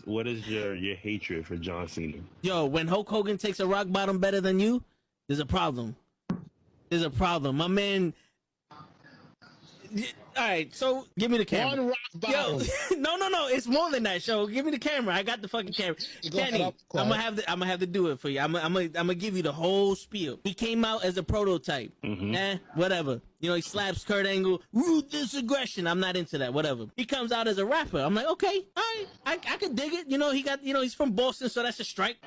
what is your hatred for John Cena? Yo, when Hulk Hogan takes a rock bottom better than you, there's a problem. There's a problem. My man. All right, so give me the camera. One rock bottom. Yo, no, it's more than that. Show, give me the camera. I got the fucking camera. Kenny, I'm gonna have to do it for you. I'm gonna give you the whole spiel. He came out as a prototype. Whatever. You know, he slaps Kurt Angle. Ruthless aggression. I'm not into that. Whatever. He comes out as a rapper. I'm like, okay, all right, I can dig it. You know, he's from Boston, so that's a strike.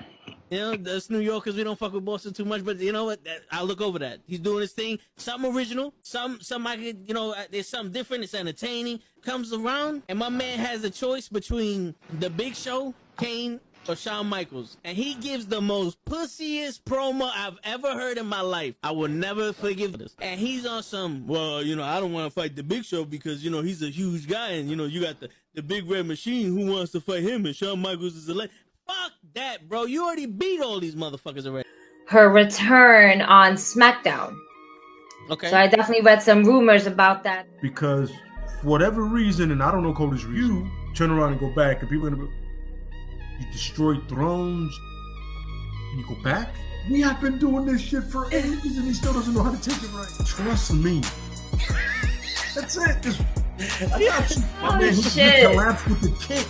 You know, us New Yorkers, we don't fuck with Boston too much, but you know what? I'll look over that. He's doing his thing. Something original. Some I could, you know, there's something different. It's entertaining. Comes around, and my man has a choice between The Big Show, Kane, or Shawn Michaels. And he gives the most pussiest promo I've ever heard in my life. I will never forgive this. And he's on some, well, you know, I don't want to fight The Big Show because, you know, he's a huge guy, and, you know, you got the Big Red Machine who wants to fight him, and Shawn Michaels is a legend. Fuck that, bro. You already beat all these motherfuckers already. Her return on SmackDown. Okay. So I definitely read some rumors about that. Because for whatever reason, and I don't know Cody's reason, you turn around and go back, and people are gonna be, you destroyed thrones, and you go back? We have been doing this shit for ages, and he still doesn't know how to take it right. Trust me. That's it. Just, I got you. My man, he collapsed with the kick.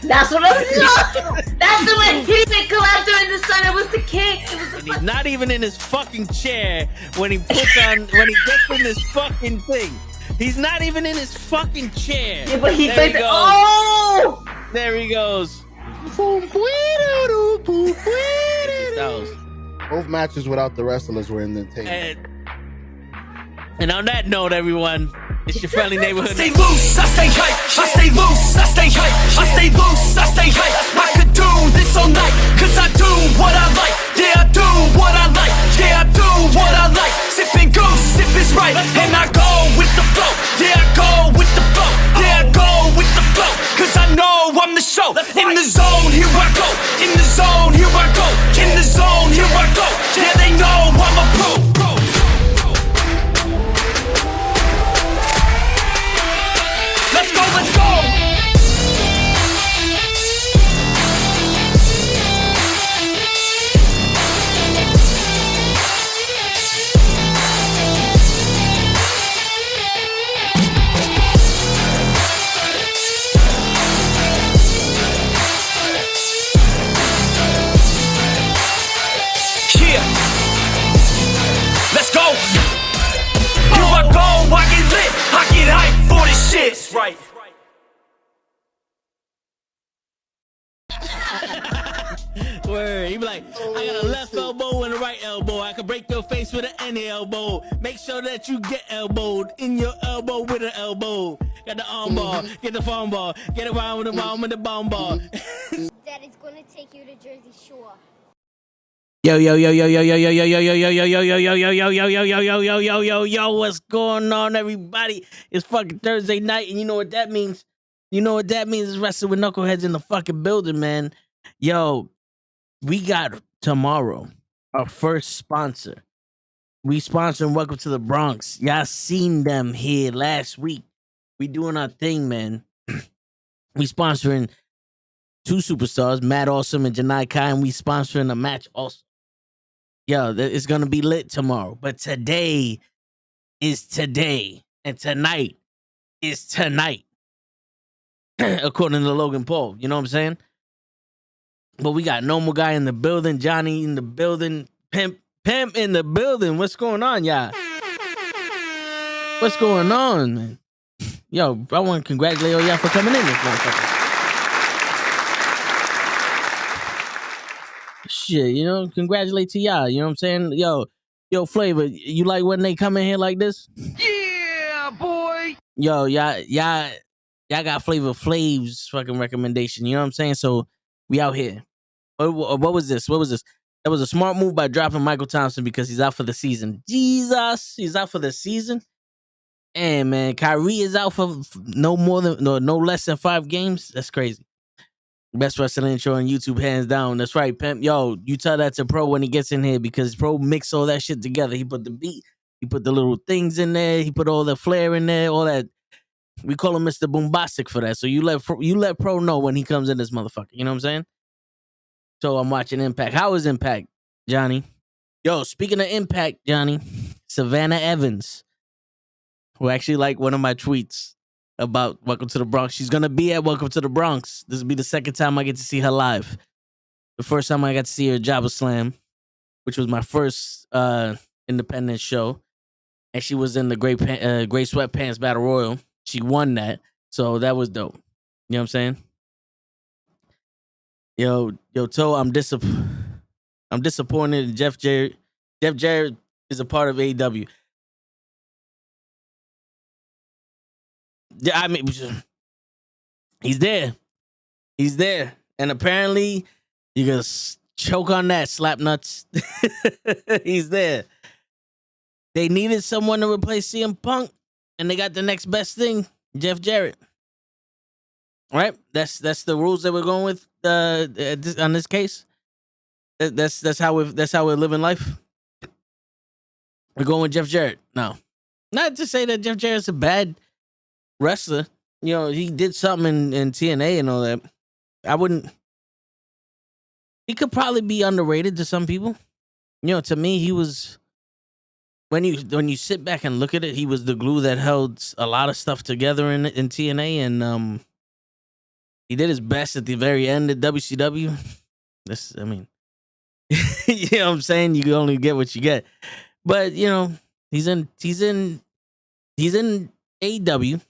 That's what I'm saying. That's the way he didn't collapse during the sun. It was the kick. It was and he's not even in his fucking chair when he gets in this fucking thing. He's not even in his fucking chair. Yeah, but he there goes. Oh! There he goes. Both matches without the wrestlers were in the table. And on that note, everyone, it's your friendly neighborhood. I stay loose, I stay hype. I stay loose, I stay hype. I stay loose, I stay hype. I could do this all night, cause I do what I like. Yeah, I do what I like. Yeah, I do what I like. Sipping goose, sip is right. And I go with the flow. Yeah, I go with the flow. Yeah, I go with the flow. Cause I know I'm the show. In the zone, here I go. In the zone, here I go. In the zone, here I go. Yeah, they know I'm a pro. Let's go, let's go! Yeah! Let's go! Here I go, I get lit, I get hyped for this shit! That's right. Word. He be like, I got a left elbow and a right elbow. I can break your face with any elbow. Make sure that you get elbowed in your elbow with an elbow. Got the arm ball, get the phone ball, get around with the bomb with the bomb ball. Daddy's gonna take you to Jersey Shore. Yo, what's going on, everybody? It's fucking Thursday night, and you know what that means? You know what that means? It's Wrestle with Knuckleheads in the fucking building, man. Yo, we got tomorrow our first sponsor. We sponsoring Welcome to the Bronx. Y'all seen them here last week. We doing our thing, man. We sponsoring two superstars, Matt Awesome and Janai Kai, and we sponsoring a match also. Yo, it's gonna be lit tomorrow. But today is today, and tonight is tonight. According to Logan Paul, you know what I'm saying? But we got Normal Guy in the building, Johnny in the building, Pimp in the building. What's going on, y'all? What's going on, man? Yo, I want to congratulate all y'all for coming in this motherfucker. Shit, you know, congratulate to y'all. You know what I'm saying? Yo, Flavor, you like when they come in here like this? Yeah, boy. Yo, y'all got Flavor Flav's fucking recommendation. You know what I'm saying? So we out here. What was this? What was this? That was a smart move by dropping Michael Thompson because he's out for the season. Jesus, he's out for the season. And man, Kyrie is out for no less than 5 games. That's crazy. Best wrestling intro on YouTube, hands down. That's right, Pimp. Yo, you tell that to Pro when he gets in here because Pro mixed all that shit together. He put the beat, he put the little things in there, he put all the flair in there, all that. We call him Mr. Boombastic for that. So you let Pro know when he comes in this motherfucker. You know what I'm saying? So I'm watching Impact. How is Impact, Johnny? Yo, speaking of Impact, Johnny, Savannah Evans, who actually liked one of my tweets about Welcome to the Bronx. She's going to be at Welcome to the Bronx. This will be the second time I get to see her live. The first time I got to see her at Jabba Slam, which was my first independent show. And she was in the Great Sweatpants Battle Royal. She won that. So that was dope. You know what I'm saying? Yo, Toe, I'm disappointed in Jeff Jarrett. Jeff Jarrett is a part of AEW. I mean, he's there. He's there. And apparently, you can choke on that, slap nuts. He's there. They needed someone to replace CM Punk, and they got the next best thing, Jeff Jarrett. Right? That's the rules that we're going with on this case. That's how we're living life. We're going with Jeff Jarrett. No, not to say that Jeff Jarrett's a bad wrestler. You know, he did something in TNA and all that. I wouldn't. He could probably be underrated to some people. You know, to me, he was. When you sit back and look at it, he was the glue that held a lot of stuff together in TNA, and he did his best at the very end at WCW. I mean, you know what I'm saying? You can only get what you get. But you know, he's in AEW,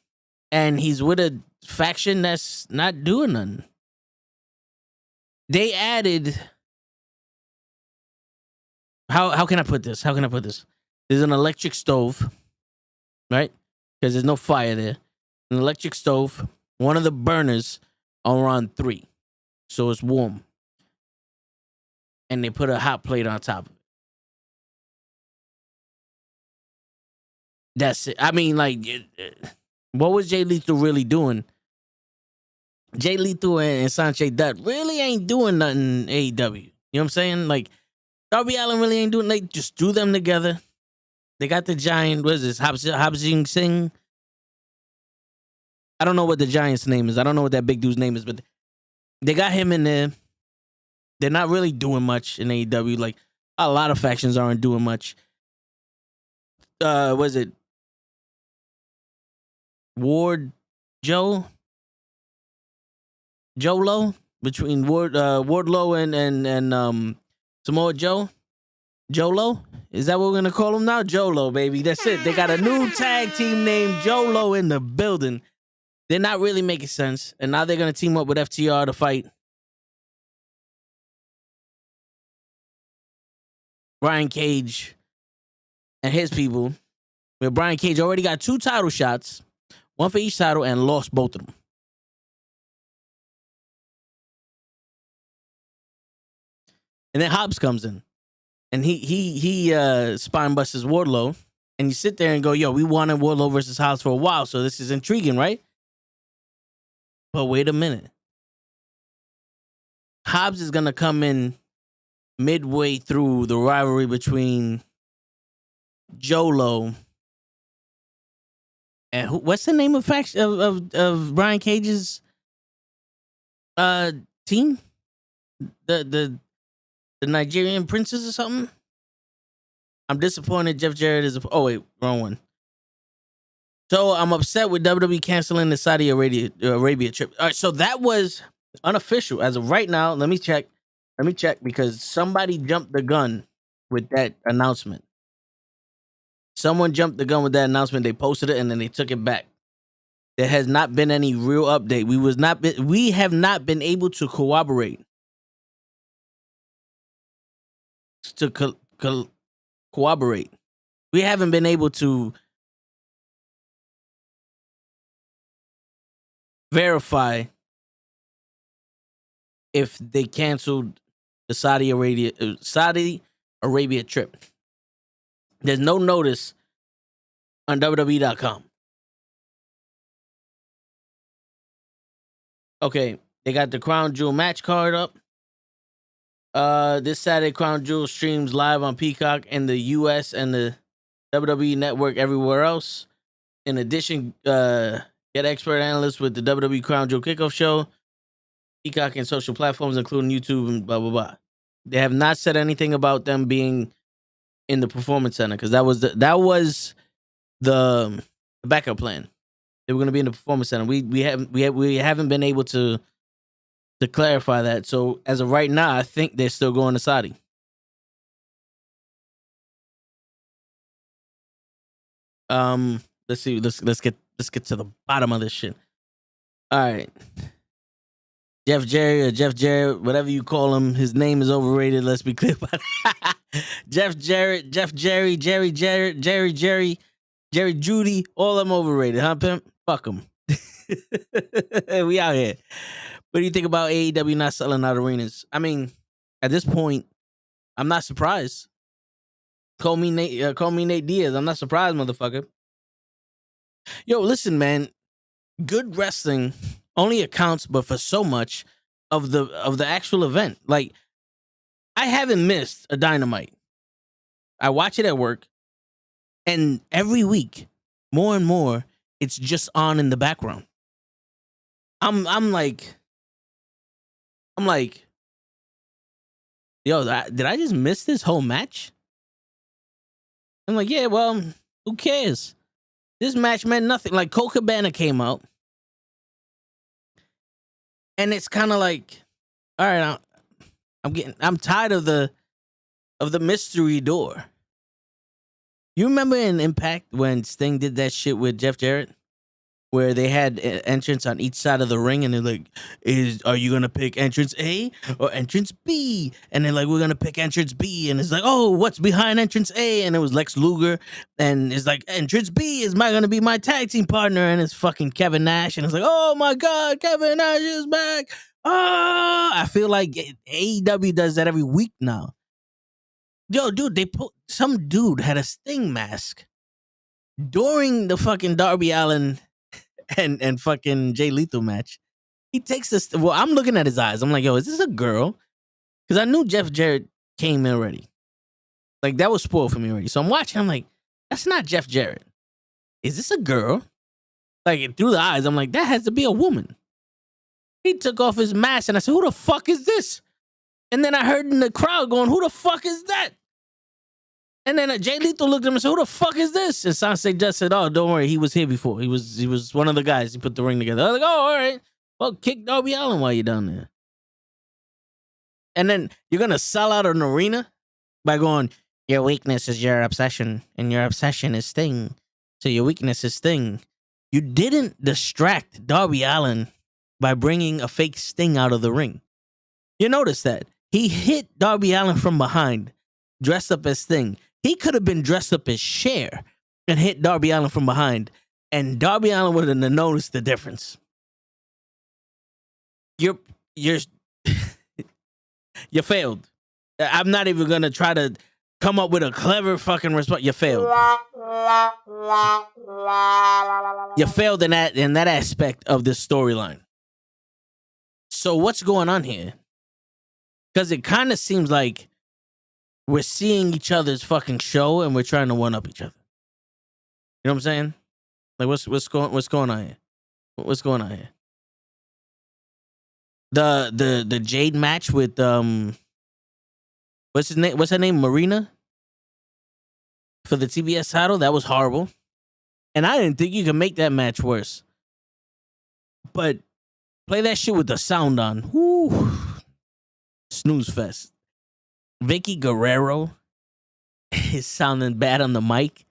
and he's with a faction that's not doing nothing. They added. How can I put this? There's an electric stove, right? Because there's no fire there. An electric stove. One of the burners are on 3, so it's warm. And they put a hot plate on top of it. That's it. I mean, like, what was Jay Lethal really doing? Jay Lethal and Sanjay Dutt really ain't doing nothing in AEW. You know what I'm saying? Like, Darby Allin really ain't doing. They just threw them together. They got the giant. What is this? Habsing Singh. I don't know what the giant's name is. I don't know what that big dude's name is, but they got him in there. They're not really doing much in AEW. Like, a lot of factions aren't doing much. Was it Ward Joe? Jolo? Between Wardlow and Samoa Joe? Jolo? Is that what we're going to call him now? Jolo, baby. That's it. They got a new tag team named Jolo in the building. They're not really making sense. And now they're going to team up with FTR to fight Brian Cage and his people. Where Brian Cage already got 2 title shots, one for each title, and lost both of them. And then Hobbs comes in. And he spine busts Wardlow. And you sit there and go, yo, we wanted Wardlow versus Hobbs for a while, so this is intriguing, right? But wait a minute. Hobbs is going to come in midway through the rivalry between Jolo and what's the name of faction of Brian Cage's team? The Nigerian Princes or something? I'm disappointed Jeff Jarrett is oh wait, wrong one. So I'm upset with WWE canceling the Saudi Arabia trip. All right, so that was unofficial as of right now. Let me check because somebody jumped the gun with that announcement. Someone jumped the gun with that announcement. They posted it and then they took it back. There has not been any real update. We have not been able to corroborate. Corroborate. We haven't been able to verify if they canceled the Saudi Arabia trip. There's no notice on WWE.com. Okay, they got the Crown Jewel match card up. This Saturday, Crown Jewel streams live on Peacock in the US and the WWE network everywhere else. In addition, get Get expert analysts with the WWE Crown Jewel Kickoff Show, Peacock and social platforms, including YouTube and blah, blah, blah. They have not said anything about them being in the Performance Center because that was the backup plan. They were going to be in the Performance Center. We haven't been able to clarify that. So as of right now, I think they're still going to Saudi. Let's see. Let's get to the bottom of this shit. All right. Jeff Jarrett, whatever you call him, his name is overrated. Let's be clear about it. Jerry Judy, all of them overrated, huh, pimp? Fuck them. We out here. What do you think about AEW not selling out arenas? I mean, at this point, I'm not surprised. Call me Nate Diaz. I'm not surprised, motherfucker. Yo, listen, man. Good wrestling only accounts but for so much of the actual event. Like, I haven't missed a Dynamite. I watch it at work, and every week, more and more, it's just on in the background. I'm like, yo, did I just miss this whole match? I'm like, yeah, well, who cares? This match meant nothing. Like, Colt Cabana came out, and it's kind of like, all right, I'm tired of the mystery door. You remember in Impact when Sting did that shit with Jeff Jarrett, where they had entrance on each side of the ring, and they're like, are you gonna pick entrance A or entrance B? And they're like, we're gonna pick entrance B, and it's like, oh, what's behind entrance A? And it was Lex Luger, and it's like, entrance B is gonna be my tag team partner, and it's fucking Kevin Nash, and it's like, oh my god, Kevin Nash is back. I feel like AEW does that every week now. Yo, dude, some dude had a Sting mask during the fucking Darby Allin and fucking Jay Lethal match. He takes this. Well, I'm looking at his eyes. I'm like, yo, is this a girl? Because I knew Jeff Jarrett came in already. Like, that was spoiled for me already. So I'm watching. I'm like, that's not Jeff Jarrett. Is this a girl? Like, through the eyes, I'm like, that has to be a woman. He took off his mask, and I said, who the fuck is this? And then I heard in the crowd going, who the fuck is that? And then Jay Lethal looked at him and said, who the fuck is this? And Sensei just said, oh, don't worry, he was here before. He was one of the guys. He put the ring together. I was like, oh, all right. Well, kick Darby Allin while you're down there. And then you're going to sell out an arena by going, your weakness is your obsession, and your obsession is Sting. So your weakness is Sting. You didn't distract Darby Allin by bringing a fake Sting out of the ring. You notice that. He hit Darby Allin from behind, dressed up as Sting. He could have been dressed up as Cher and hit Darby Allin from behind, and Darby Allin wouldn't have noticed the difference. You failed. I'm not even gonna try to come up with a clever fucking response. You failed. You failed in that aspect of this storyline. So what's going on here? Because it kind of seems like we're seeing each other's fucking show and we're trying to one up each other. You know what I'm saying? Like, what's going on here? What's going on here? The Jade match with what's her name? Marina? For the TBS title, that was horrible. And I didn't think you could make that match worse. But play that shit with the sound on. Woo. Snooze fest. Vicky Guerrero is sounding bad on the mic.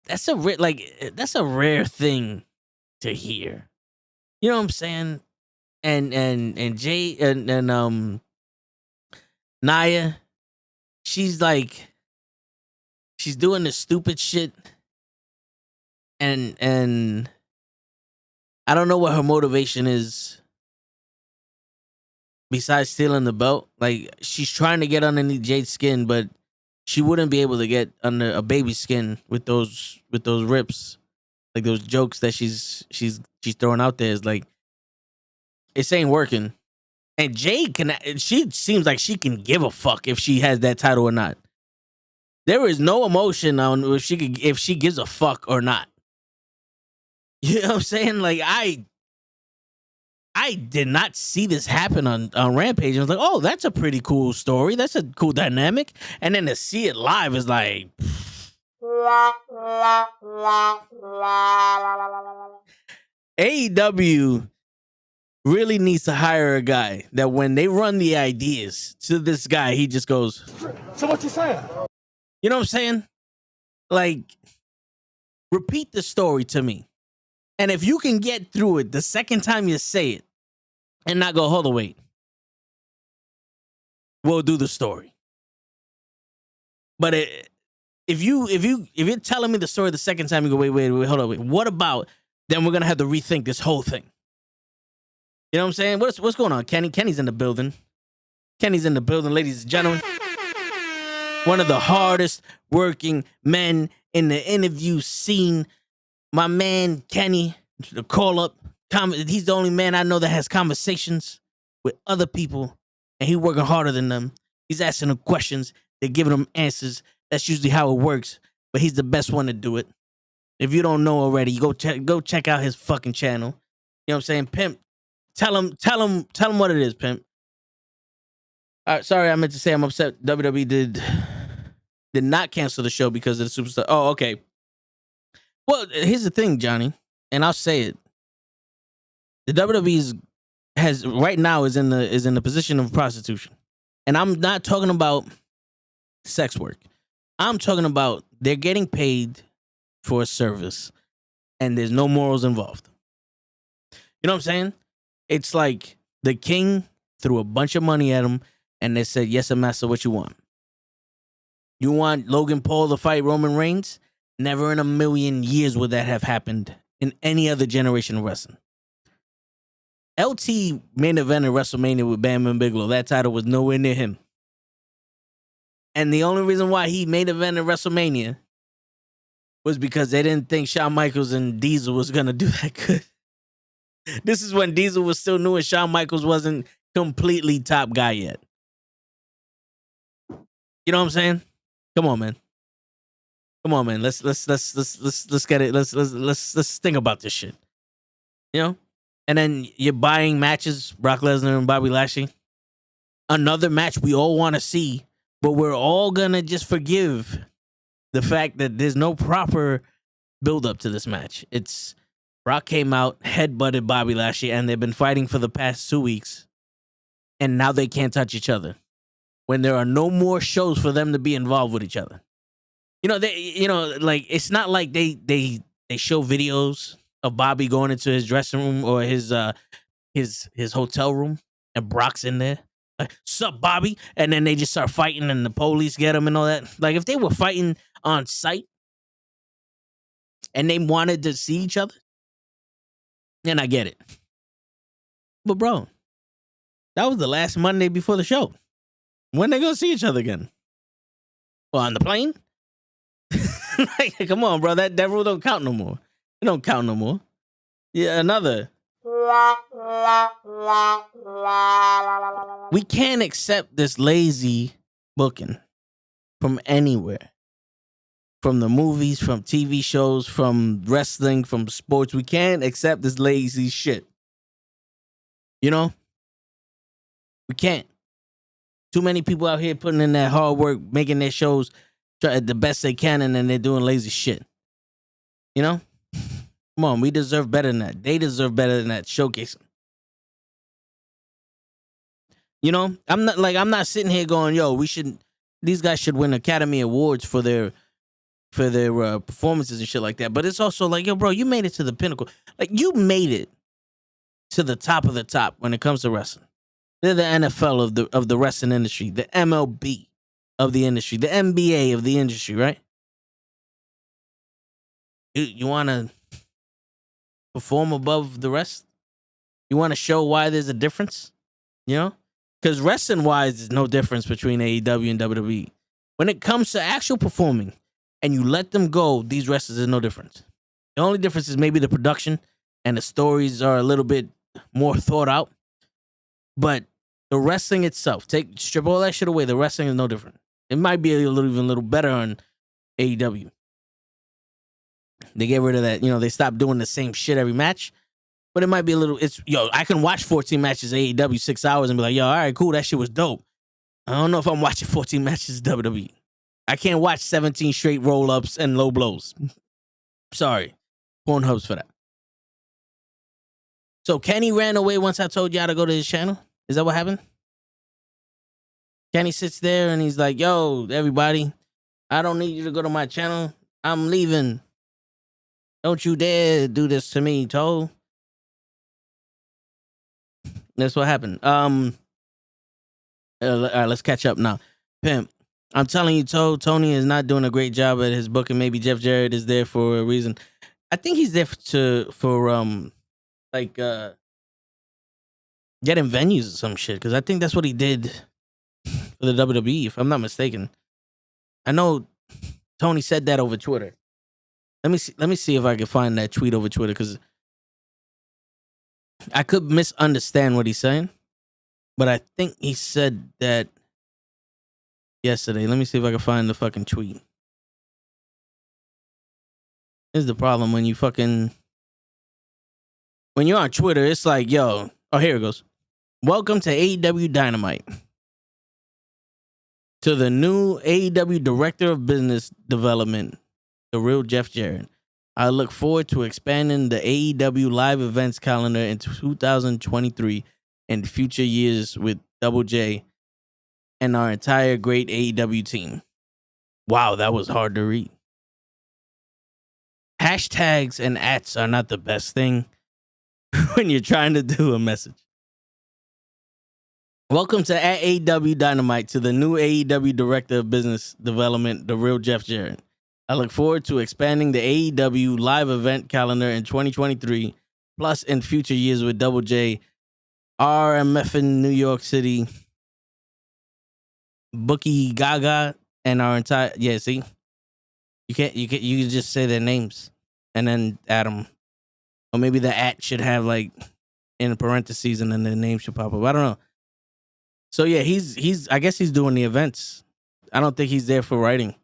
That's a rare thing to hear. You know what I'm saying? And Jay and Nia, she's doing this stupid shit, and I don't know what her motivation is besides stealing the belt. Like, she's trying to get underneath Jade's skin, but she wouldn't be able to get under a baby's skin with those rips, like those jokes that she's throwing out there. Is like, it ain't working. And Jade she seems like she can give a fuck if she has that title or not. There is no emotion on if she gives a fuck or not. You know what I'm saying? Like I did not see this happen on Rampage. I was like, oh, that's a pretty cool story. That's a cool dynamic. And then to see it live is like, AEW really needs to hire a guy that when they run the ideas to this guy, he just goes, So what you saying? you know what I'm saying? Like, repeat the story to me. And if you can get through it the second time you say it and not go, hold on, wait, we'll do the story. But if you're telling me the story the second time, you go, wait, hold on, wait, what about, then we're going to have to rethink this whole thing. You know what I'm saying? What's going on, Kenny? Kenny's in the building. Kenny's in the building, ladies and gentlemen. One of the hardest working men in the interview scene. My man, Kenny, the call-up. He's the only man I know that has conversations with other people, and he's working harder than them. He's asking them questions. They're giving them answers. That's usually how it works, but he's the best one to do it. If you don't know already, go check out his fucking channel. You know what I'm saying? Pimp, tell him what it is, Pimp. All right, sorry, I meant to say I'm upset. WWE did not cancel the show because of the superstar. Oh, okay. Well, here's the thing, Johnny, and I'll say it. The WWE is in the position of prostitution. And I'm not talking about sex work. I'm talking about they're getting paid for a service and there's no morals involved. You know what I'm saying? It's like the king threw a bunch of money at him and they said, yes, master, what you want? You want Logan Paul to fight Roman Reigns? Never in a million years would that have happened in any other generation of wrestling. LT main event at WrestleMania with Bam and Bigelow. That title was nowhere near him. And the only reason why he main event at WrestleMania was because they didn't think Shawn Michaels and Diesel was going to do that good. This is when Diesel was still new and Shawn Michaels wasn't completely top guy yet. You know what I'm saying? Come on, man. Come on, man. Let's get it. Let's think about this shit. You know? And then you're buying matches, Brock Lesnar and Bobby Lashley. Another match we all want to see, but we're all gonna just forgive the fact that there's no proper build up to this match. It's Brock came out, headbutted Bobby Lashley, and they've been fighting for the past 2 weeks, and now they can't touch each other. When there are no more shows for them to be involved with each other. Like it's not like they show videos of Bobby going into his dressing room or his hotel room and Brock's in there. Like, sup, Bobby? And then they just start fighting and the police get them and all that. Like if they were fighting on site and they wanted to see each other, then I get it. But bro, that was the last Monday before the show. When they gonna see each other again? Well, on the plane? Like, come on, bro. That rule don't count no more. It don't count no more. Yeah, another. We can't accept this lazy booking from anywhere. From the movies, from TV shows, from wrestling, from sports. We can't accept this lazy shit. You know? We can't. Too many people out here putting in that hard work, making their shows the best they can, and then they're doing lazy shit. You know? Come on, we deserve better than that. They deserve better than that. Showcasing. You know, I'm not sitting here going, yo, these guys should win Academy Awards for their performances and shit like that. But it's also like, yo, bro, you made it to the pinnacle. Like, you made it to the top of the top when it comes to wrestling. They're the NFL of the wrestling industry, the MLB of the industry, the NBA of the industry, right? You want to perform above the rest? You want to show why there's a difference? You know? Because wrestling-wise, there's no difference between AEW and WWE. When it comes to actual performing and you let them go, these wrestlers, there's no difference. The only difference is maybe the production and the stories are a little bit more thought out. But the wrestling itself, strip all that shit away, the wrestling is no different. It might be even a little better on AEW. They get rid of that. They stopped doing the same shit every match. But it might be a little. I can watch 14 matches AEW 6 hours and be like, yo, all right, cool, that shit was dope. I don't know if I'm watching 14 matches WWE. I can't watch 17 straight roll ups and low blows. Sorry, Pornhub's for that. So Kenny ran away once I told y'all to go to his channel. Is that what happened? Kenny sits there and he's like, yo, everybody, I don't need you to go to my channel. I'm leaving. Don't you dare do this to me, Toe. That's what happened. All right, let's catch up now. Pimp, I'm telling you, Tony is not doing a great job at his booking. Maybe Jeff Jarrett is there for a reason. I think he's there for getting venues or some shit, because I think that's what he did for the WWE, if I'm not mistaken. I know Tony said that over Twitter. Let me see if I can find that tweet over Twitter, because I could misunderstand what he's saying, but I think he said that yesterday. Let me see if I can find the fucking tweet. Here's the problem when you're on Twitter, it's like, yo, oh, here it goes. Welcome to AEW Dynamite. To the new AEW Director of Business Development, the real Jeff Jarrett. I look forward to expanding the AEW live events calendar in 2023 and future years with Double J and our entire great AEW team. Wow, that was hard to read. Hashtags and ats are not the best thing when you're trying to do a message. Welcome to at AEW Dynamite, to the new AEW Director of Business Development, the real Jeff Jarrett. I look forward to expanding the AEW live event calendar in 2023, plus in future years with Double J, RMF in New York City, Bookie Gaga, and our entire, see? You can just say their names and then add them. Or maybe the at should have like in parentheses and then the name should pop up. I don't know. So yeah, I guess he's doing the events. I don't think he's there for writing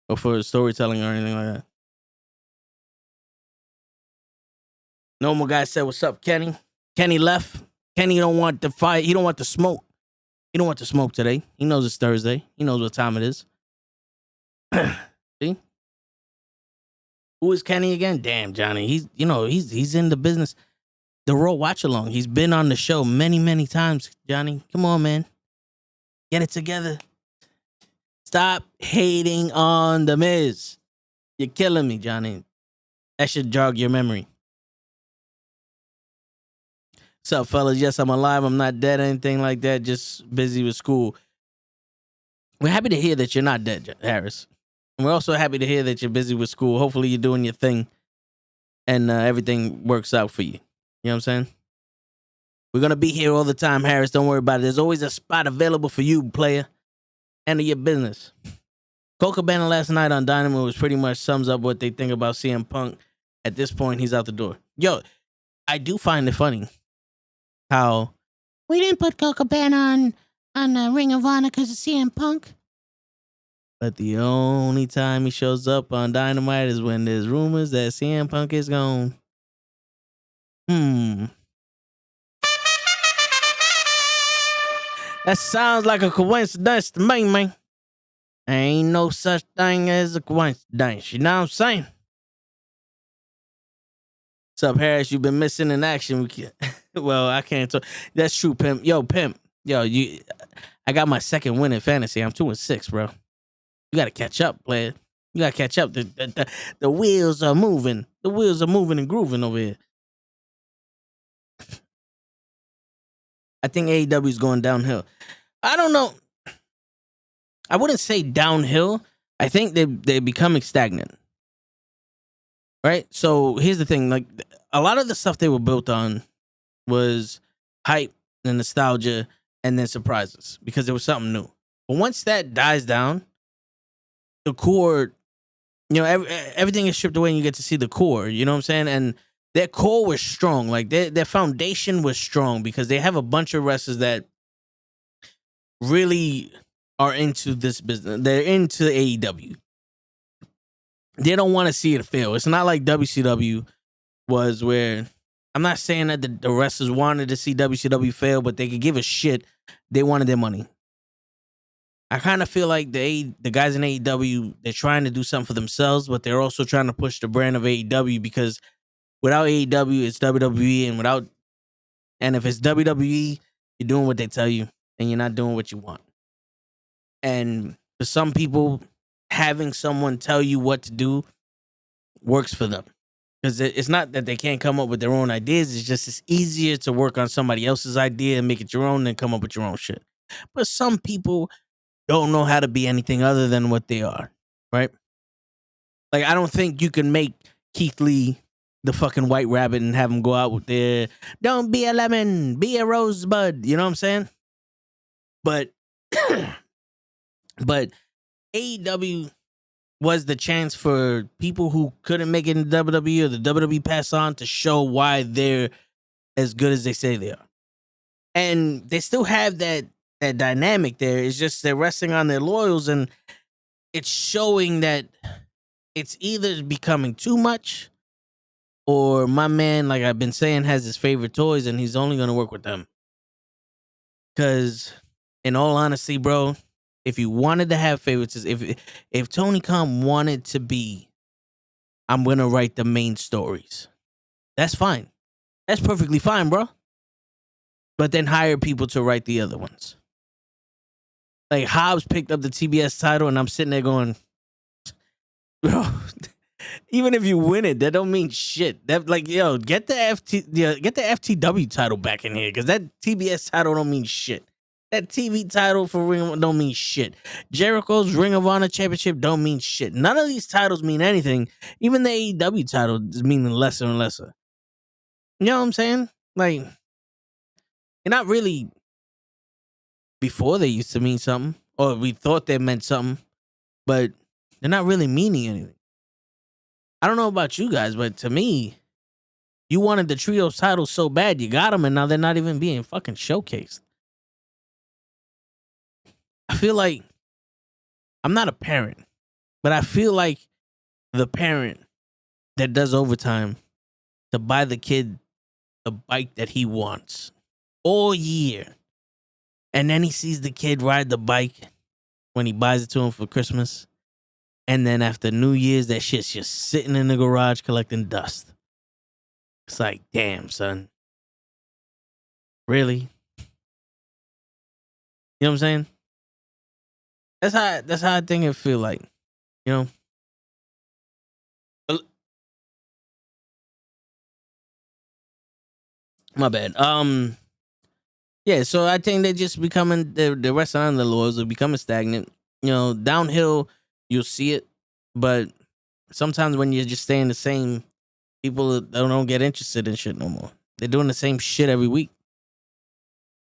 or for storytelling or anything like that. Normal guy said, what's up, Kenny? Kenny left. Kenny don't want the fight. He don't want the smoke. He don't want the smoke today. He knows it's Thursday. He knows what time it is. See? Who is Kenny again? Damn, Johnny. He's in the business. The Raw Watch Along. He's been on the show many, many times, Johnny. Come on, man. Get it together. Stop hating on The Miz. You're killing me, Johnny. That should jog your memory. What's up, fellas? Yes, I'm alive. I'm not dead or anything like that. Just busy with school. We're happy to hear that you're not dead, Harris. And we're also happy to hear that you're busy with school. Hopefully you're doing your thing and everything works out for you. You know what I'm saying? We're going to be here all the time, Harris. Don't worry about it. There's always a spot available for you, player. Handle your business. Colt Cabana last night on Dynamo was pretty much sums up what they think about CM Punk. At this point, he's out the door. Yo, I do find it funny how we didn't put Colt Cabana on Ring of Honor because of CM Punk. But the only time he shows up on Dynamite is when there's rumors that CM Punk is gone. That sounds like a coincidence to me, man. Ain't no such thing as a coincidence. You know what I'm saying? What's up, Harris? You've been missing in action. Well, I can't talk. That's true, Pimp. Yo, Pimp. Yo, I got my second win in fantasy. I'm 2-6, bro. You got to catch up, player. You got to catch up. The wheels are moving. The wheels are moving and grooving over here. I think AEW is going downhill. I don't know. I wouldn't say downhill. I think they're becoming stagnant. Right? So here's the thing. Like, a lot of the stuff they were built on was hype and nostalgia and then surprises because there was something new. But once that dies down, the core, everything is stripped away and you get to see the core. You know what I'm saying? And their core was strong. Like their foundation was strong because they have a bunch of wrestlers that really are into this business. They're into AEW. they don't want to see it fail. It's not like WCW was, where I'm not saying that the wrestlers wanted to see WCW fail, but they could give a shit. They wanted their money. I kind of feel like the guys in AEW, they're trying to do something for themselves, but they're also trying to push the brand of AEW, because without AEW, it's WWE, and if it's WWE, you're doing what they tell you, and you're not doing what you want. And for some people, having someone tell you what to do works for them, because it's not that they can't come up with their own ideas. It's just it's easier to work on somebody else's idea and make it your own than come up with your own shit. But some people don't know how to be anything other than what they are, right? Like, I don't think you can make Keith Lee the fucking White Rabbit and have him go out with their, don't be a lemon, be a rosebud. You know what I'm saying? But but AEW was the chance for people who couldn't make it in WWE or the WWE pass on to show why they're as good as they say they are. And they still have that dynamic there. It's just they're resting on their laurels, and it's showing that it's either becoming too much, or my man, like I've been saying, has his favorite toys and he's only going to work with them. Because in all honesty, bro, if you wanted to have favorites, if Tony Khan wanted to be, I'm going to write the main stories, that's fine. That's perfectly fine, bro. But then hire people to write the other ones. Like, Hobbs picked up the TBS title, and I'm sitting there going, bro, even if you win it, that don't mean shit. That, like, yo, get the FTW title back in here, because that TBS title don't mean shit. That TV title for Ring of Honor don't mean shit. Jericho's Ring of Honor Championship don't mean shit. None of these titles mean anything. Even the AEW title is meaning lesser and lesser. You know what I'm saying? Like, you're not really. Before, they used to mean something, or we thought they meant something, but they're not really meaning anything. I don't know about you guys, but to me, you wanted the trios title so bad, you got them, and now they're not even being fucking showcased. I feel like, I'm not a parent, but I feel like the parent that does overtime to buy the kid the bike that he wants all year. And then he sees the kid ride the bike when he buys it to him for Christmas. And then after New Year's, that shit's just sitting in the garage collecting dust. It's like, damn, son. Really? You know what I'm saying? That's how I think it feel like. You know? My bad. Yeah, so I think they're just becoming, the rest on the laws are becoming stagnant. You know, downhill, you'll see it, but sometimes when you're just staying the same, people don't get interested in shit no more. They're doing the same shit every week.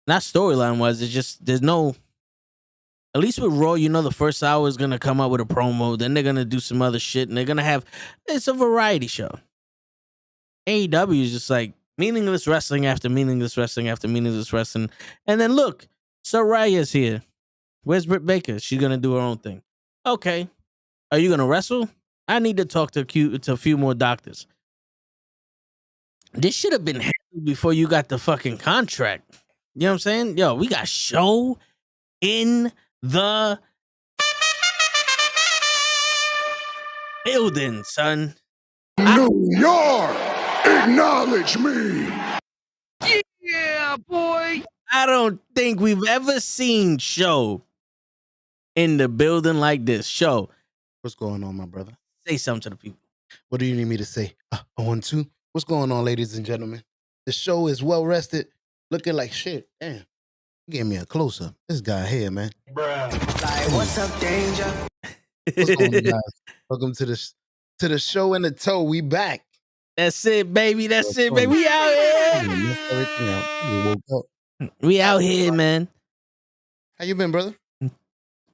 Not storyline wise, it's just, there's no, at least with Raw, you know, the first hour is going to come out with a promo, then they're going to do some other shit, and they're going to have, it's a variety show. AEW is just like, meaningless wrestling after meaningless wrestling after meaningless wrestling. And then look, Soraya's here. Where's Britt Baker? She's going to do her own thing. Okay. Are you going to wrestle? I need to talk to a few more doctors. This should have been handled before you got the fucking contract. You know what I'm saying? Yo, we got show in the building, son. New York! Acknowledge me. Yeah, boy. I don't think we've ever seen show in the building like this. Show. What's going on, my brother? Say something to the people. What do you need me to say? 1, 2. What's going on, ladies and gentlemen? The show is well rested, looking like shit. Damn, you gave me a close up. This guy here, man. Bruh. Like, what's up, danger? What's going on, guys? Welcome to the show in the toe. We back. That's it, baby. That's it, baby. We out here. Everything out. We woke up. We out here, man. How you been, brother?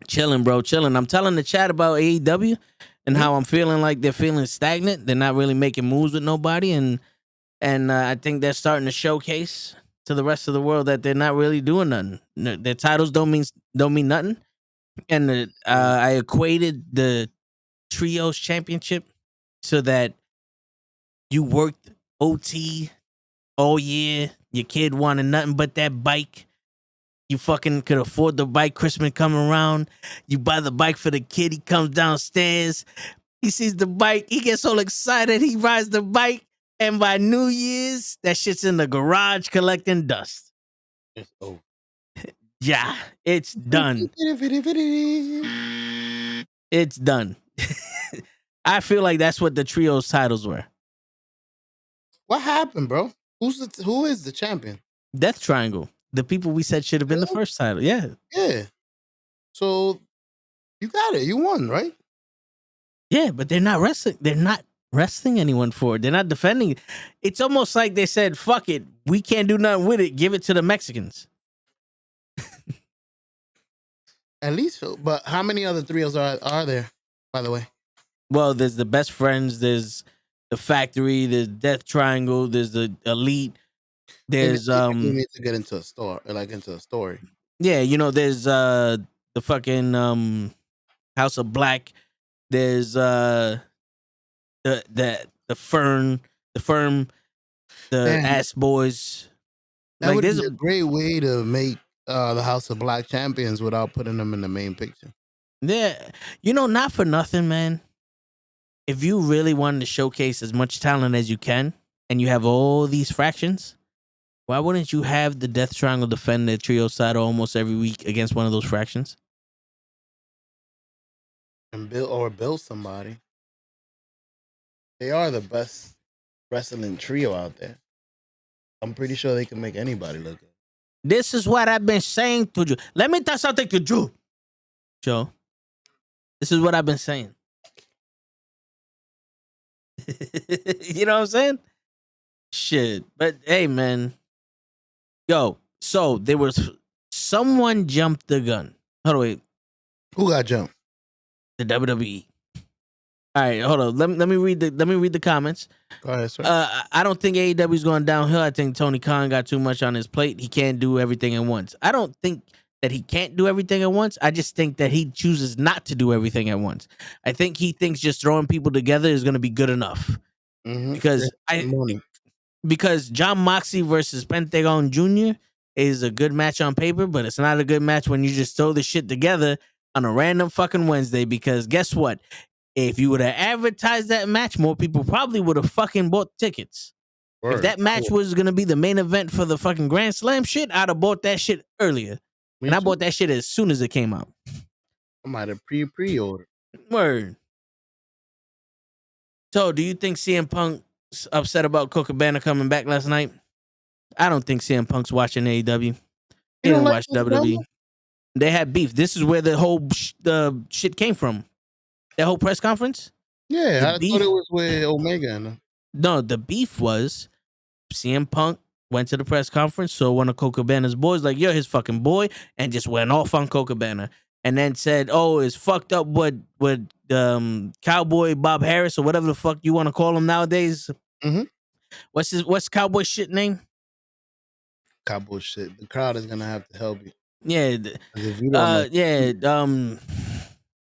Chilling, bro. Chilling. I'm telling the chat about AEW and how I'm feeling like they're feeling stagnant. They're not really making moves with nobody, and I think they're starting to showcase to the rest of the world that they're not really doing nothing. Their titles don't mean nothing. And I equated the trios championship so that you worked OT all year. Your kid wanted nothing but that bike. You fucking could afford the bike. Christmas coming around. You buy the bike for the kid. He comes downstairs. He sees the bike. He gets all excited. He rides the bike. And by New Year's, that shit's in the garage collecting dust. It's over. Yeah, it's done. It's done. I feel like that's what the trios titles were. What happened, bro? Who is the champion? Death Triangle. The people we said should have been the first title. Yeah. Yeah. So you got it. You won, right? Yeah, but they're not wrestling. They're not wrestling anyone for it. They're not defending it. It's almost like they said, fuck it. We can't do nothing with it. Give it to the Mexicans. At least, but how many other trios are there, by the way? Well, there's the Best Friends. There's the Factory. There's Death Triangle. There's the Elite. There's You need to get into a story. Yeah, there's the fucking House of Black. There's the Firm, the Ass Boys. That would be a great way to make the House of Black champions without putting them in the main picture. Yeah, not for nothing, man. If you really wanted to showcase as much talent as you can, and you have all these fractions, why wouldn't you have the Death Triangle defend their trio title almost every week against one of those fractions? And build somebody. They are the best wrestling trio out there. I'm pretty sure they can make anybody look good. This is what I've been saying to you. Let me tell something to you, Joe. This is what I've been saying. You know what I'm saying? Shit. But hey, man. Yo, so there was someone jumped the gun. Hold on, wait. Who got jumped? The WWE. All right, hold on. Let me read the comments. Go ahead, sir. I don't think AEW is going downhill. I think Tony Khan got too much on his plate. He can't do everything at once. I don't think that he can't do everything at once. I just think that he chooses not to do everything at once. I think he thinks just throwing people together is going to be good enough. Mm-hmm. Because John Moxley versus Pentagon Jr. is a good match on paper, but it's not a good match when you just throw the shit together on a random fucking Wednesday. Because guess what? If you would have advertised that match, more people probably would have fucking bought tickets. Word. If that match was going to be the main event for the fucking Grand Slam shit, I'd have bought that shit earlier. And I bought that shit as soon as it came out. I might have pre-ordered. Word. So, do you think CM Punk's upset about Colt Cabana coming back last night? I don't think CM Punk's watching AEW. He didn't watch WWE. They had beef. This is where the whole shit came from. That whole press conference? Yeah, I thought it was with Omega. No, the beef was CM Punk went to the press conference, so one of Colt Cabana's boys, like, you're his fucking boy, and just went off on Colt Cabana. And then said, oh, it's fucked up what Cowboy Bob Harris or whatever the fuck you want to call him nowadays. Mm-hmm. What's Cowboy shit name? Cowboy shit. The crowd is gonna have to help you. Yeah.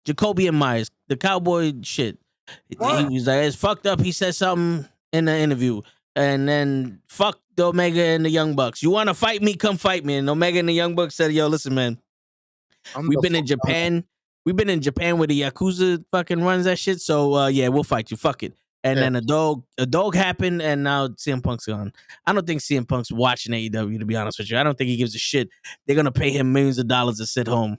Jacoby and Myers, the Cowboy shit. What? He was like, it's fucked up. He said something in the interview. And then fuck the Omega and the Young Bucks. You want to fight me? Come fight me. And Omega and the Young Bucks said, yo, listen, man. We've been in Japan. We've been in Japan where the Yakuza fucking runs that shit. So, yeah, we'll fight you. Fuck it. And then a dog happened, and now CM Punk's gone. I don't think CM Punk's watching AEW, to be honest with you. I don't think he gives a shit. They're going to pay him millions of dollars to sit home.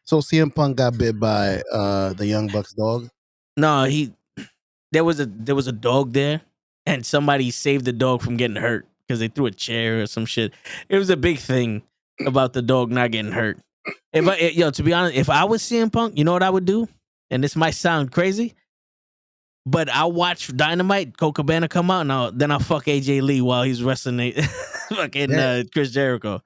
So CM Punk got bit by the Young Bucks dog? No, there was a dog there, and somebody saved the dog from getting hurt because they threw a chair or some shit. It was a big thing about the dog not getting hurt. To be honest, if I was CM Punk, you know what I would do? And this might sound crazy, but I'll watch Dynamite, Colt Cabana come out, and then I'll fuck AJ Lee while he's wrestling fucking Chris Jericho.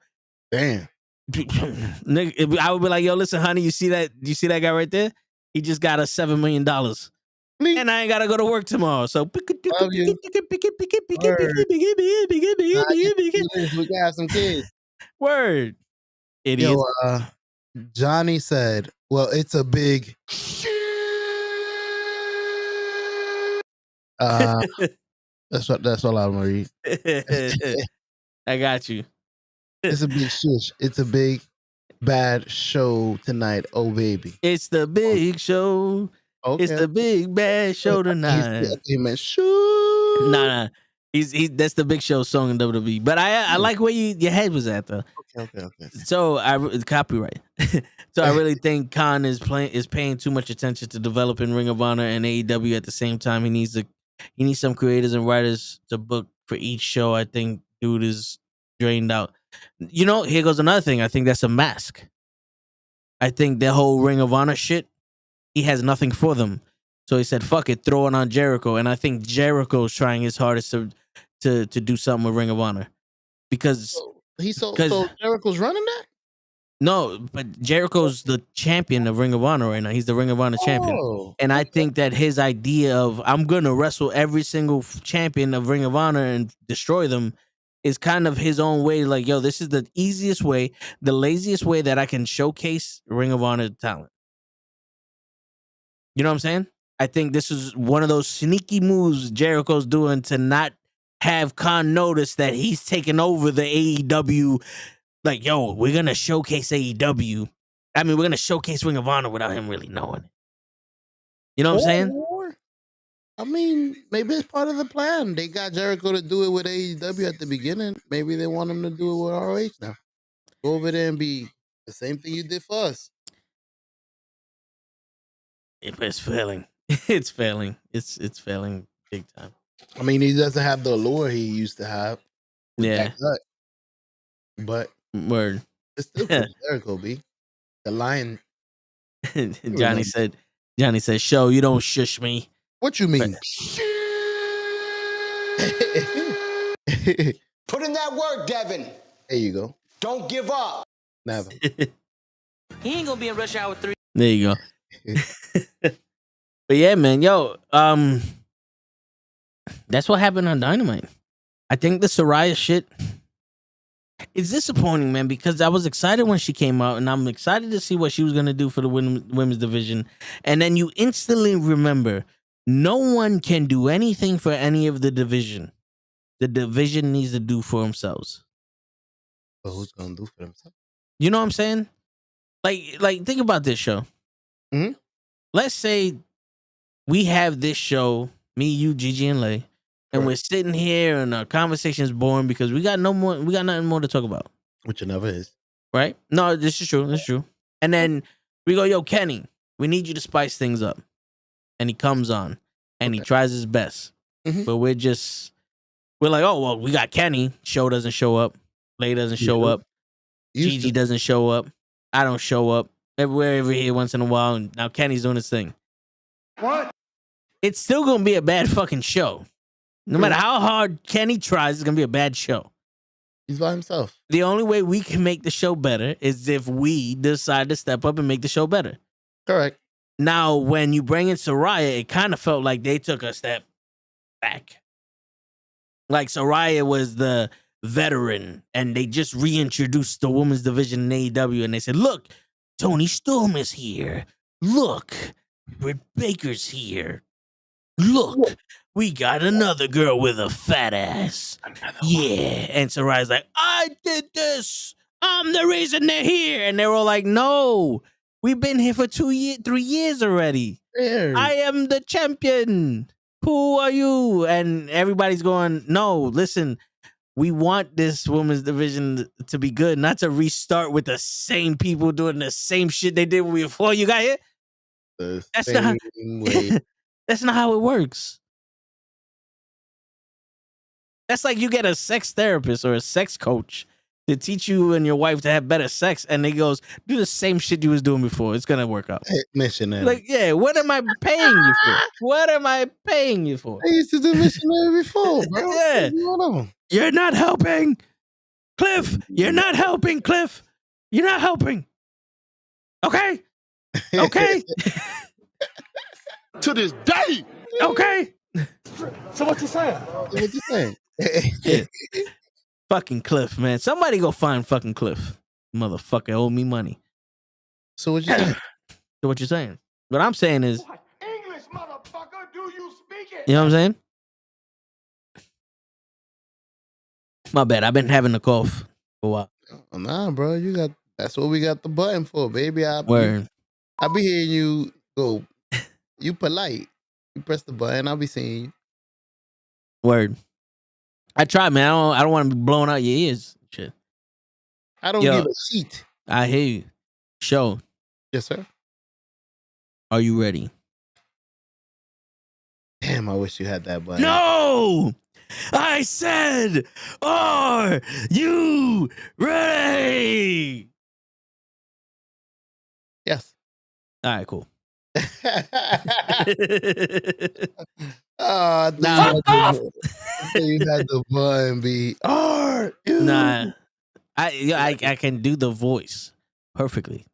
Damn. I would be like, yo, listen, honey, you see that guy right there? He just got us $7 million. And I ain't gotta go to work tomorrow. So we can have some kids. Word. Idiot. Johnny said, well, it's a big That's all I'm gonna read. I got you. It's a big shush. It's a big bad show tonight. Oh baby. It's the big show. Okay. It's the big bad show tonight. He meant shoo. Nah. He's that's the big show song in WWE. But I like where your head was at though. Okay. So copyright. So I really think Khan is paying too much attention to developing Ring of Honor and AEW at the same time. He needs some creators and writers to book for each show. I think dude is drained out. You know, here goes another thing. I think that's a mask. I think the whole Ring of Honor shit, he has nothing for them. So he said, fuck it, throw it on Jericho. And I think Jericho's trying his hardest to do something with Ring of Honor. Because so Jericho's running that? No, but Jericho's the champion of Ring of Honor right now. He's the Ring of Honor champion. And I think that his idea of I'm going to wrestle every single champion of Ring of Honor and destroy them is kind of his own way. Like, yo, this is the easiest way, the laziest way that I can showcase Ring of Honor talent. You know what I'm saying? I think this is one of those sneaky moves Jericho's doing to not have Khan notice that he's taking over the AEW. Like, yo, we're going to showcase AEW. I mean, we're going to showcase Ring of Honor without him really knowing it. You know what I'm saying? I mean, maybe it's part of the plan. They got Jericho to do it with AEW at the beginning. Maybe they want him to do it with ROH now. Go over there and be the same thing you did for us. It's failing. It's failing. It's failing big time. I mean, he doesn't have the allure he used to have. Yeah. But word. It's still cool. Jericho, B. The lion. Johnny said, show, you don't shush me. What you mean? Put in that work, Devin. There you go. Don't give up. Never. He ain't gonna be in Rush Hour 3. There you go. But yeah, man, yo, that's what happened on Dynamite. I think the Saraya shit is disappointing, man, because I was excited when she came out, and I'm excited to see what she was gonna do for the women's division. And then you instantly remember, no one can do anything for any of the division. The division needs to do for themselves. But who's gonna do for themselves? You know what I'm saying? Like think about this show. Mm-hmm. Let's say we have this show, me, you, Gigi, and Lay, and we're sitting here and our conversation is boring because we got nothing more to talk about. Which it never is. Right? No, this is true. This is true. And then we go, yo, Kenny, we need you to spice things up. And he comes on and he tries his best. Mm-hmm. But we're like, oh, well, we got Kenny. Show doesn't show up. Lay doesn't show up. Gigi doesn't show up. I don't show up. We're over here once in a while. And now Kenny's doing his thing. What? It's still going to be a bad fucking show. No matter how hard Kenny tries, it's going to be a bad show. He's by himself. The only way we can make the show better is if we decide to step up and make the show better. Correct. Now, when you bring in Saraya, it kind of felt like they took a step back. Like Saraya was the veteran, and they just reintroduced the women's division in AEW, and they said, look, Tony Storm is here. Look, Britt Baker's here. Look, we got another girl with a fat ass. Yeah. And Saraya's like, I did this. I'm the reason they're here. And they're all like, no, we've been here for 3 years already. I am the champion. Who are you? And everybody's going, no, listen, we want this women's division to be good, not to restart with the same people doing the same shit they did before you got here. That's not how it works. That's like you get a sex therapist or a sex coach to teach you and your wife to have better sex, and they goes, do the same shit you was doing before. It's gonna work out. Missionary. Like, yeah, what am I paying you for? What am I paying you for? I used to do missionary before, bro. Yeah. You're not helping. Cliff, you're not helping, Cliff. You're not helping. Okay? Okay? To this day. Okay? So what you saying? What you saying? Yeah. Fucking Cliff, man. Somebody go find fucking Cliff. Motherfucker owe me money. So what you saying? So what you saying? What I'm saying is, English, motherfucker, do you speak it? you know what I'm saying? My bad. I've been having a cough for a while. Oh, nah, bro. That's what we got the button for, baby. I Word. be hearing you go. You polite. You press the button. I'll be seeing you. Word. I try, man. I don't want to be blowing out your ears. Shit. I don't Yo. give a shit. I hear you. Show. Yes, sir. Are you ready? Damn, I wish you had that button. No! I said, are you ready? Yes. All right, cool. I thought you had the button be. Are you? Nah. I can do the voice perfectly.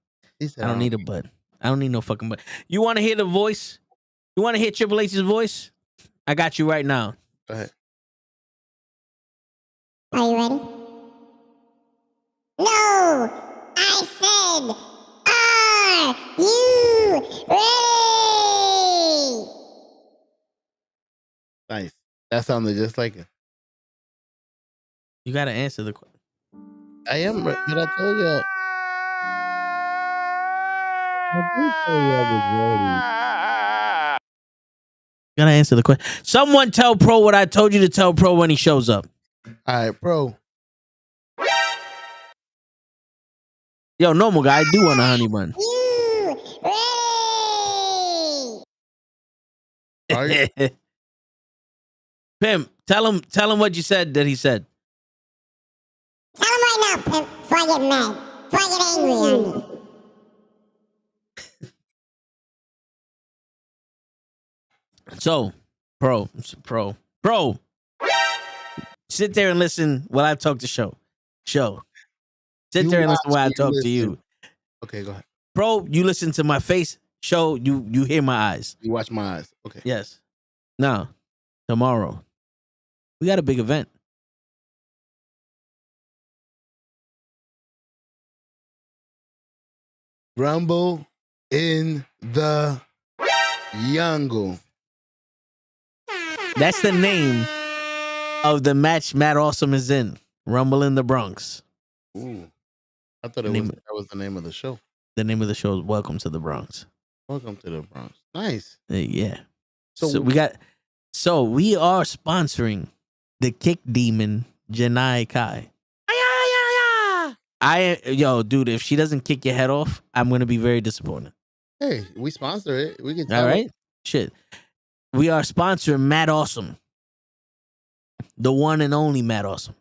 I don't need a button. I don't need no fucking button. You want to hear the voice? You want to hear Triple H's voice? I got you right now. Go ahead. Are you ready? No! I said, are you ready? Nice. That sounded just like it. You got to answer the question. I am, but I told you. I did tell you I was ready. You gotta answer the question. Someone tell Pro what I told you to tell Pro when he shows up. All right, Pro. Yo, normal guy, I do want a honey bun. You ready? Are you? Pimp, tell him what you said that he said. Tell him right now, Pimp, before I get mad. Before I get angry on you. So, Pro. Sit there and listen while I talk to Show. Sit there and listen while I talk to you. Okay, go ahead. Pro, you listen to my face. Show, you hear my eyes. You watch my eyes. Okay. Yes. Now, tomorrow, we got a big event. Rumble in the Jungle. That's the name of the match Matt Awesome is in. Rumble in the Bronx. Ooh. I thought that was the name of the show. The name of the show is Welcome to the Bronx. Welcome to the Bronx. Nice. Yeah. So we are sponsoring the kick demon Janai Kai. Dude, if she doesn't kick your head off, I'm gonna be very disappointed. Hey, we sponsor it. We can tell all right. Shit. We are sponsoring Matt Awesome. The one and only Matt Awesome.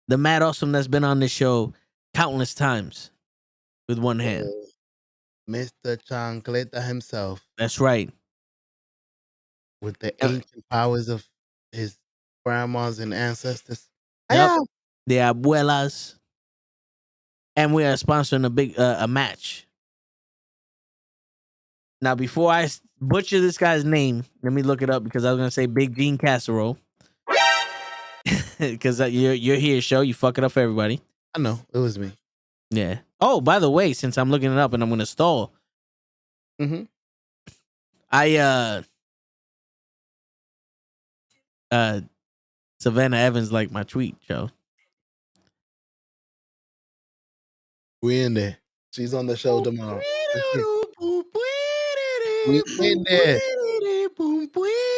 The Matt Awesome that's been on this show countless times with one hand. Mr. Chancleta himself. That's right. With the ancient powers of his grandmas and ancestors. Yep. The abuelas. And we are sponsoring a big a match. Now, before I butcher this guy's name, let me look it up because I was going to say Big Gene Casserole. Because you're here, Show. You fuck it up for everybody. I know. It was me. Yeah. Oh, by the way, since I'm looking it up and I'm going to stall. Mm-hmm. Savannah Evans liked my tweet, Joe. We in there. She's on the show tomorrow. We in there.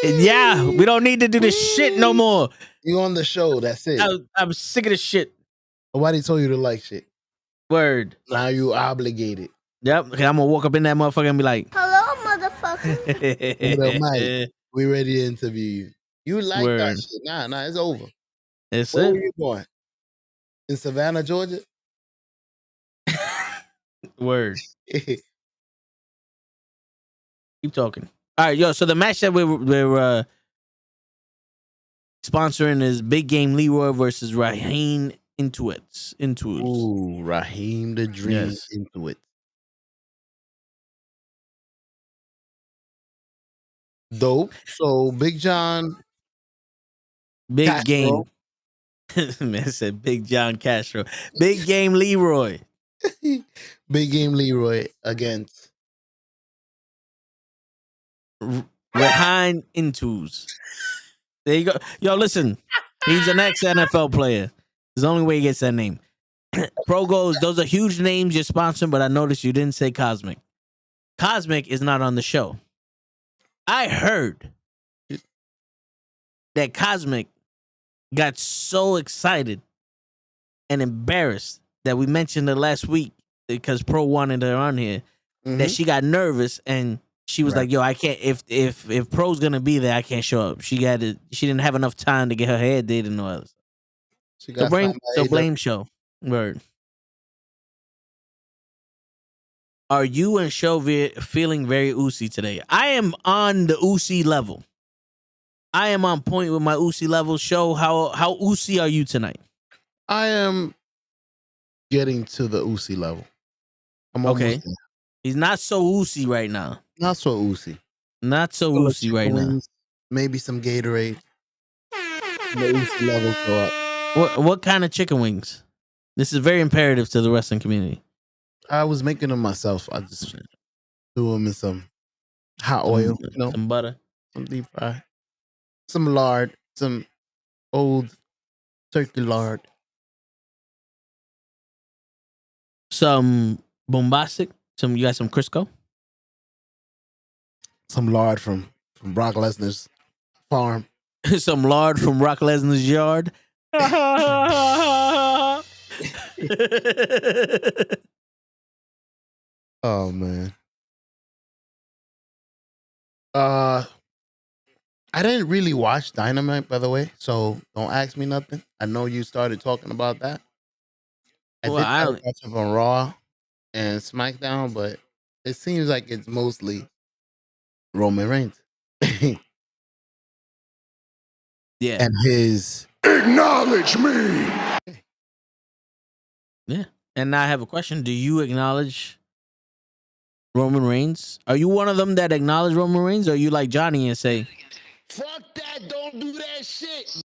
Yeah, we don't need to do this shit no more. You on the show. That's it. I'm sick of this shit. Nobody told you to like shit. Word. Now you obligated. Yep. Okay, I'm gonna walk up in that motherfucker and be like, Hello, motherfucker. Mike, we ready to interview you. You like that shit. Nah, it's over. It's Where it. were you born? In Savannah, Georgia? Word. Keep talking. All right, yo. So the match that we're sponsoring is Big Game Leroy versus Raheem Intuits. Ooh, Raheem the Dream Intuit. Dope. So Big John, Big Castro. Game. Man said Big John Castro. Big Game Leroy. Big Game Leroy against Raheem Intuits. There you go. Yo, listen. He's an ex-NFL player. It's the only way he gets that name. Pro goes, those are huge names you're sponsoring, but I noticed you didn't say Cosmic. Cosmic is not on the show. I heard that Cosmic got so excited and embarrassed that we mentioned it last week because Pro wanted her on here, that she got nervous and she was like, yo, I can't, if Pro's gonna be there, I can't show up. She didn't have enough time to get her hair did and all that. So blame show. Word. Are you and Show feeling very oozy today? I am on the oozy level. I am on point with my oozy level. Show, how oozy are you tonight? I am getting to the oozy level. I'm okay. He's not so oozy right now. Not so oozy. Not so oozy right now. Maybe some Gatorade. The oozy levels go up. What kind of chicken wings? This is very imperative to the wrestling community. I was making them myself. I just threw them in some hot oil, some butter, some deep fry, some lard, some old turkey lard, some bombastic. You got some Crisco, some lard from Brock Lesnar's farm, some lard from Brock Lesnar's yard. Oh man. I didn't really watch Dynamite, by the way, so don't ask me nothing. I know you started talking about that. I did watch it on Raw and SmackDown, but it seems like it's mostly Roman Reigns. Yeah. And his acknowledge me. Yeah. And now I have a question. Do you acknowledge Roman Reigns? Are you one of them that acknowledge Roman Reigns, or are you like Johnny and say, fuck that, don't do that shit?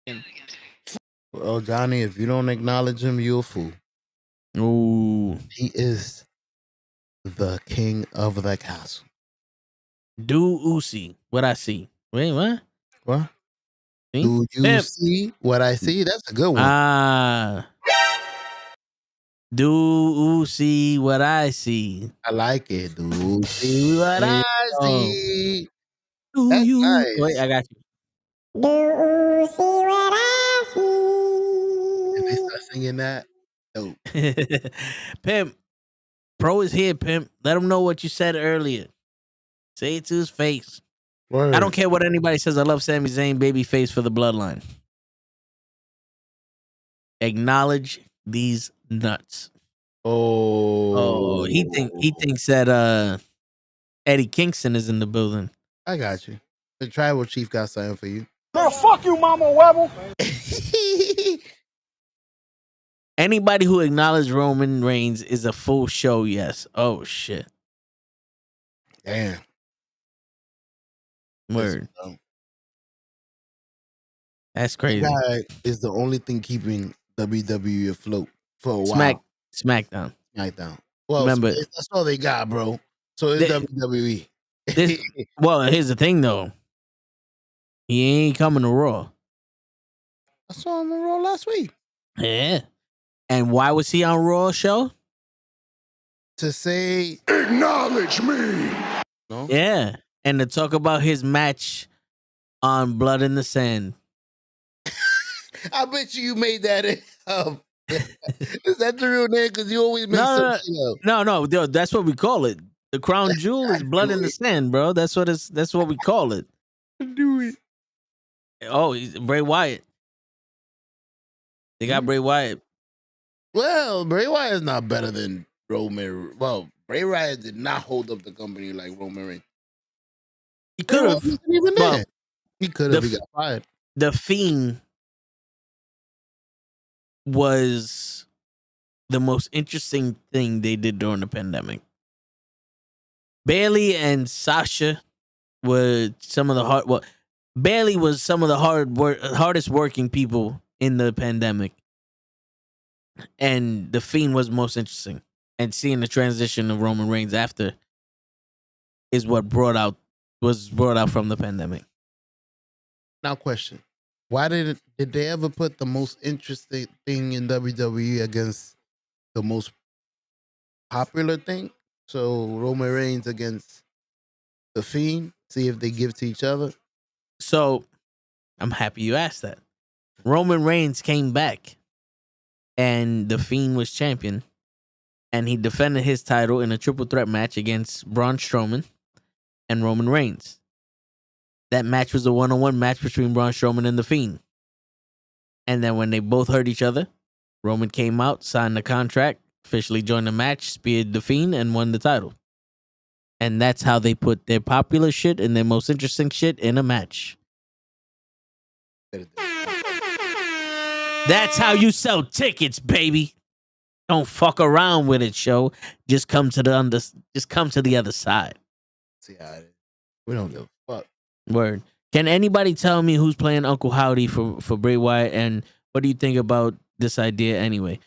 Well, Johnny, if you don't acknowledge him, you're a fool. Ooh. He is the king of the castle. Do you see what I see? Wait, what? What? See? Do you see what I see? That's a good one. Do you see what I see? I like it. Do you see what I see? Do you? Nice. Wait, I got you. Do you see what I see? If they start singing that, dope. Pimp, Pro is here, Pimp. Let him know what you said earlier. Say it to his face. Word. I don't care what anybody says. I love Sami Zayn, baby face for the bloodline. Acknowledge these nuts. Oh, he thinks that Eddie Kingston is in the building. I got you. The tribal chief got something for you. Girl, fuck you, Mama Webble. Anybody who acknowledges Roman Reigns is a full show, yes. Oh shit. Damn. Word. That's crazy. That guy is the only thing keeping WWE afloat for a while. SmackDown. Well, remember, that's all they got, bro. So it's WWE. Well, here's the thing, though. He ain't coming to Raw. I saw him on Raw last week. Yeah. And why was he on Raw show? To say, acknowledge me. No? Yeah. And to talk about his match on Blood in the Sand. I bet you made that up. Is that the real name? Because you always make something up. No, that's what we call it. The crown jewel is Blood in the Sand, bro. That's what we call it. Do it. Oh, he's Bray Wyatt. They got Bray Wyatt. Well, Bray Wyatt is not better than Roman. Well, Bray Wyatt did not hold up the company like Roman Reigns. He could have. Even then. He could have. He got fired. The Fiend was the most interesting thing they did during the pandemic. Bailey and Sasha were some of the Bailey was some of the hardest working people in the pandemic. And the Fiend was most interesting. And seeing the transition of Roman Reigns after is what was brought out from the pandemic. Now, question. Why did they ever put the most interesting thing in WWE against the most popular thing? So Roman Reigns against the Fiend. See if they give to each other. So I'm happy you asked that. Roman Reigns came back, and the Fiend was champion, and he defended his title in a triple threat match against Braun Strowman and Roman Reigns. That match was a one-on-one match between Braun Strowman and the Fiend. And then when they both hurt each other, Roman came out, signed the contract, officially joined the match, speared the Fiend, and won the title. And that's how they put their popular shit and their most interesting shit in a match. That's how you sell tickets, baby. Don't fuck around with it, show. Just come to the other side. See how it is. We don't give a fuck. Word. Can anybody tell me who's playing Uncle Howdy for Bray Wyatt, and what do you think about this idea anyway?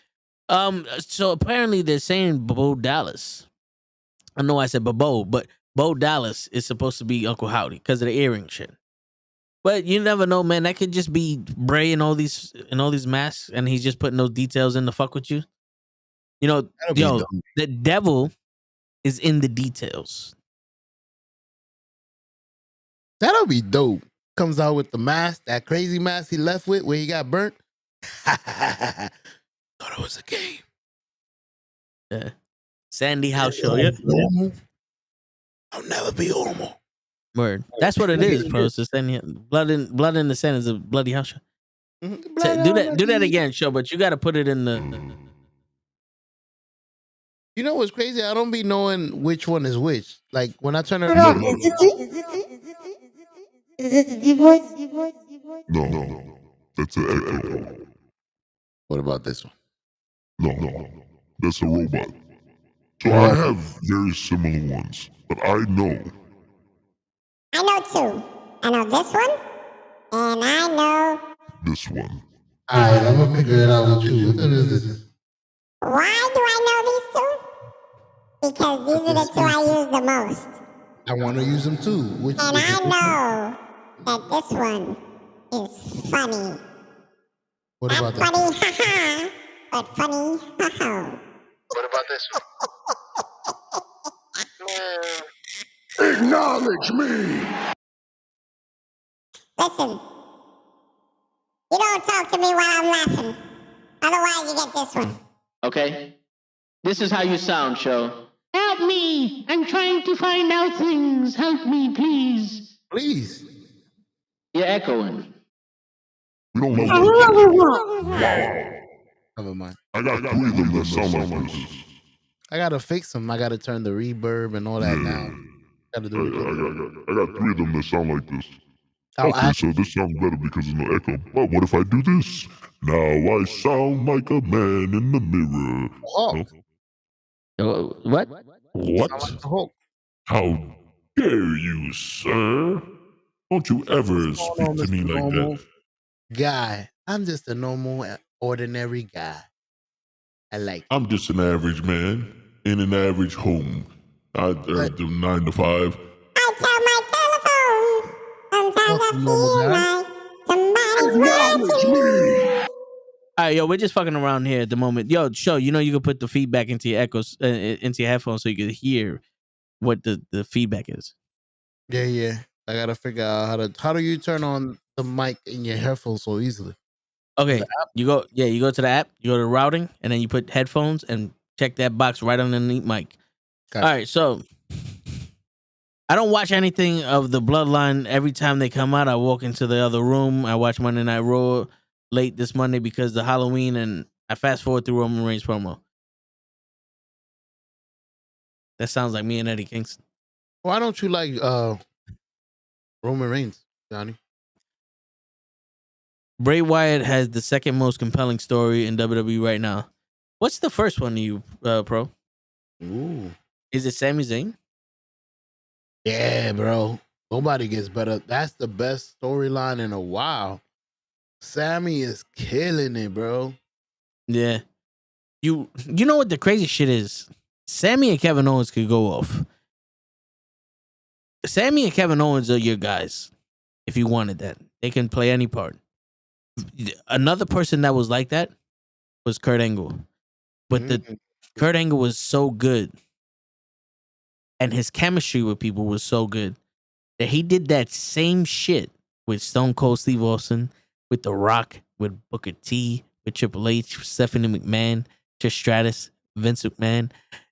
So apparently they're saying Bo Dallas. I know I said Bo, but Bo Dallas is supposed to be Uncle Howdy because of the earring shit. But you never know, man. That could just be Bray and all these masks, and he's just putting those details in to fuck with you. You know, the devil is in the details. That'll be dope. Comes out with the mask, that crazy mask he left with where he got burnt. Thought it was a game. Yeah. Sandy House show. Yeah. I'll never be normal. Word. That's what it is, bro. It's blood in the sand is a bloody house show. Mm-hmm. Do that again, show, but you got to put it in the. You know what's crazy? I don't be knowing which one is which. Like when I turn it No, on. is it the deep voice? No, that's an echo. What about this one? No, that's a robot. So I have very similar ones, but I know. I know two. I know this one, and I know this one. Alright, I'm gonna figure it out with you. What is this? Why do I know these two? Because these are the two I use the most. I want to use them too. And I know that this one is funny. What Not about that? funny, haha, but funny, haha. What about this one? Acknowledge me! Listen, you don't talk to me while I'm laughing. Otherwise, you get this one. Okay? This is how you sound, show. Help me! I'm trying to find out things. Help me, please. Please. You're echoing. We don't know. Never mind. I got 3 of them that sound like this. I gotta fix them. I gotta turn the reverb and all that down. Gotta do it. I got 3 of them that sound like this. Okay, so this sounds better because there's no echo. But what if I do this? Now I sound like a man in the mirror. Oh. What? What? How dare you, sir? Don't you ever speak to me like that. Guy, I'm just a normal, ordinary guy. I like. I'm just an average man in an average home. I do 9 to 5. I tell my telephone. Sometimes I feel like somebody's watching me. All right, yo, we're just fucking around here at the moment. Yo, show, you know you can put the feedback into your echoes, into your headphones so you can hear what the feedback is. Yeah. I gotta figure out how do you turn on the mic in your headphones so easily? Okay, you go to the app, you go to routing, and then you put headphones and check that box right underneath mic. Gotcha. All right, so I don't watch anything of the Bloodline. Every time they come out, I walk into the other room. I watch Monday Night Raw late this Monday because of the Halloween, and I fast forward through Roman Reigns promo. That sounds like me and Eddie Kingston. Why don't you like Roman Reigns, Johnny? Bray Wyatt has the second most compelling story in WWE right now. What's the first one to you, Pro? Ooh. Is it Sami Zayn? Yeah, bro. Nobody gets better. That's the best storyline in a while. Sammy is killing it, bro. Yeah. You know what the crazy shit is? Sammy and Kevin Owens could go off. Sammy and Kevin Owens are your guys. If you wanted that, they can play any part. Another person that was like that was Kurt Angle, but the Kurt Angle was so good, and his chemistry with people was so good that he did that same shit with Stone Cold Steve Austin, with The Rock, with Booker T, with Triple H, Stephanie McMahon, Trish Stratus, Vince McMahon.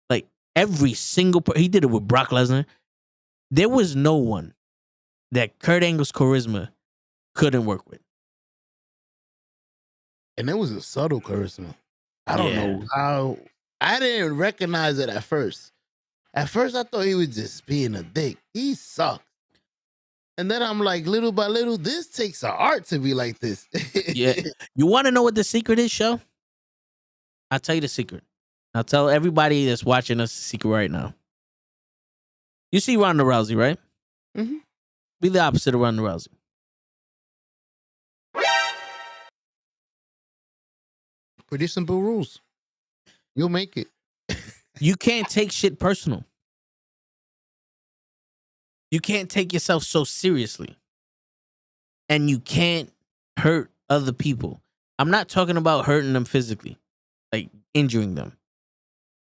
Like every single he did it with Brock Lesnar. There was no one that Kurt Angle's charisma couldn't work with. And it was a subtle charisma. I don't know how. I didn't recognize it at first. At first, I thought he was just being a dick. He sucked. And then I'm like, little by little, this takes an art to be like this. Yeah. You want to know what the secret is, Show? I'll tell you the secret. I'll tell everybody that's watching us the secret right now. You see Ronda Rousey, right? Mm-hmm. Be the opposite of Ronda Rousey. Pretty simple rules. You'll make it. You can't take shit personal. You can't take yourself so seriously. And you can't hurt other people. I'm not talking about hurting them physically, like injuring them.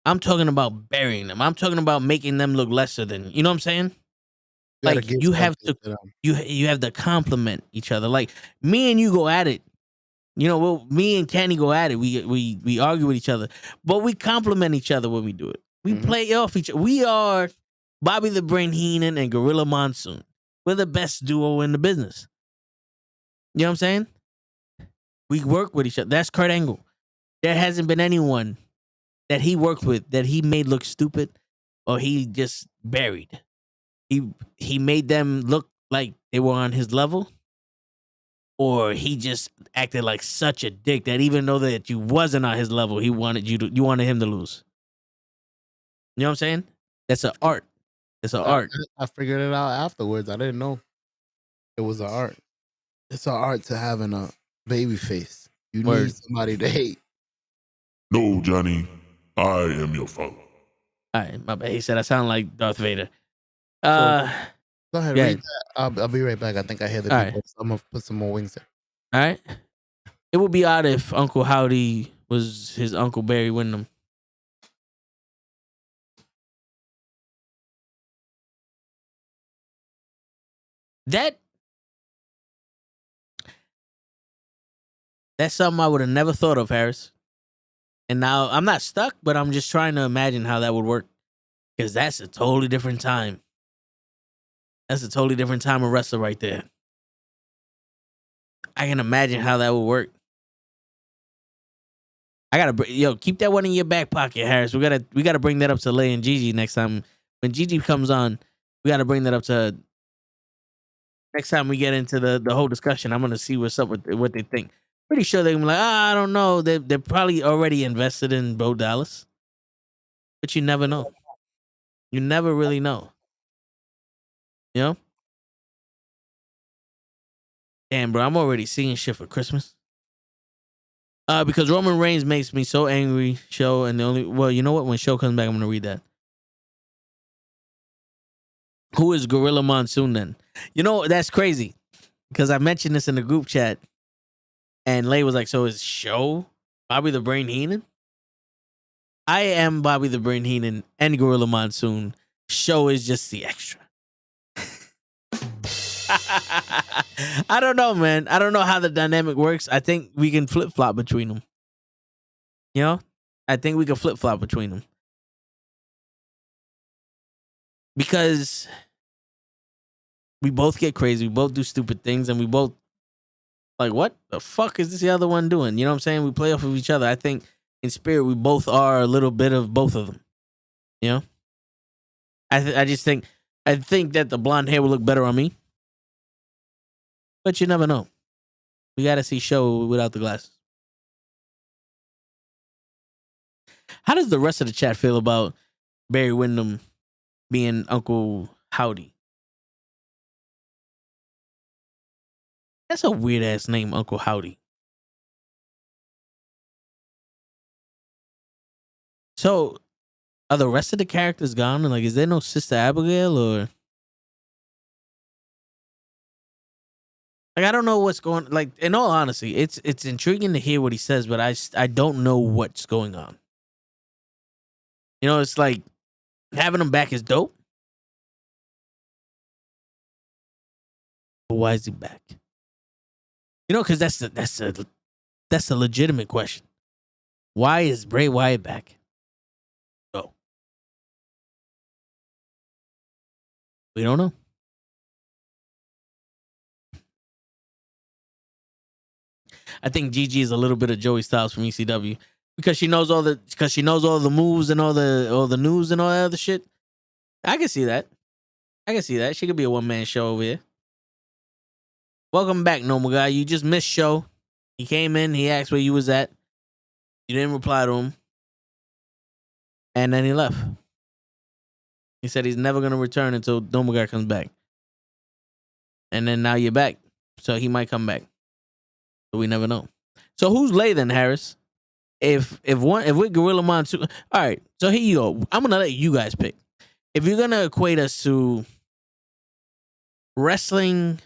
I'm talking about burying them. I'm talking about making them look lesser than, you know what I'm saying? Like you have to you have to compliment each other. Like me and you go at it. You know, well, me and Kenny go at it. We argue with each other, but we compliment each other when we do it. We play off each other. We are Bobby the Brain Heenan and Gorilla Monsoon. We're the best duo in the business. You know what I'm saying? We work with each other. That's Kurt Angle. There hasn't been anyone that he worked with that he made look stupid or he just buried. He made them look like they were on his level, or he just acted like such a dick that even though that you wasn't on his level, you wanted him to lose. You know what I'm saying? That's an art. It's an art. I figured it out afterwards. I didn't know it was an art. It's an art to having a baby face. You need somebody to hate. No, Johnny, I am your father. All right, my bad. He said I sound like Darth Vader. Go ahead, read that. I'll be right back. I think I hear the people. So I'm gonna put some more wings there. All right. It would be odd if Uncle Howdy was his Uncle Barry Windham. That's something I would have never thought of, Harris. And now I'm not stuck, but I'm just trying to imagine how that would work. Because that's a totally different time. That's a totally different time of wrestler right there. I can imagine how that would work. Keep that one in your back pocket, Harris. We gotta bring that up to Lay and Gigi next time. When Gigi comes on, we gotta bring that up to next time we get into the whole discussion. I'm gonna see what's up with what they think. Pretty sure they're gonna be like, I don't know. They're probably already invested in Bo Dallas. But you never know. You never really know. You know? Damn, bro, I'm already seeing shit for Christmas. Because Roman Reigns makes me so angry, Show, and you know what? When Show comes back, I'm gonna read that. Who is Gorilla Monsoon then? You know, that's crazy. Because I mentioned this in the group chat. And Lay was like, so is Show Bobby the Brain Heenan? I am Bobby the Brain Heenan and Gorilla Monsoon. Show is just the extra. I don't know, man. I don't know how the dynamic works. I think we can flip-flop between them. You know? I think we can flip-flop between them. Because we both get crazy. We both do stupid things. And we both like, what the fuck is this the other one doing? You know what I'm saying? We play off of each other. I think in spirit, we both are a little bit of both of them. You know? I just think that the blonde hair will look better on me. But you never know. We got to see Show without the glasses. How does the rest of the chat feel about Barry Windham being Uncle Howdy? That's a weird ass name, Uncle Howdy. So, are the rest of the characters gone? And like, is there no Sister Abigail or? Like, I don't know what's going. Like, in all honesty, it's intriguing to hear what he says, but I don't know what's going on. You know, it's like having him back is dope. But why is he back? You know, because that's a legitimate question. Why is Bray Wyatt back? Oh, we don't know. I think Gigi is a little bit of Joey Styles from ECW because she knows all the moves and all the news and all that other shit. I can see that. She could be a one-man show over here. Welcome back, normal guy. You just missed show. He came in. He asked where you was at. You didn't reply to him, and then he left. He said he's never gonna return until normal guy comes back. And then now you're back, so he might come back. But we never know. So who's Lay then, Harris? If we're Gorilla Monsoon, all right. So here you go. I'm gonna let you guys pick. If you're gonna equate us to wrestling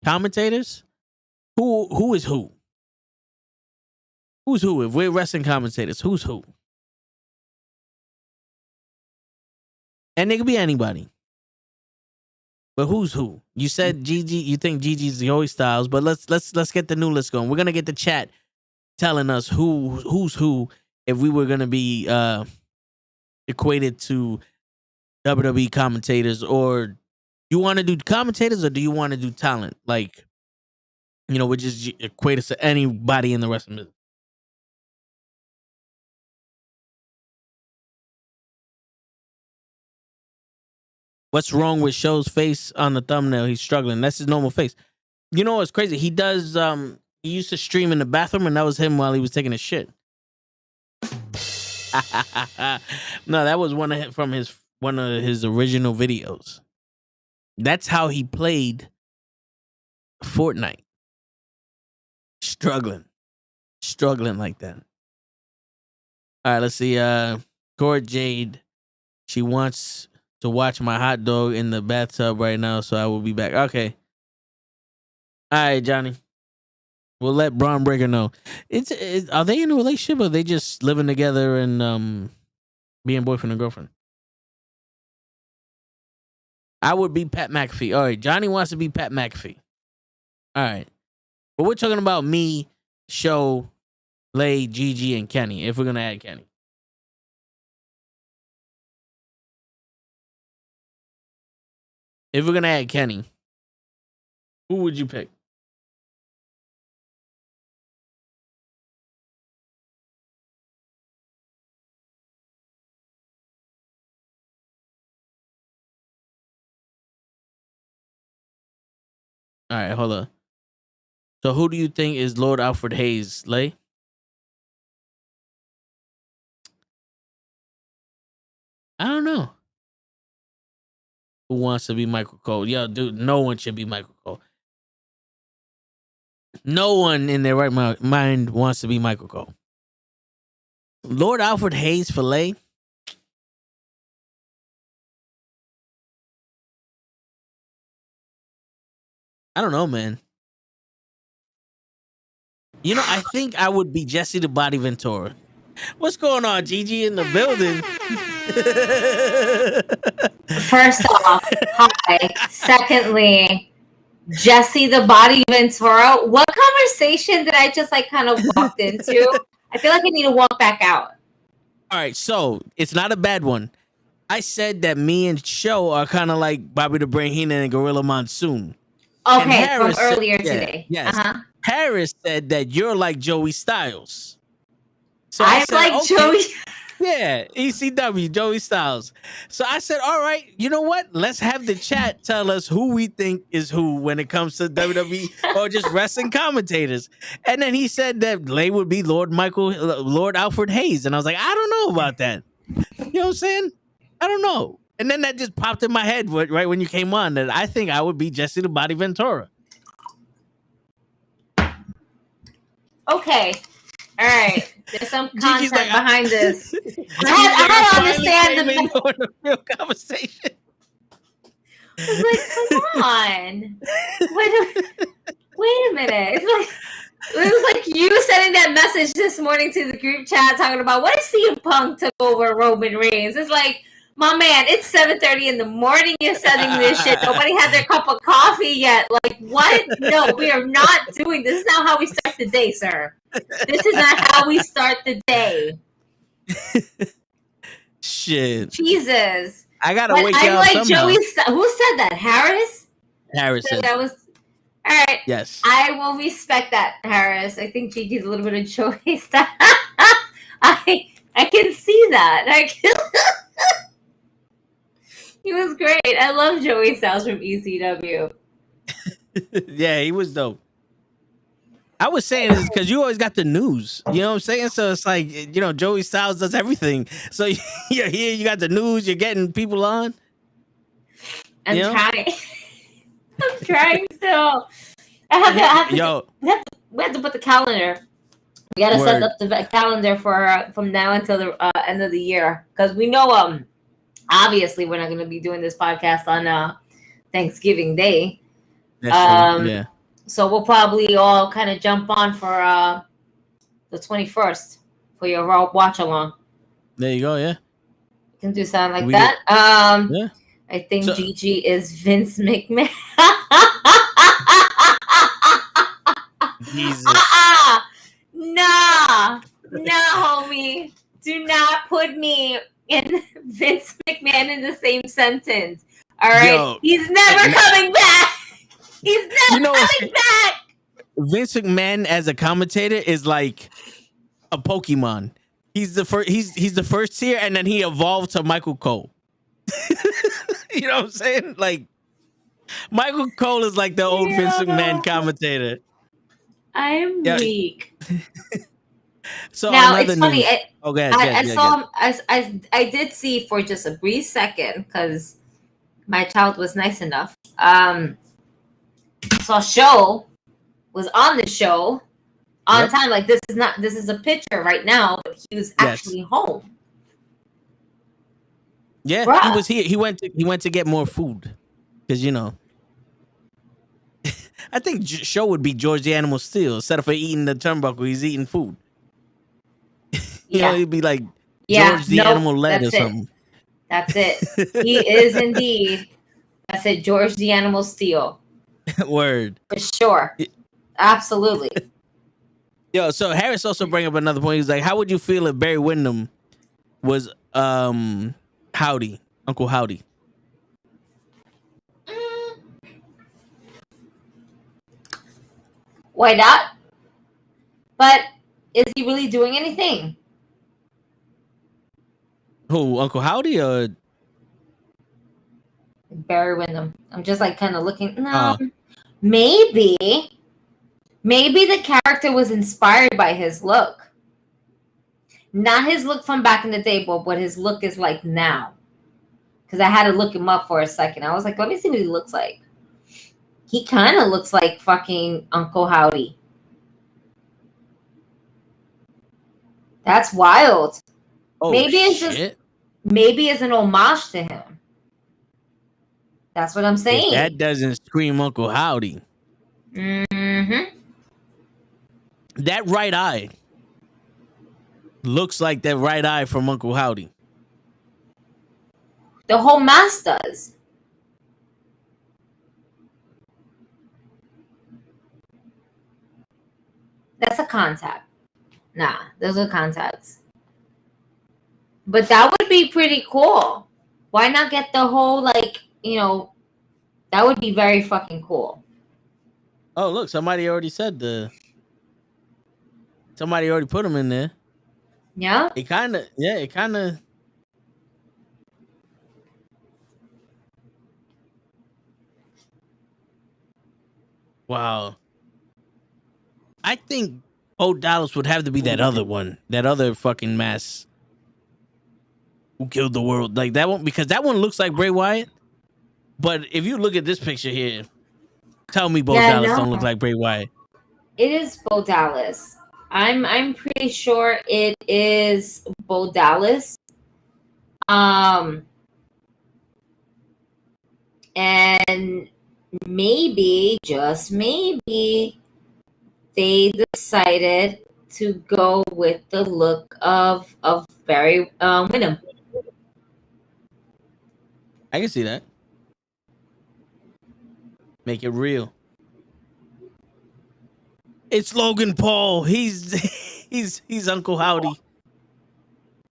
commentators, who is who? Who's who? If we're wrestling commentators, who's who? And it could be anybody. But who's who? You said Gigi. You think Gigi's Joey Styles, but let's get the new list going. We're gonna get the chat telling us who's who if we were gonna be equated to WWE commentators, or you want to do commentators, or do you want to do talent? Like, you know, we just equate us to anybody in the wrestling business. What's wrong with Show's face on the thumbnail? He's struggling. That's his normal face. You know what's crazy? He does. He used to stream in the bathroom, and that was him while he was taking a shit. No, that was one of his original videos. That's how he played Fortnite. Struggling like that. All right, let's see. Cora Jade. She wants to watch my hot dog in the bathtub right now, so I will be back. Okay. All right, Johnny. We'll let Braun Breaker know. Are they in a relationship, or are they just living together and being boyfriend and girlfriend? I would be Pat McAfee. All right, Johnny wants to be Pat McAfee. All right. But we're talking about me, Show, Lay, Gigi, and Kenny, if we're going to add Kenny. If we're going to add Kenny, who would you pick? All right, hold on. So who do you think is Lord Alfred Hayes, Lay? I don't know. Who wants to be Michael Cole? Yo, dude, no one should be Michael Cole. No one in their right mind wants to be Michael Cole. Lord Alfred Hayes for Lay? I don't know, man. You know, I think I would be Jesse the Body Ventura. What's going on, Gigi in the building? First off, hi. Secondly, Jesse the Body Ventura. What conversation did I just kind of walked into? I feel like I need to walk back out. All right, so it's not a bad one. I said that me and Show are kind of like Bobby the Brain Heenan and Gorilla Monsoon. Okay, from earlier today. Yes. Harris said that you're like Joey Styles. So I'm like Joey. Yeah, ECW, Joey Styles. So I said, all right, you know what? Let's have the chat tell us who we think is who when it comes to WWE or just wrestling commentators. And then he said that Lay would be Lord Alfred Hayes. And I was like, I don't know about that. You know what I'm saying? I don't know. And then that just popped in my head right when you came on, that I think I would be Jesse the Body Ventura. Okay. All right. There's some content behind this. I had to understand the real conversation. It's like, come on. Wait a minute. It's like it was like you sending that message this morning to the group chat talking about what if CM Punk took over Roman Reigns. It's like, my man, it's 7:30 in the morning. You're sending this shit. Nobody had their cup of coffee yet. Like, what? No, we are not doing this. This is not how we start the day, sir. This is not how we start the day. Shit. Jesus. I gotta wake you up like somehow. Joey. Who said that? Harris? Harris said that was. All right. Yes. I will respect that, Harris. I think Gigi's a little bit of Joey style. I can see that. He was great. I love Joey Styles from ECW. Yeah, he was dope. I was saying this because you always got the news. You know what I'm saying? So it's like, you know, Joey Styles does everything. So you're here, you got the news, you're getting people on. I'm trying. I'm trying still. We have to put the calendar. We got to set up the calendar for from now until the end of the year. Because we know, obviously, we're not going to be doing this podcast on Thanksgiving Day. That's true. Yeah. So we'll probably all kind of jump on for the 21st for your watch along. There you go. Yeah. You can do something like that. Yeah. I think Gigi is Vince McMahon. Jesus. Nah, homie. Do not put me and Vince McMahon in the same sentence. All right. Yo, he's never coming back. He's never coming back. Vince McMahon as a commentator is like a Pokemon. He's the first. He's the first tier, and then he evolved to Michael Cole. You know what I'm saying? Like Michael Cole is like the old Vince McMahon commentator. I am weak. So now it's funny. I did see for just a brief second because my child was nice enough. Saw Show was on the show on time. Like this is a picture right now, but he was actually home. Yeah, Bruh. he was here. He went to get more food because you know. I think Show would be George the Animal Steel. Instead of eating the turnbuckle, he's eating food. You know, he'd be like George the Animal Lead or something. That's it. He is indeed. I said George the Animal Steel. Word. For sure. Absolutely. Yo, so Harris also bring up another point. He's like, how would you feel if Barry Windham was Howdy, Uncle Howdy? Why not? But is he really doing anything? Who, Uncle Howdy or Barry Windham? I'm just like kind of looking. No, maybe the character was inspired by his look, not his look from back in the day, but what his look is like now. Because I had to look him up for a second. I was like, let me see what he looks like. He kind of looks like fucking Uncle Howdy. That's wild. Oh, maybe it's an homage to him. That's what I'm saying. If that doesn't scream Uncle Howdy. Mm-hmm. That right eye looks like that right eye from Uncle Howdy. The whole mask does. That's a contact. Nah, those are contacts. But that would be pretty cool. Why not get the whole, like, you know, that would be very fucking cool. Oh, look, somebody already said somebody already put him in there. Yeah? It kind of. Wow. I think Bo Dallas would have to be that other one. That other fucking mass who killed the world. Like that one, because that one looks like Bray Wyatt. But if you look at this picture here, tell me Bo Dallas don't look like Bray Wyatt. It is Bo Dallas. I'm pretty sure it is Bo Dallas. And maybe, just maybe, they decided to go with the look of Barry Windham. I can see that. Make it real. It's Logan Paul. He's Uncle Howdy.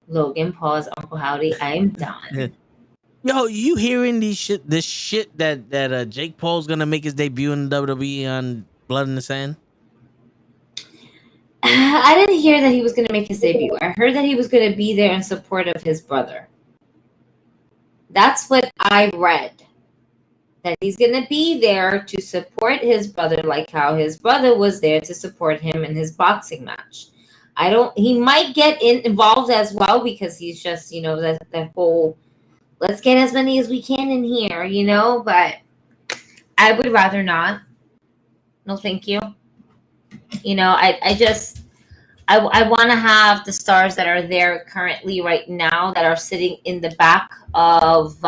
Logan Paul's Uncle Howdy. I'm done. Yo, you hearing this shit that Jake Paul's gonna make his debut in WWE on Blood in the Sand? I didn't hear that he was going to make his debut. I heard that he was going to be there in support of his brother. That's what I read. That he's going to be there to support his brother, like how his brother was there to support him in his boxing match. He might get involved as well, because he's just, that whole, let's get as many as we can in here, but I would rather not. No, thank you. I want to have the stars that are there currently right now that are sitting in the back of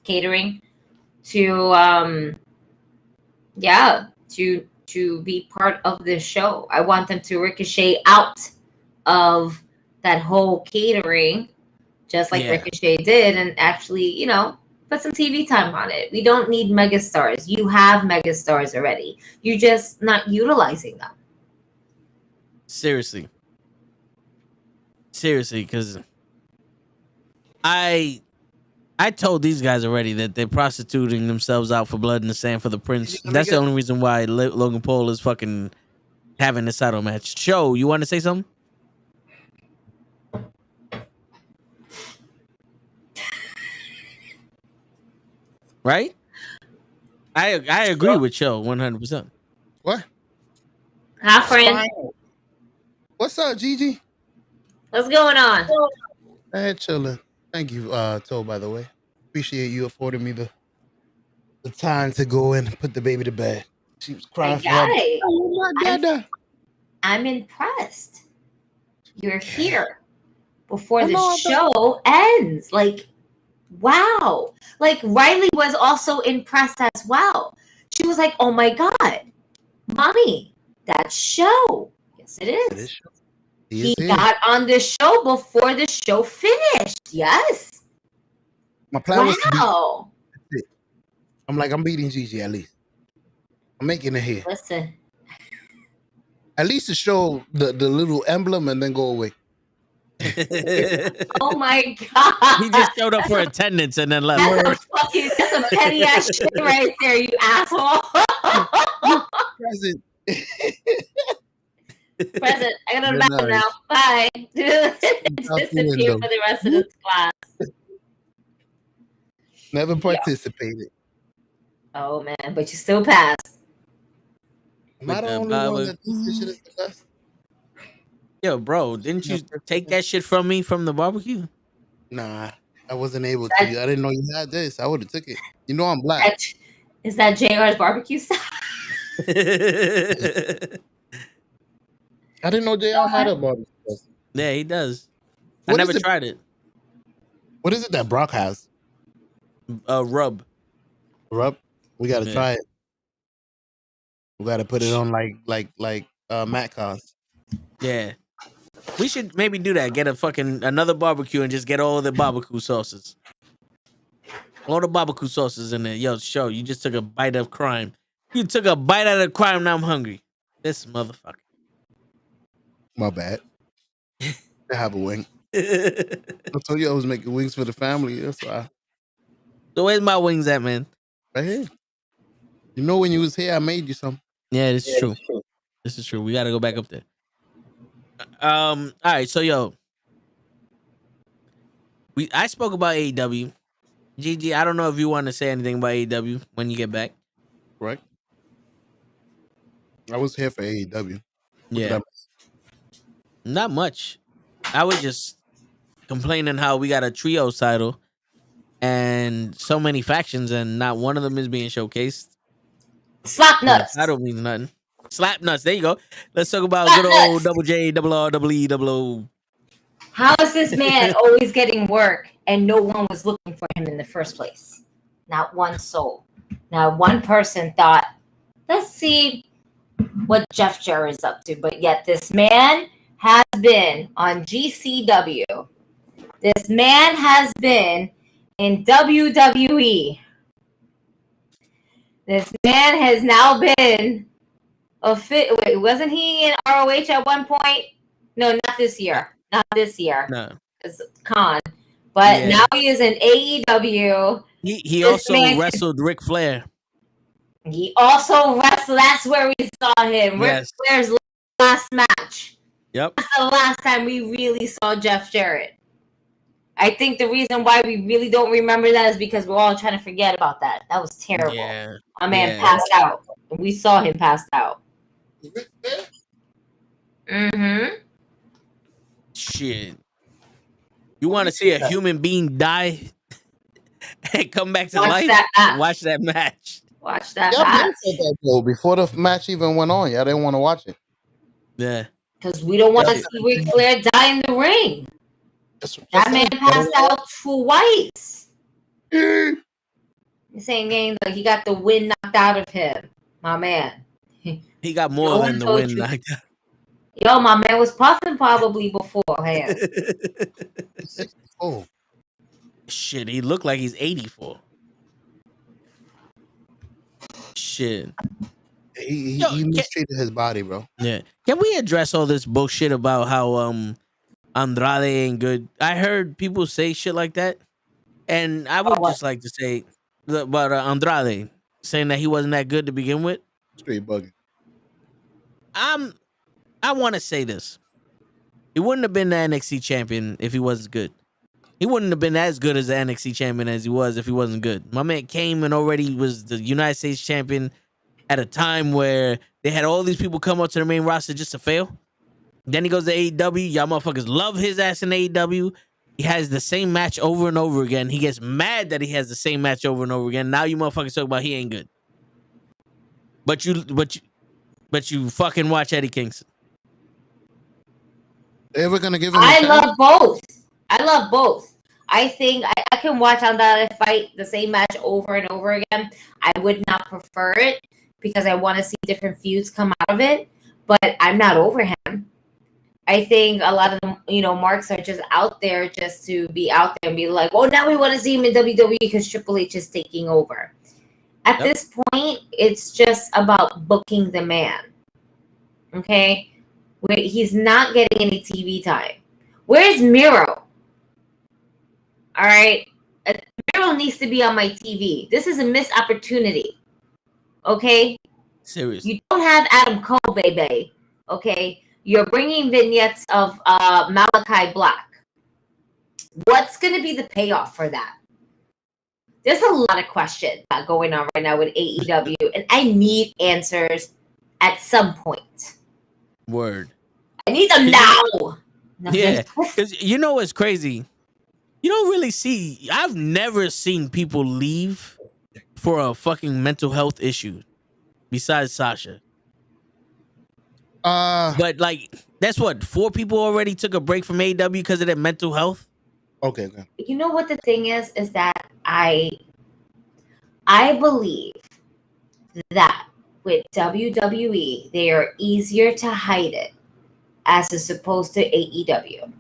catering to be part of this show. I want them to ricochet out of that whole catering, just like Ricochet did, and actually, put some TV time on it. We don't need megastars. You have megastars already. You're just not utilizing them. Seriously, because I told these guys already that they're prostituting themselves out for Blood in the Sand for the Prince. That's the only reason why Logan Paul is fucking having this title match. Show, you want to say something? Right? I agree with Show 100%. What? Hi, friend. What's up, Gigi? What's going on? Hey, chilling. Thank you, Toe, by the way. Appreciate you affording me the time to go in and put the baby to bed. She was crying for help. Oh my God. I'm impressed. You're here before the show ends. Like, wow. Like, Riley was also impressed as well. She was like, oh my God, Mommy, that show. Yes, it is. He got on the show before the show finished. Yes. My plan was to beat. I'm beating Gigi at least. I'm making it here. Listen. At least to show the little emblem and then go away. Oh my God. He just showed up for attendance and then left. That's a petty ass shit right there, you asshole. Present. Present. I gotta go to the bathroom now. Bye. Disappear for the rest of this class. Never participated. Oh man, but you still passed. Am I the only one that thinks this shit is the best? Yo, bro, didn't you take that shit from me from the barbecue? Nah, I wasn't able to. I didn't know you had this. I would have took it. You know I'm black. Is that JR's barbecue style? I didn't know JR had a barbecue. Yeah, he does. I never tried it. What is it that Brock has? Rub. Rub? We gotta try it. We gotta put it on like Matt cars. Yeah. We should maybe do that. Get another barbecue and just get all the barbecue sauces. All the barbecue sauces in there. Yo, show, you just took a bite of crime. You took a bite out of crime, now I'm hungry. This motherfucker. My bad. I have a wing. I told you I was making wings for the family. That's why. So where's my wings at, man? Right here. You know when you was here, I made you some. Yeah, this is true. This is true. We got to go back up there. All right, so yo, I spoke about AEW. Gigi, I don't know if you want to say anything about AEW when you get back. Right. I was here for AEW. Yeah. Not much. I was just complaining how we got a trio title and so many factions and not one of them is being showcased. Slap nuts. I don't mean nothing. Slap nuts. There you go. Let's talk about good old Double J, Double R, Double E, Double O. How is this man always getting work and no one was looking for him in the first place? Not one soul. Not one person thought, let's see what Jeff Jarrett's up to. But yet this man has been on GCW. This man has been in WWE. This man has now been wait, wasn't he in ROH at one point? No, not this year. Not this year. No. It's Khan. But now he is in AEW. He also wrestled Ric Flair. He also wrestled. That's where we saw him. Ric Flair's last match. Yep. That's the last time we really saw Jeff Jarrett. I think the reason why we really don't remember that is because we're all trying to forget about that. That was terrible. Yeah. My man passed out. We saw him passed out. Mm-hmm. Shit. You want to see a human being die and come back to life? Watch that match. Watch that match. Before the match even went on, y'all didn't want to watch it. Yeah. Because we don't want to see Ric Flair die in the ring. That man passed out twice. You're saying he got the wind knocked out of him. My man. He got more than the wind knocked out. Yo, my man was puffing probably beforehand. Oh. Shit, he looked like he's 84. Shit. He mistreated his body, bro. Yeah. Can we address all this bullshit about how Andrade ain't good? I heard people say shit like that. And I would just like to say about Andrade saying that he wasn't that good to begin with. Straight bugging. I want to say this. He wouldn't have been the NXT champion if he wasn't good. He wouldn't have been as good as the NXT champion as he was if he wasn't good. My man came and already was the United States champion at a time where they had all these people come up to the main roster just to fail. Then he goes to AEW. Y'all motherfuckers love his ass in AEW. He has the same match over and over again. He gets mad that he has the same match over and over again. Now you motherfuckers talk about he ain't good. But you fucking watch Eddie Kingston. Ever gonna give him? I love both. I think I can watch Andrade fight the same match over and over again. I would not prefer it because I want to see different feuds come out of it. But I'm not over him. I think a lot of them, marks are just out there just to be out there and be like, well, now we want to see him in WWE because Triple H is taking over. At this point, it's just about booking the man. Okay? Where he's not getting any TV time. Where's Miro? All right? Miro needs to be on my TV. This is a missed opportunity. Okay? Seriously. You don't have Adam Cole, baby. Okay? You're bringing vignettes of Malachi Black. What's going to be the payoff for that? There's a lot of questions going on right now with AEW, and I need answers at some point. Word. I need them now. Yeah, because you know what's crazy? You don't really see... I've never seen people leave for a fucking mental health issue besides Sasha. But that's what 4 people already took a break from AEW because of their mental health. Okay. You know what the thing is that I believe that with WWE they are easier to hide it as opposed to AEW.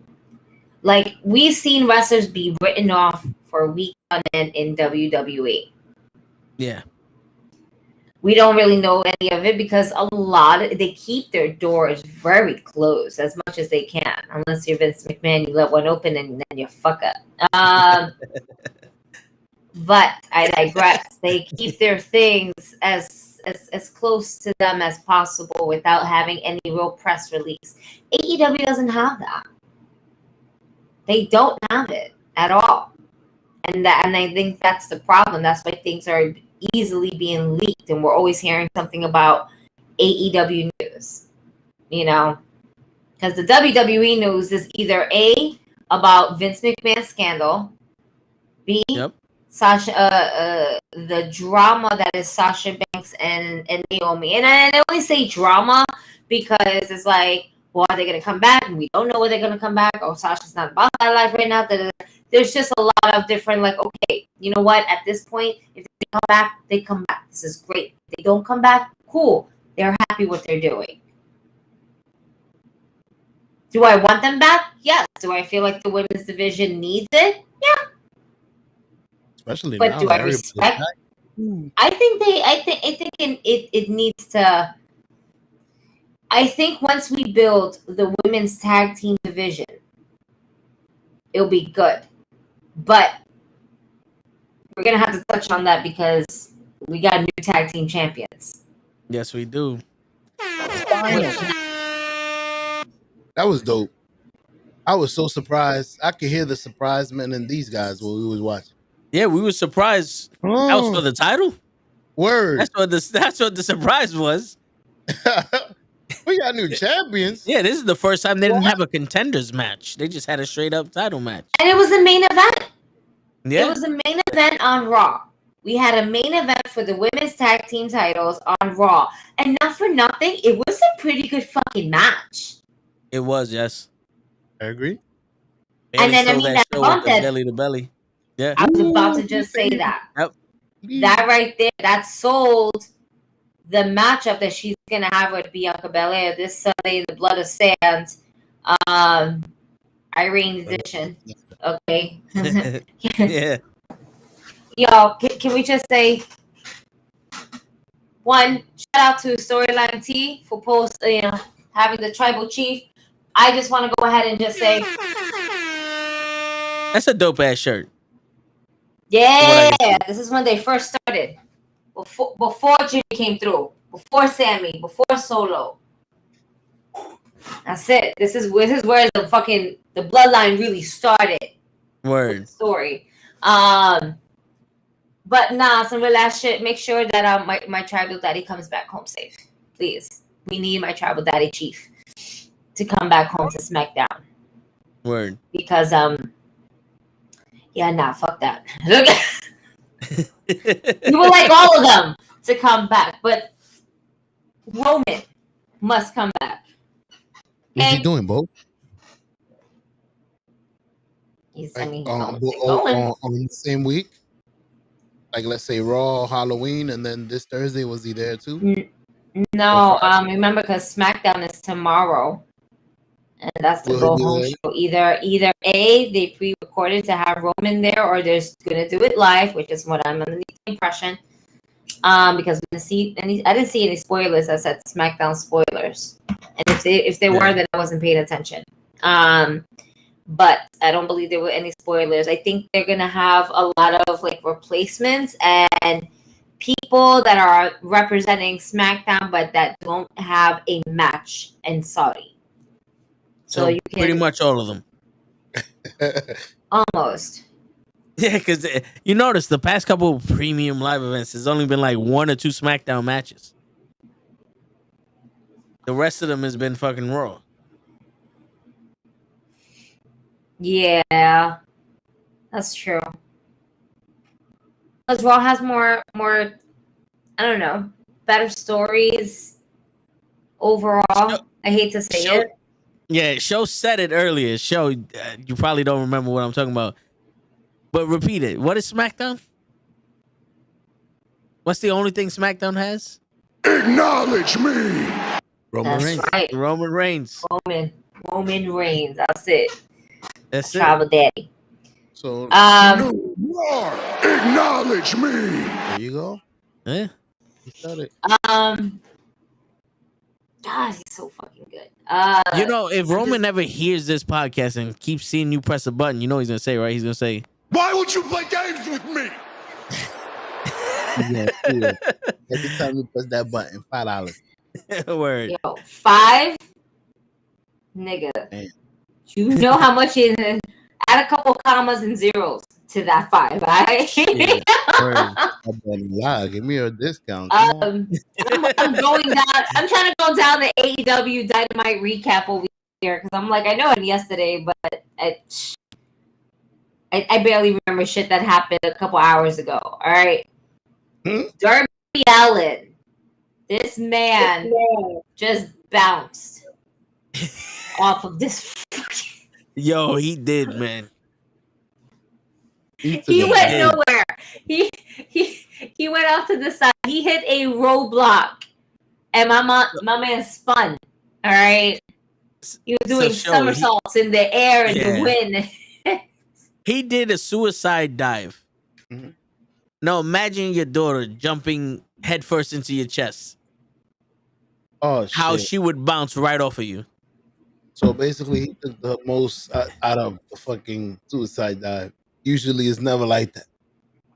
Like we've seen wrestlers be written off for weeks on end in WWE. Yeah. We don't really know any of it because they keep their doors very closed as much as they can. Unless you're Vince McMahon, you let one open and then you fuck up. But I digress. They keep their things as close to them as possible without having any real press release. AEW doesn't have that. They don't have it at all. And I think that's the problem. That's why things are easily being leaked and we're always hearing something about AEW news, because the WWE news is either A, about Vince McMahon's scandal, B, Sasha, the drama that is Sasha Banks and Naomi. And I only say drama because it's like, well, are they going to come back? And we don't know when they're going to come back. Oh, Sasha's not about that life right now. there's just a lot of different, like, okay, you know what? At this point, if they come back, they come back. This is great. If they don't come back, cool. They're happy what they're doing. Do I want them back? Yes. Do I feel like the women's division needs it? Yeah. Especially but now do I respect? I think it needs to. I think once we build the women's tag team division, it'll be good. But we're gonna have to touch on that because we got new tag team champions. Yes, we do. That was dope. I was so surprised. I could hear the surprisement in these guys while we was watching. Yeah, we were surprised. That was for the title. Word. That's what the surprise was. We got new champions. Yeah, this is the first time they didn't have a contenders match. They just had a straight up title match. And it was a main event. Yeah. It was a main event on Raw. We had a main event for the women's tag team titles on Raw. And not for nothing, it was a pretty good fucking match. It was, yes. I agree. And then, I mean, that bump that belly to belly. Yeah. I was about to just say that. Yep. That right there, that sold the matchup that she's going to have with Bianca Belair this Sunday in the Blood of Sand. Irene edition. Okay. Yeah. Yo, can we just say, one, shout out to Storyline T for having the tribal chief. I just want to go ahead and just say, that's a dope ass shirt. Yeah, this is when they first started. Before Jimmy came through, before Sammy, before Solo. That's it. This is where the bloodline really started. Word. The story. But nah, some real ass shit. Make sure that my tribal daddy comes back home safe. Please. We need my tribal daddy chief to come back home to SmackDown. Word. Because fuck that. Look, you would like all of them to come back, but Roman must come back. What's he doing, Bo? He's on the same week. Like, let's say Raw, Halloween, and then this Thursday, was he there too? No, remember, because SmackDown is tomorrow. And that's the go home show. Either A, they pre-recorded to have Roman there, or they're gonna do it live, which is what I'm under the impression. Because I didn't see any spoilers that said SmackDown spoilers, and if they were, then I wasn't paying attention. But I don't believe there were any spoilers. I think they're gonna have a lot of like replacements and people that are representing SmackDown, but that don't have a match in Saudi. So you can, pretty much all of them. Almost. Yeah, because you notice the past couple of premium live events, there's only been like 1 or 2 SmackDown matches. The rest of them has been fucking Raw. Yeah, that's true. Because Raw has more, I don't know, better stories overall. I hate to say it. Yeah, Show said it earlier. Show, you probably don't remember what I'm talking about. But repeat it. What is SmackDown? What's the only thing SmackDown has? Acknowledge me. Roman Reigns. Right. Roman Reigns. Roman Reigns. That's it. That's Travel Daddy. So acknowledge me. There you go. Yeah. You said it. God, he's so fucking good. If Roman ever hears this podcast and keeps seeing you press a button, you know what he's gonna say, right? He's gonna say, "Why would you play games with me?" Yeah, every time you press that button, $5. Word. Yo, 5, nigga. Man. You know how much is in? Add a couple commas and zeros to that 5, right? Yeah, give me a discount. I'm going down. I'm trying to go down the AEW Dynamite recap over here because I'm like, I know it yesterday, but I barely remember shit that happened a couple hours ago. All right, Darby Allin, this man just bounced off of this. Yo, he did, man. He went nowhere. He went off to the side. He hit a roadblock, and my man spun. All right, he was doing somersaults in the air and the wind. He did a suicide dive. Mm-hmm. Now imagine your daughter jumping headfirst into your chest. Oh shit! How she would bounce right off of you. So basically, he took the most out of the fucking suicide dive. Usually, it's never like that.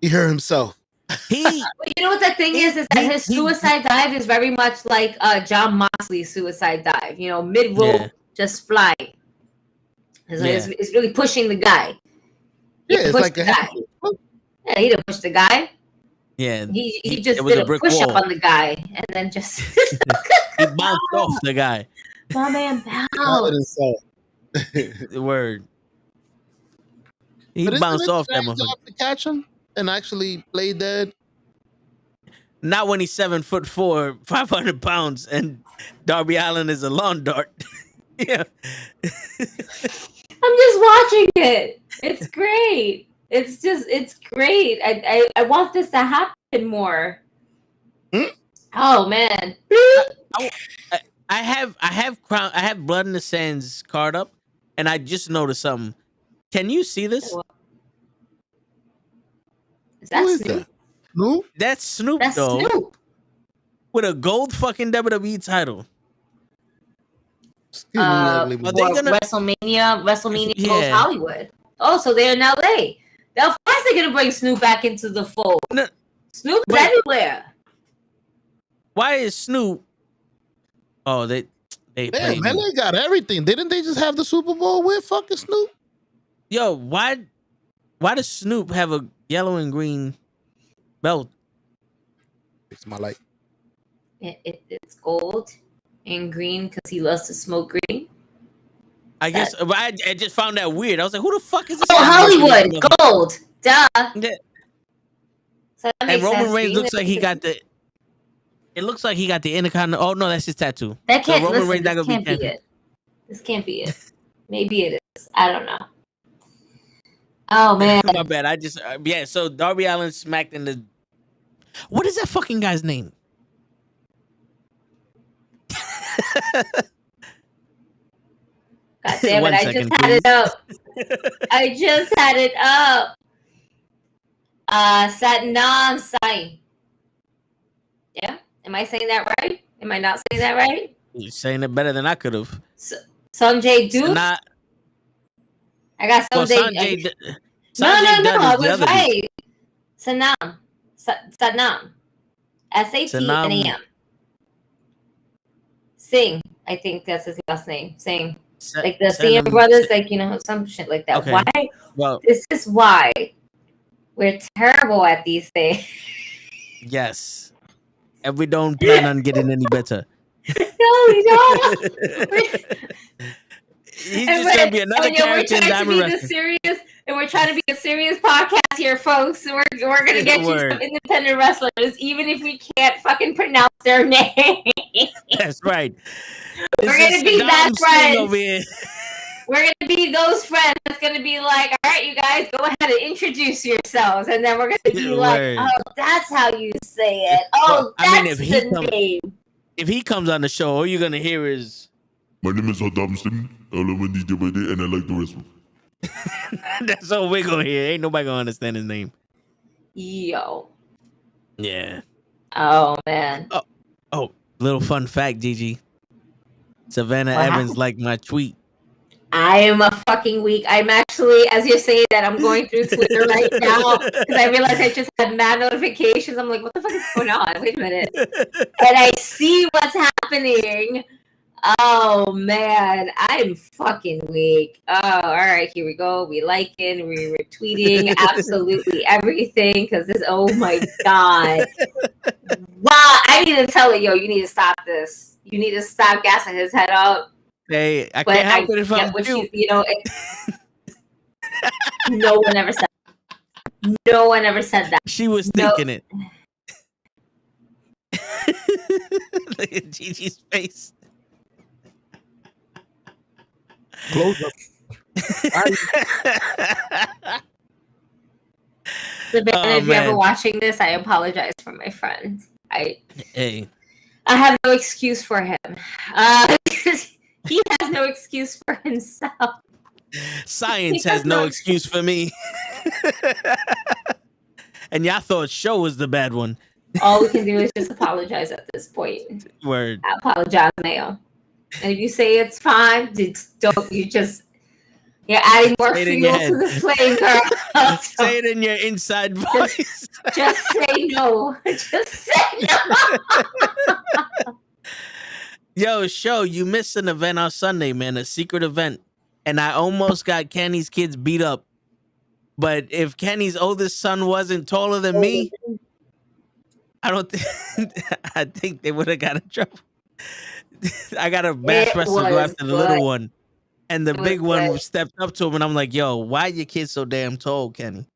He hurt himself. You know what the thing is that his suicide dive is very much like John Moxley's suicide dive. You know, mid rope, just fly. It's really pushing the guy. It's like a guy. Yeah, he didn't push the guy. Yeah, he just did a push up on the guy and then just he bounced off the guy. My man bounced. Word. He bounced off that motherfucker to catch him and actually play dead. Not when he's 7'4", 500 pounds, and Darby Allin is a lawn dart. Yeah. I'm just watching it. It's great. It's great. I want this to happen more. Oh man. I have Blood in the Sands card up, and I just noticed something. Can you see this? Is that Snoop? Snoop? That's Snoop Dogg. Snoop. With a gold fucking WWE title. WrestleMania Goes Hollywood. Oh, so they're in LA. Of course they're gonna bring Snoop back into the fold. No, Snoop's everywhere. Why is Snoop? Oh, they man, they got everything. Didn't they just have the Super Bowl with fucking Snoop? Yo, why does Snoop have a yellow and green belt? It's my light. It's gold and green because he loves to smoke green. I guess I just found that weird. I was like, who the fuck is this? Oh, Hollywood, gold. Duh. Yeah. So and Roman Reigns looks like he got the. It looks like he got the Intercontinental. Oh no, that's his tattoo. That can't. So this can't be it. This can't be it. Maybe it is. I don't know. Oh man. My bad. I just So Darby Allin smacked in the. What is that fucking guy's name? God damn it! I just had it up. I just had it up. Satnam Sai. Yeah, am I saying that right? Am I not saying that right? You're saying it better than I could have. Sanjay Dutt. I got Sanjay. No, I was right. Satnam. SATNAM. Singh. I think that's his last name. Singh. Like the Singh brothers, like, you know, some shit like that. Okay. Why? Well, this is why we're terrible at these things. Yes. And we don't plan on getting any better. No, we don't. He's just going to be another character in Diamond Wrestling. And we're trying to be a serious podcast here, folks. So we're going to get you some independent wrestlers, even if we can't fucking pronounce their name. That's right. We're going to be that friends. Over here. We're going to be those friends that's going to be like, all right, you guys, go ahead and introduce yourselves. And then we're going to be like, oh, that's how you say it. Oh, that's the name. If he comes on the show, all you're going to hear is, my name is Adam Singh, and I like to wrestle. That's all we're going to hear. Ain't nobody going to understand his name. Yo. Yeah. Oh, man. Oh, little fun fact, Gigi. Savannah Evans liked my tweet. I am a fucking weak. I'm actually, as you're saying that, I'm going through Twitter right now because I realized I just had mad notifications. I'm like, what the fuck is going on? Wait a minute. And I see what's happening. Oh, man. I'm fucking weak. Oh, all right. Here we go. We liking, we retweeting absolutely everything because this, oh, my God. Wow. I need to tell it, yo, you need to stop this. You need to stop gassing his head up. Hey, I can't help it if I'm you. You know, no one ever said that. No one ever said that. She was thinking it. Look at Gigi's face. Close up. Savannah, if you're ever watching this, I apologize for my friend. I have no excuse for him. He has no excuse for himself. Science has no excuse for me. And y'all thought show was the bad one. All we can do is just apologize at this point. Word. I apologize, Mayo. And if you say it's fine, you're adding more fuel to the flame, girl. Say it in your inside voice. Just say no. Just say no. Yo, show, you missed an event on Sunday, man, a secret event. And I almost got Kenny's kids beat up. But if Kenny's oldest son wasn't taller than me, I think they would have got in trouble. I got a bash wrestler go after the little one. And the big one stepped up to him, and I'm like, yo, why are your kids so damn tall, Kenny?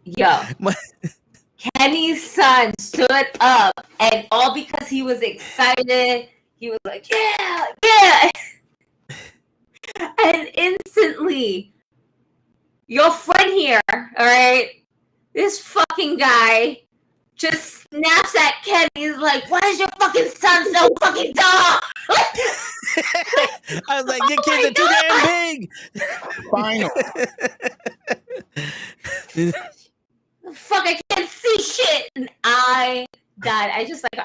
Yo. Kenny's son stood up, and all because he was excited, he was like, yeah, yeah. And instantly, your friend here, all right, this fucking guy just snaps at Kenny. He's like, why is your fucking son so fucking tall? I was like, your kids are too damn big. Final. Fuck, I can't see shit. And I died.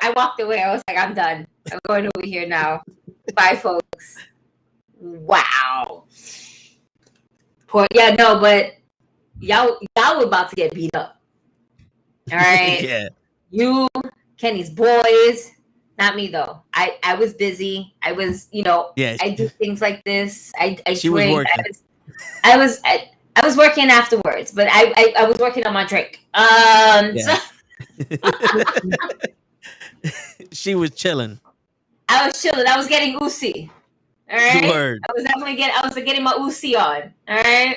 I walked away. I was like, I'm done. I'm going over here now. Bye, folks. Wow. But y'all were about to get beat up. All right. Yeah. You, Kenny's boys, not me though. I was busy. I was, I do things like this. I she drink. was working. I was working afterwards, but I was working on my drink. She was chilling. I was chilling. I was getting oozy. All right. Word. I was getting my oozy on. All right.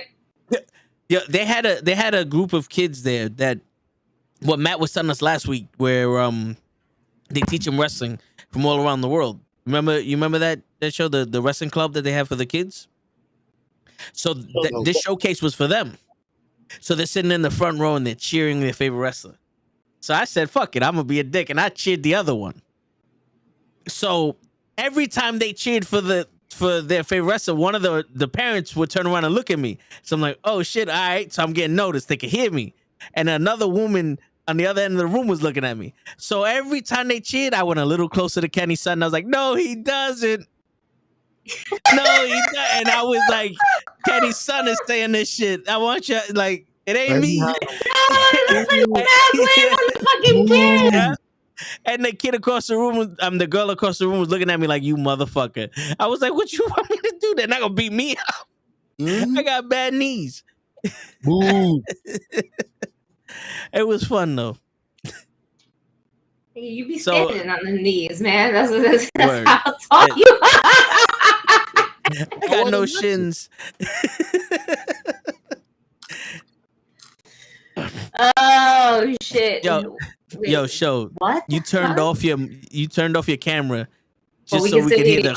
Yeah, they had a group of kids there that what Matt was telling us last week, where they teach them wrestling from all around the world. You remember that show, the wrestling club that they have for the kids? So this showcase was for them. So they're sitting in the front row and they're cheering their favorite wrestler. So I said, fuck it, I'm gonna be a dick, and I cheered the other one. So every time they cheered for their favorite wrestler, one of the parents would turn around and look at me. So I'm like, oh shit, all right. So I'm getting noticed. They could hear me. And another woman on the other end of the room was looking at me. So every time they cheered, I went a little closer to Kenny's son. And I was like, no, he doesn't. No, he doesn't. And I was like, Kenny's son is saying this shit. I want you, like, it ain't me. Yeah. And the kid across the room, the girl across the room was looking at me like, you motherfucker. I was like, what you want me to do? They're not going to beat me up. I got bad knees. Ooh. It was fun, though. You be standing on the knees, man. That's how tall you are. I got no shins. Oh, shit. Yo, show. What? You turned off your camera just so we could hear the.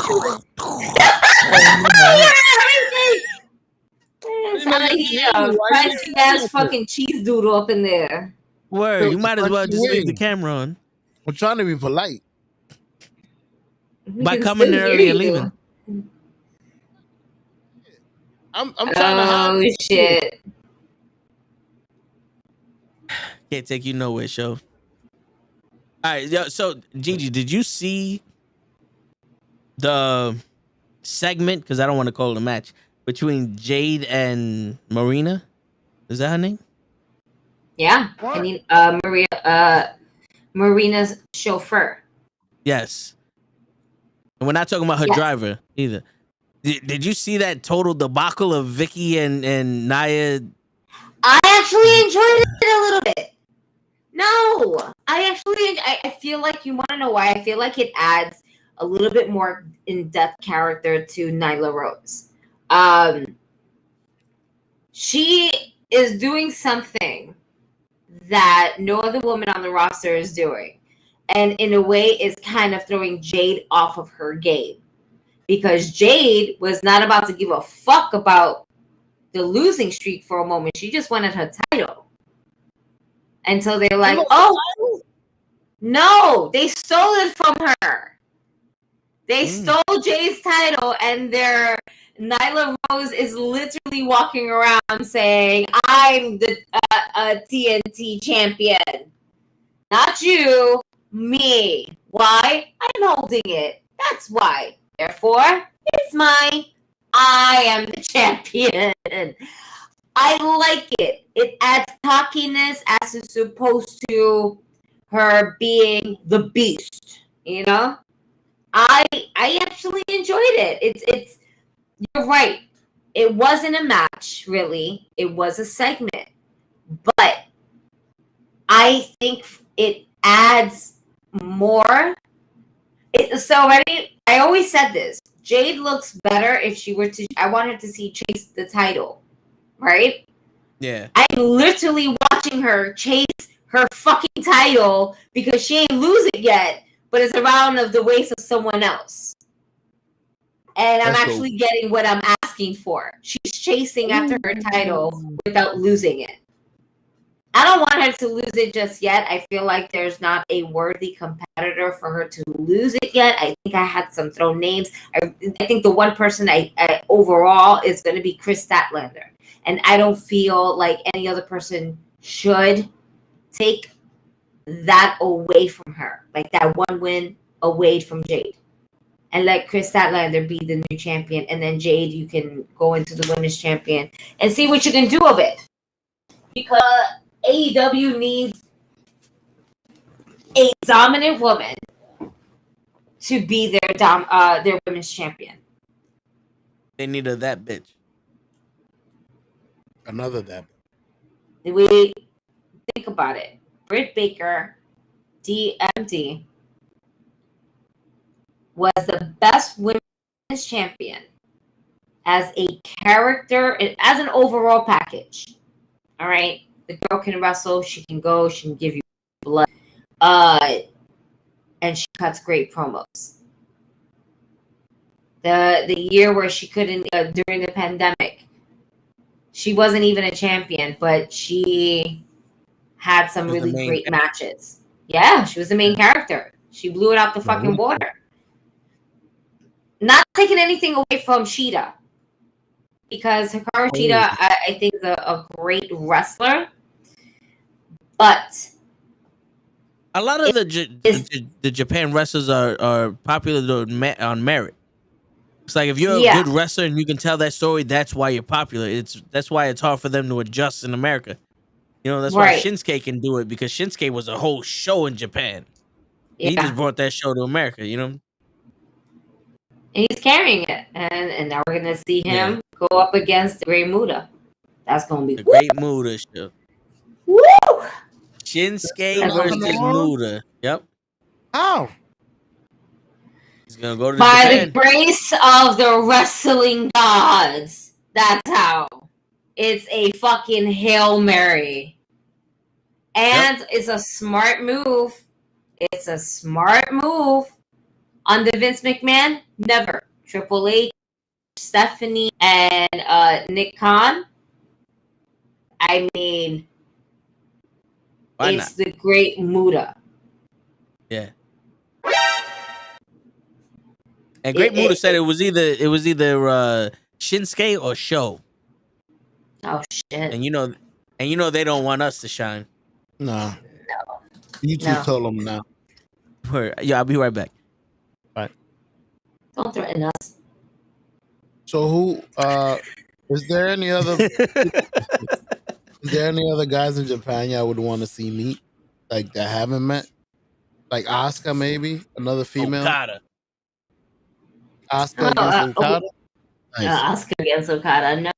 It's like crunchy ass fucking cheese doodle up in there. Word, you might as well just leave the camera on. I'm trying to be polite. By coming early and leaving. I'm trying to. Oh shit! Can't take you nowhere, show. All right, yo, so Gigi, did you see the segment? Because I don't want to call it a match between Jade and Marina. Is that her name? Yeah, I mean, Marina's chauffeur. Yes, and we're not talking about her driver either. Did you see that total debacle of Vicky and Nia? I actually enjoyed it a little bit. No, I feel like, you want to know why? I feel like it adds a little bit more in-depth character to Nyla Rose. She is doing something that no other woman on the roster is doing. And in a way is kind of throwing Jade off of her game. Because Jade was not about to give a fuck about the losing streak for a moment. She just wanted her title. And so they're like, oh, no, they stole it from her. They stole Jade's title, and Nyla Rose is literally walking around saying, I'm the TNT champion. Not you, me. Why? I'm holding it. That's why. Therefore, it's mine. I am the champion. I like it. It adds cockiness as it's supposed to her being the beast, you know? I actually enjoyed it. It's you're right. It wasn't a match, really. It was a segment. But I think it adds more. I always said this. Jade looks better if she were to. I want her to see chase the title, right? Yeah. I'm literally watching her chase her fucking title because she ain't lose it yet, but it's around of the waist of someone else. And I'm actually getting what I'm asking for. She's chasing after her title without losing it. I don't want her to lose it just yet. I feel like there's not a worthy competitor for her to lose it yet. I think I had some thrown names. I think the one person I overall is going to be Chris Statlander. And I don't feel like any other person should take that away from her. Like that one win away from Jade. And let Chris Statlander be the new champion. And then Jade, you can go into the women's champion and see what you can do of it. Because AEW needs a dominant woman to be their women's champion. They need that bitch. Another that. We think about it. Britt Baker, DMD, was the best women's champion as a character, as an overall package. All right. The girl can wrestle. She can go. She can give you blood. And she cuts great promos. The year where she couldn't, during the pandemic, she wasn't even a champion, but she had some really great matches. Yeah, she was the main character. She blew it out the fucking water. Not taking anything away from Shida, because Hikaru Shida, I think, is a great wrestler. But a lot of the Japan wrestlers are popular on merit. It's like if you're a good wrestler and you can tell that story, that's why you're popular. That's why it's hard for them to adjust in America. You know, that's why Shinsuke can do it, because Shinsuke was a whole show in Japan. He just brought that show to America, you know? And he's carrying it. And now we're going to see him go up against the Great Muta. That's going to be the Great Muta show. Woo! Shinsuke versus Muta. Yep. How? He's going to go to By Japan. the grace of the wrestling gods. That's how. It's a fucking Hail Mary. And it's a smart move. It's a smart move. Under Vince McMahon, never. Triple H, Stephanie, and Nick Khan. I mean, why it's not? the Great Muta. Yeah. And Great Muta said it was either Shinsuke or Sho. Oh shit! And you know they don't want us to shine. No. You two told them now. Yeah, I'll be right back. Right. Don't threaten us. So who is there any other guys in Japan y'all would want to see meet? Like that haven't met? Like Asuka, maybe? Another female? Okada. Asuka against Okada? Nice. Asuka against Okada. No.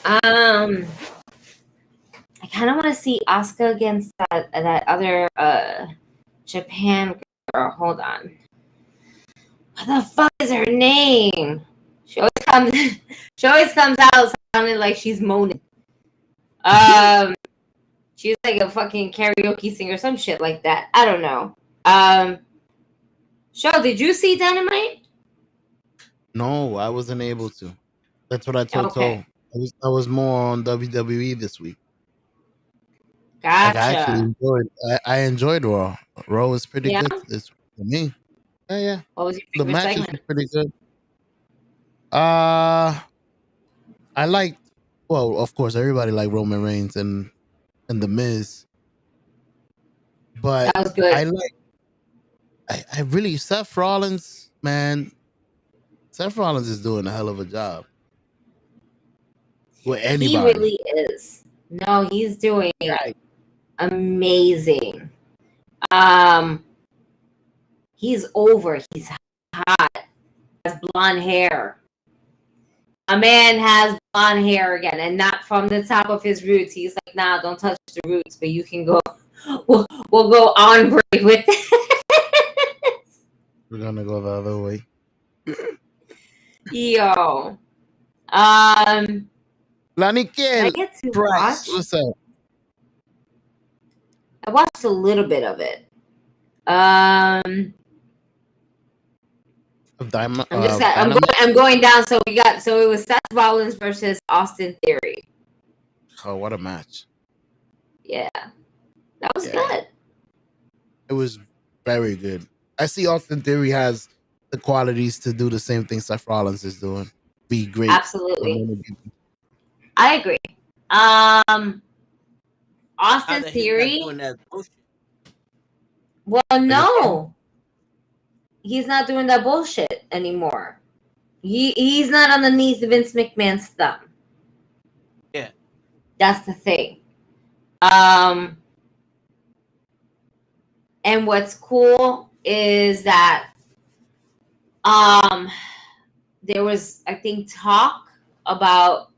I kind of want to see Asuka against that other Japan girl. Hold on. What the fuck is her name? She always comes out sounding like she's moaning. She's like a fucking karaoke singer, some shit like that. I don't know. Sho, did you see Dynamite? No, I wasn't able to. That's what I told Toe. I was more on WWE this week. Like, I actually Gotcha. enjoyed. I enjoyed Raw. Raw was pretty Yeah. good. It's for me. Yeah. What was your The favorite matches were segment? pretty good. I liked. Well, of course, everybody liked Roman Reigns and The Miz, but That was good. I like. I really Seth Rollins, man. Seth Rollins is doing a hell of a job with He anybody. really is. No, he's doing amazing. He's over. He's hot. Has blonde hair. A man has blonde hair again, and not from the top of his roots. He's like, nah, don't touch the roots, but you can go. We'll go ombre with it. We're gonna go the other way. Yo. NuKKle. I get to watch. What's up? I watched a little bit of it. I'm going down. So it was Seth Rollins versus Austin Theory. Oh, what a match! Yeah, that was good. It was very good. I see Austin Theory has the qualities to do the same thing Seth Rollins is doing. Be great. Absolutely. I agree. Austin Theory. Well, no. He's not doing that bullshit anymore. He's not underneath Vince McMahon's thumb. Yeah. That's the thing. And what's cool is that there was, I think, talk about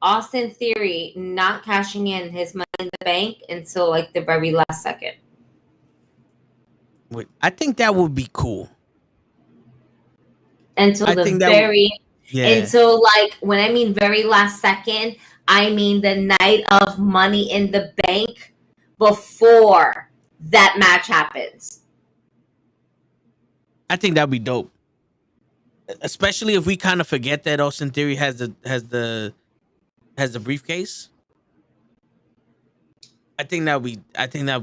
Austin Theory not cashing in his Money in the Bank until like the very last second. I think that would be cool. Until like when I mean very last second, I mean the night of Money in the Bank before that match happens. I think that'd be dope. Especially if we kind of forget that Austin Theory has the briefcase. I think that'd be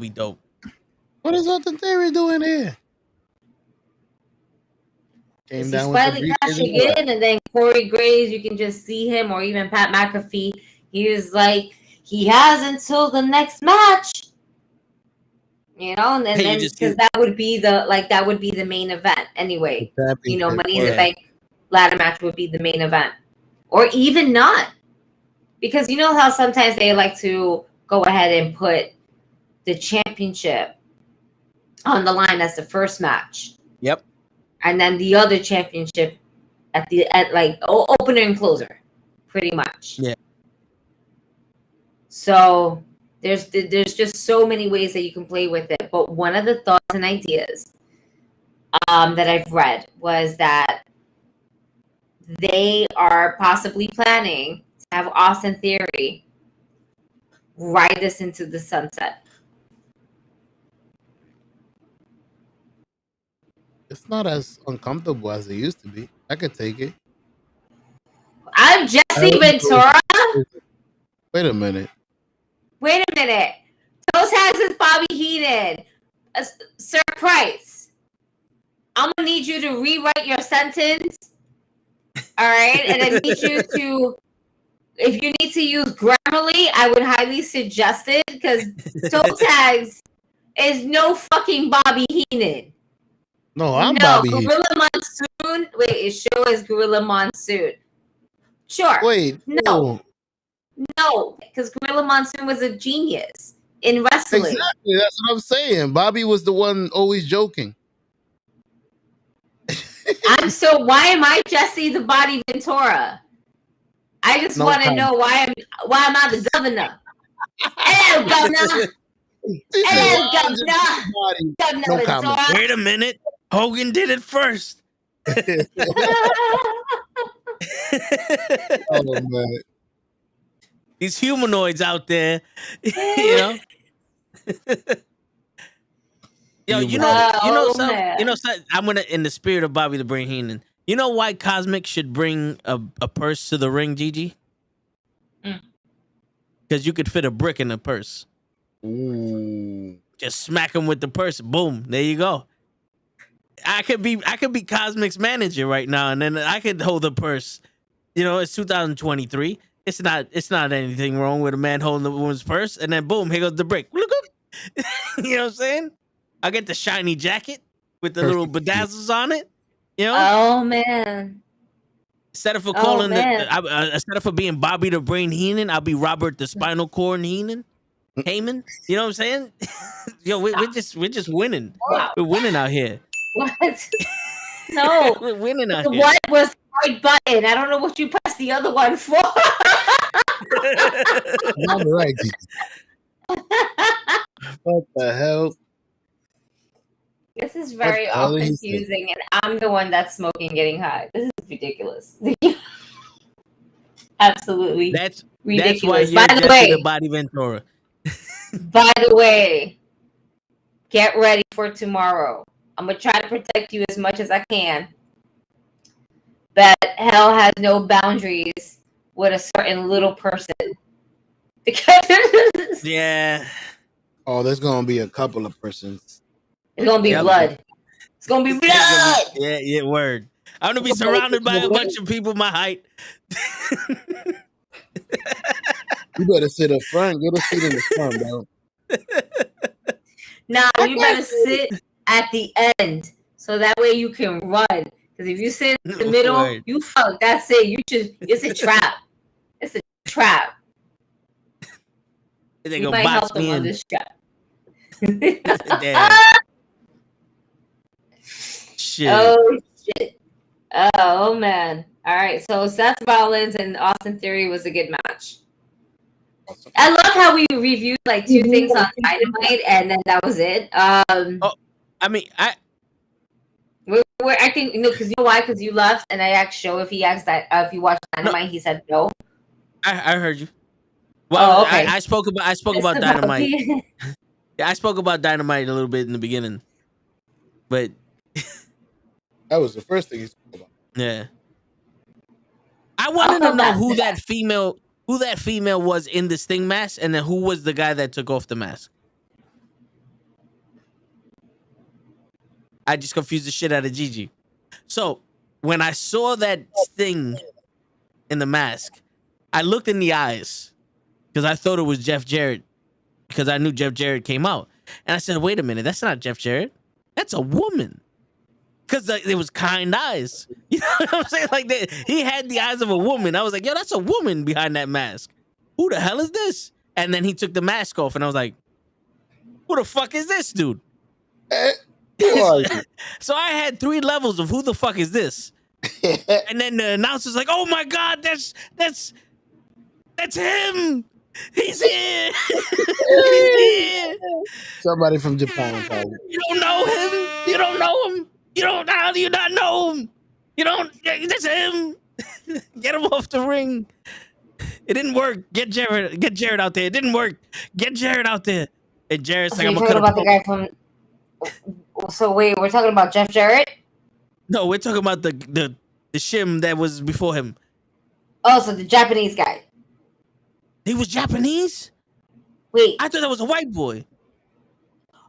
dope. What is Austin Theory doing here? He's finally cashing in, and then Corey Graves, you can just see him, or even Pat McAfee. He was like, he has until the next match, you know, and then because that would be the main event anyway. You know, Money in the Bank ladder match would be the main event, or even not, because you know how sometimes they like to go ahead and put the championship on the line as the first match. Yep. And then the other championship at like opener and closer, pretty much. Yeah. So there's just so many ways that you can play with it. But one of the thoughts and ideas that I've read was that they are possibly planning to have Austin Theory ride this into the sunset. It's not as uncomfortable as it used to be. I could take it. I'm Jesse Ventura. Wait a minute. Toe Tags is Bobby Heenan. Sir Price, I'm going to need you to rewrite your sentence. All right? And I need you to, if you need to use Grammarly, I would highly suggest it, because Toe Tags is no fucking Bobby Heenan. No, I'm Bobby. Gorilla Monsoon. Wait, it show is Gorilla Monsoon. Sure. Wait, no, because Gorilla Monsoon was a genius in wrestling. Exactly, that's what I'm saying. Bobby was the one always joking. So why am I Jesse the Body Ventura? I just want to know why I'm not the governor. Hello, governor. Hello, governor. No comment. Wait a minute. Hogan did it first. Oh man. These humanoids out there, you know. Yo, you know something. I'm gonna, in the spirit of Bobby the Brain Heenan. You know why Cosmic should bring a purse to the ring, Gigi? Because you could fit a brick in a purse. Ooh. Just smack him with the purse. Boom. There you go. I could be Cosmic's manager right now, and then I could hold the purse. You know, it's 2023. It's not anything wrong with a man holding the woman's purse, and then boom, here goes the brick. You know what I'm saying? I get the shiny jacket with the little bedazzles on it. You know? Oh man. Instead of calling instead of being Bobby the Brain Heenan, I'll be Robert the Spinal Cord Heyman. You know what I'm saying? Yo, we're just winning. Wow. We're winning out here. What? No. We're winning out the here. one was the right button. I don't know what you pressed the other one for. Not right. What the hell? This is very all confusing, and I'm the one that's smoking, getting high. This is ridiculous. Absolutely, that's ridiculous. That's why by the way, the Body Ventura. By the way, get ready for tomorrow. I'm gonna try to protect you as much as I can. But hell has no boundaries with a certain little person. Yeah. Oh, there's gonna be a couple of persons. It's gonna be blood. It's gonna be blood. Yeah, word. I'm gonna be surrounded by a bunch of people my height. You better sit up front. Get a seat in the front, bro. Nah, you better sit at the end so that way you can run. Because if you sit in the middle, you fuck. That's it. It's a trap. It's a trap. They you might help them on this trap. Damn. Shit. Oh shit. Oh man. All right. So Seth Rollins and Austin Theory was a good match. I love how we reviewed like two things on Dynamite, and then that was it. I think because you know why? Because you left, and I asked Joe if he asked that if you watched Dynamite. No. He said no. I heard you. Well, okay. I spoke about Dynamite. Yeah, I spoke about Dynamite a little bit in the beginning, but that was the first thing he spoke about. Yeah, I wanted to know who that female was in the Sting mask, and then who was the guy that took off the mask. I just confused the shit out of Gigi. So when I saw that Sting in the mask, I looked in the eyes because I thought it was Jeff Jarrett because I knew Jeff Jarrett came out. And I said, wait a minute, that's not Jeff Jarrett. That's a woman. Because it was kind eyes. You know what I'm saying? Like he had the eyes of a woman. I was like, yo, that's a woman behind that mask. Who the hell is this? And then he took the mask off and I was like, who the fuck is this dude? So I had 3 levels of who the fuck is this? And then the announcer's like, oh my God, that's him. He's here. He's here. Somebody from Japan, probably. You don't know him. You don't know him. How do you not know him? You don't. That's him. Get him off the ring. It didn't work. Get Jarrett out there. It didn't work. Get Jarrett out there. And Jarrett's like, I'm gonna cut about the guy from. So wait, we're talking about Jeff Jarrett? No, we're talking about the shim that was before him. Oh, so the Japanese guy. He was Japanese? Wait. I thought that was a white boy.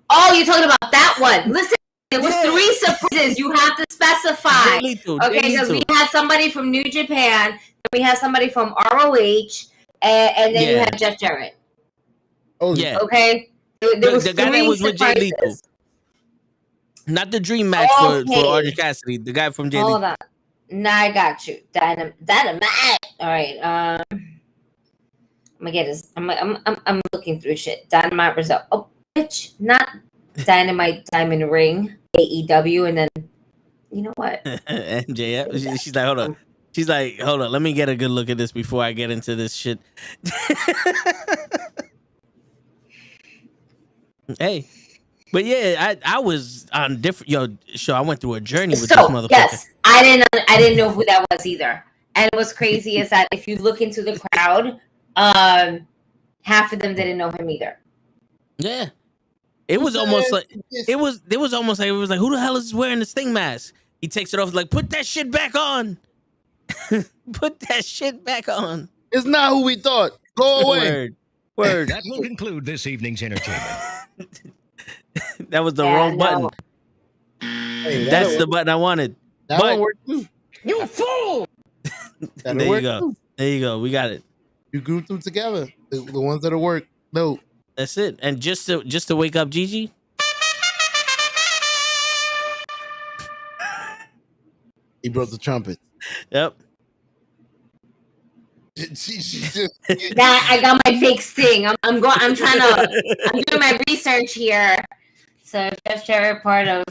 Oh, you're talking about that one. Listen, it was 3 surprises. You have to specify. Okay, because we had somebody from New Japan, and we had somebody from ROH, and then you had Jeff Jarrett. Oh, yeah. Okay. There was the guy that was with Jay Lethal. Not the dream match for Orange Cassidy. The guy from Jay Lethal. Hold on. Now I got you. Dynamite. All right. I'm gonna get this. I'm looking through shit. Dynamite result. Oh, bitch. Not Dynamite Diamond Ring. AEW, and then you know what? MJF. She's like, hold on. She's like, hold on. Let me get a good look at this before I get into this shit. Hey. But yeah, I was on different show. I went through a journey with this motherfucker. Yes, I didn't know who that was either. And what's crazy is that if you look into the crowd, half of them didn't know him either. Yeah, it was almost like it was like who the hell is wearing the Sting mask? He takes it off like put that shit back on. Put that shit back on. It's not who we thought. Go away. Word. That will conclude this evening's entertainment. That was the wrong button. Hey, That's the button I wanted. That one worked too. You fool! There you go. Too. There you go. We got it. You grouped them together. The ones that work. No. That's it. And just to wake up Gigi. He broke the trumpet. Yep. I got my fake sting. I'm doing my research here. So Jeff Jarrett part of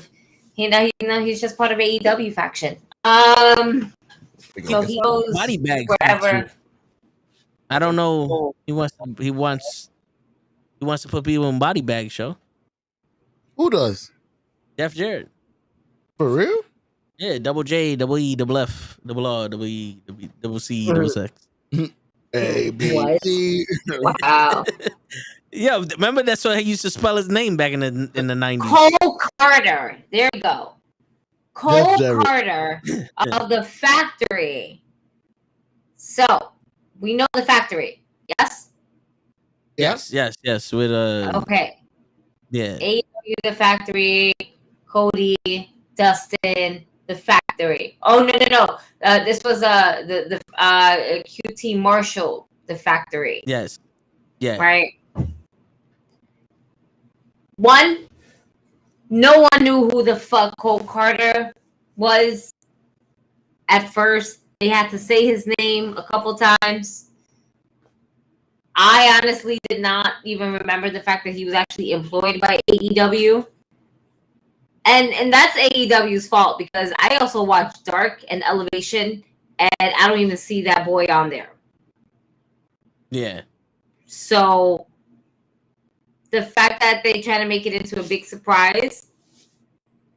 he's just part of AEW faction. So he goes body bags wherever. I don't know. He wants to put people in body bags, show. Who does? Jeff Jarrett. For real? Yeah, double J, double E, double F, double R, double E, double C, double X. A B C. Wow. Yeah, remember that's what he used to spell his name back in the 90s. Cole Carter. There you go. Cole Carter of the Factory. So we know the Factory. Yes. Yes. With Okay. Yeah. AEW, the Factory. Cody, Dustin, the Factory. Oh no. This was the QT Marshall, the Factory. Yes. Yeah. Right. One, no one knew who the fuck Cole Carter was. At first, they had to say his name a couple times. I honestly did not even remember the fact that he was actually employed by AEW. And that's AEW's fault because I also watch Dark and Elevation, and I don't even see that boy on there. Yeah. So the fact that they try to make it into a big surprise,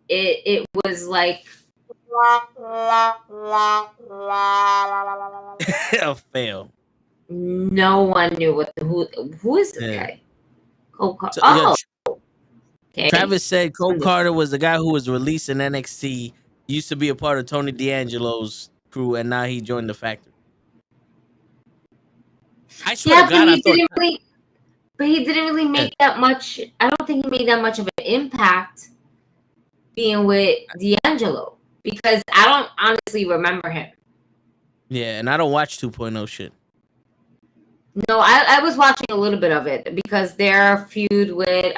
it was like a fail. No one knew who is this guy? Okay. Travis said Cole Carter was the guy who was released in NXT, used to be a part of Tony D'Angelo's crew, and now he joined the Factory. I swear to God, but he didn't really make that much. I don't think he made that much of an impact being with D'Angelo because I don't honestly remember him. Yeah, and I don't watch 2.0 shit. No, I was watching a little bit of it because their feud with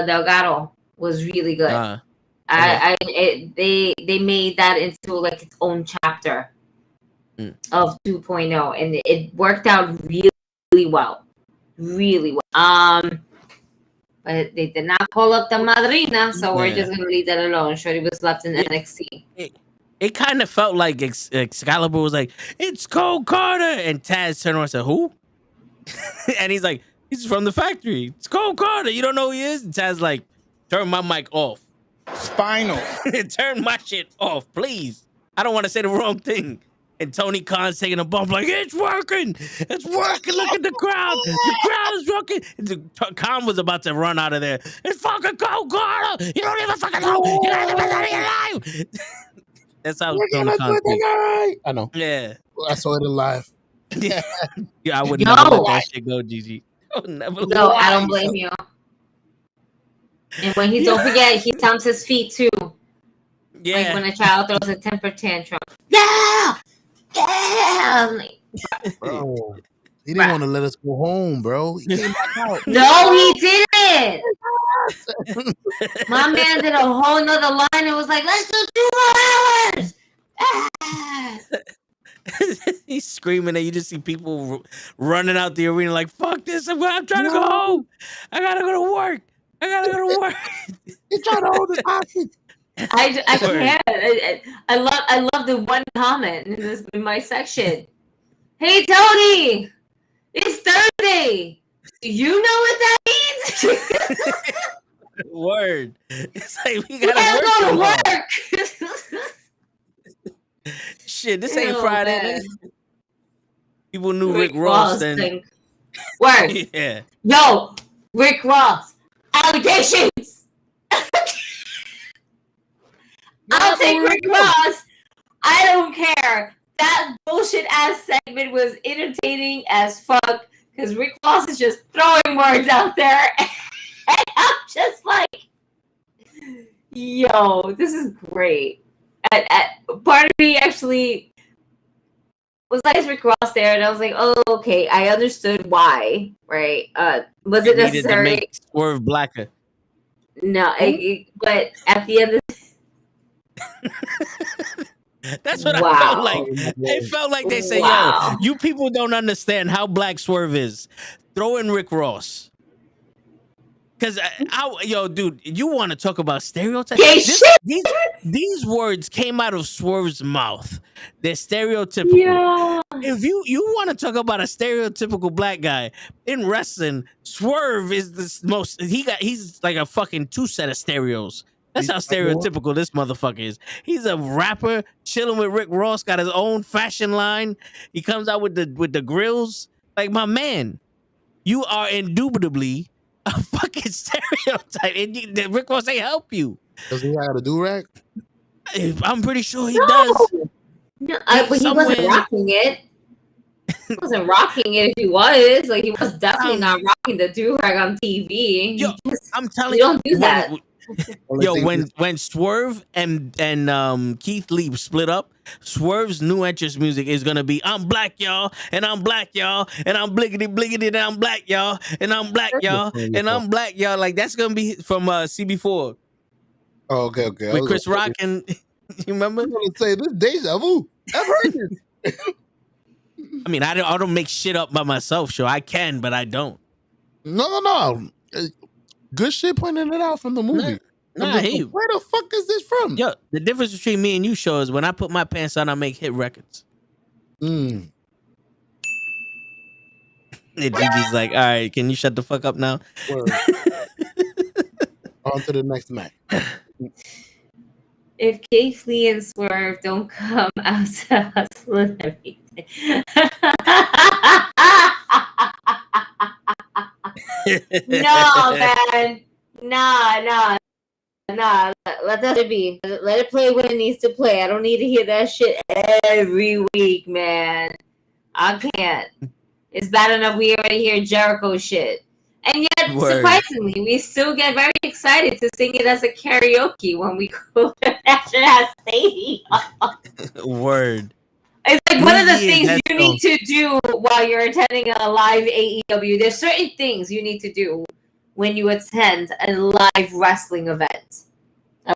Delgado was really good. They made that into like its own chapter of 2.0, and it worked out really well. But they did not call up the Madrina, so we're just gonna leave that alone. Shorty was left in NXT. It kind of felt like Excalibur was like, "It's Cole Carter," and Taz turned around and said, "Who?" And he's like, "He's from the Factory. It's Cole Carter. You don't know who he is?" And Taz like, "Turn my mic off. Spinal. Turn my shit off, please. I don't want to say the wrong thing." And Tony Khan's taking a bump like, "It's working. It's working. Look at the crowd. The crowd is working." Khan was about to run out of there. "It's fucking Cole Carter. You don't even fucking know. You got the best out of your life." That's how Tony Khan thinks. I know. Yeah. I saw it live. Yeah, I would never let that shit go, Gigi. I would never let No, I don't blame you. And when don't forget, he stomps his feet too. Yeah. Like when a child throws a temper tantrum. Yeah! Like, bro, he didn't want to let us go home, bro. He came back out. No, he didn't. My man did a whole nother line and was like, "Let's do 2 more hours." He's screaming, and you just see people running out the arena like, "Fuck this! I'm trying to go home. I gotta go to work. He's trying to hold his hostage. I can't. I love the one comment in my section. "Hey Tony, it's Thursday. Do you know what that means?" Word. It's like we gotta go to work. Shit, this ain't Friday. People knew Rick Ross then. Word. Yeah. Yo, Rick Ross. Allegations. I'll take Rick Ross. I don't care. That bullshit ass segment was entertaining as fuck because Rick Ross is just throwing words out there, and I'm just like, yo, this is great. Part of me actually was like Rick Ross there, and I was like, oh, okay, I understood why, right? Was it necessary to make Swerve blacker? No, but at the end of that's what I felt like. It felt like they said, yo, you people don't understand how black Swerve is. Throw in Rick Ross. Because, yo, dude, you want to talk about stereotypes? These words came out of Swerve's mouth. They're stereotypical. Yeah. If you want to talk about a stereotypical black guy in wrestling, Swerve is the most. He's like a fucking 2 set of stereos. That's how stereotypical this motherfucker is. He's a rapper chilling with Rick Ross, got his own fashion line. He comes out with the grills. Like, my man, you are indubitably a fucking stereotype. And Rick Ross ain't help you. Does he have a do-rag? I'm pretty sure he does. No, but he wasn't rocking it. He wasn't rocking it if he was. Like, he was definitely not rocking the do-rag on TV. Yo, I'm telling you. Don't do that. Yo, when Swerve and Keith Lee split up, Swerve's new entrance music is gonna be I'm black, y'all, and I'm black, y'all, and I'm bliggity bliggity, and I'm black, y'all, and I'm black, y'all, and I'm black, y'all. Like, that's gonna be from CB4. Oh, okay. With Chris Rock and you remember? I'm gonna say this deja vu. I've heard this. I mean, I don't make shit up by myself, sure. I can, but I don't. No. Good shit pointing it out from the movie. Nah, where the fuck is this from? Yo, the difference between me and you, show, is when I put my pants on, I make hit records. Mm. And Gigi's like, all right, can you shut the fuck up now? On to the next match. If Keith Lee and Swerve don't come out to hustle and everything. No, man. Nah. Let that be. Let it play when it needs to play. I don't need to hear that shit every week, man. I can't. It's bad enough we already hear Jericho shit. And yet, surprisingly, we still get very excited to sing it as a karaoke when we go to National Stadium. Word. It's like one of the things you need to do while you're attending a live AEW. There's certain things you need to do when you attend a live wrestling event.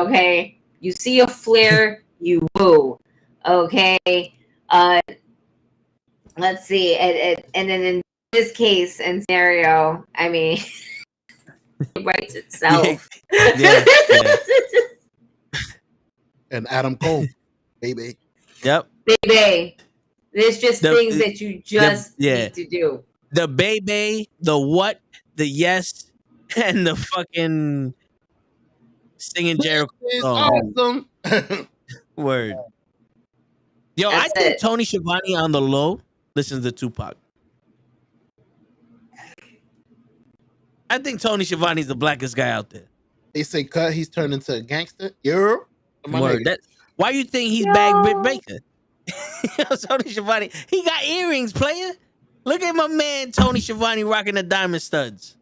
Okay? You see a flare, you woo. Okay? Let's see. And then in this case and scenario, I mean, it writes itself. Yeah. And Adam Cole, baby. Yep. Baby. There's just things that you just need to do. The baby, the what, the yes, and the fucking singing Jericho. Awesome. Word. Yo, I think Tony Schiavone on the low listens to Tupac. I think Tony Schiavone's the blackest guy out there. They say cut, he's turned into a gangster. Word. Why you think he's Bag Britt Baker? Tony Schiavone, he got earrings, player. Look at my man Tony Schiavone rocking the diamond studs.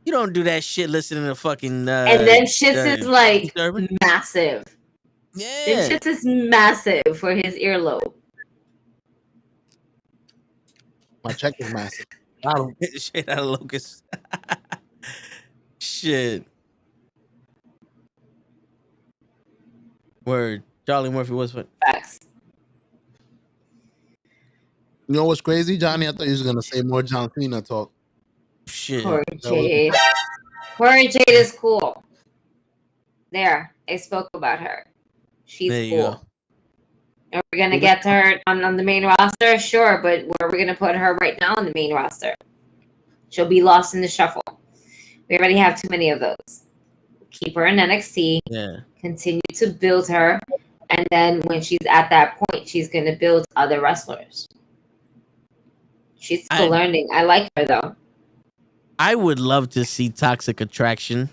You don't do that shit listening to fucking and then shit is like massive. Yeah. This shit is massive for his earlobe. My check is massive. Shit out of Locust. Shit. Word. Charlie Murphy was what? Facts. You know what's crazy, Johnny? I thought you was gonna say more John Cena talk. Shit. Corey Jade. Corey Jade is cool. There, I spoke about her. She's cool. Are we gonna get to her on the main roster? Sure, but where are we gonna put her right now on the main roster? She'll be lost in the shuffle. We already have too many of those. Keep her in NXT. Yeah. Continue to build her, and then when she's at that point, she's gonna build other wrestlers. She's still learning. I like her though. I would love to see Toxic Attraction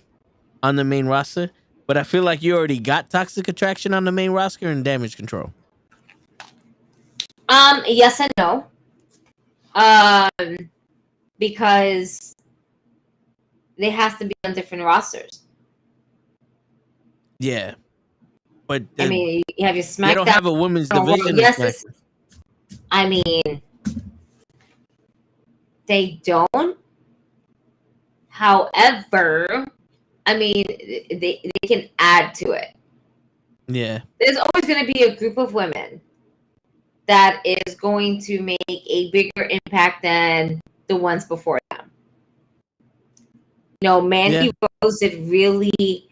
on the main roster, but I feel like you already got Toxic Attraction on the main roster and Damage Control. Yes and no. because they have to be on different rosters. Yeah, but I mean, you have your SmackDown. They don't have a women's division. Yes, I mean, they don't. However, I mean, they can add to it. Yeah. There's always going to be a group of women that is going to make a bigger impact than the ones before them. You know, Mandy Rose did really,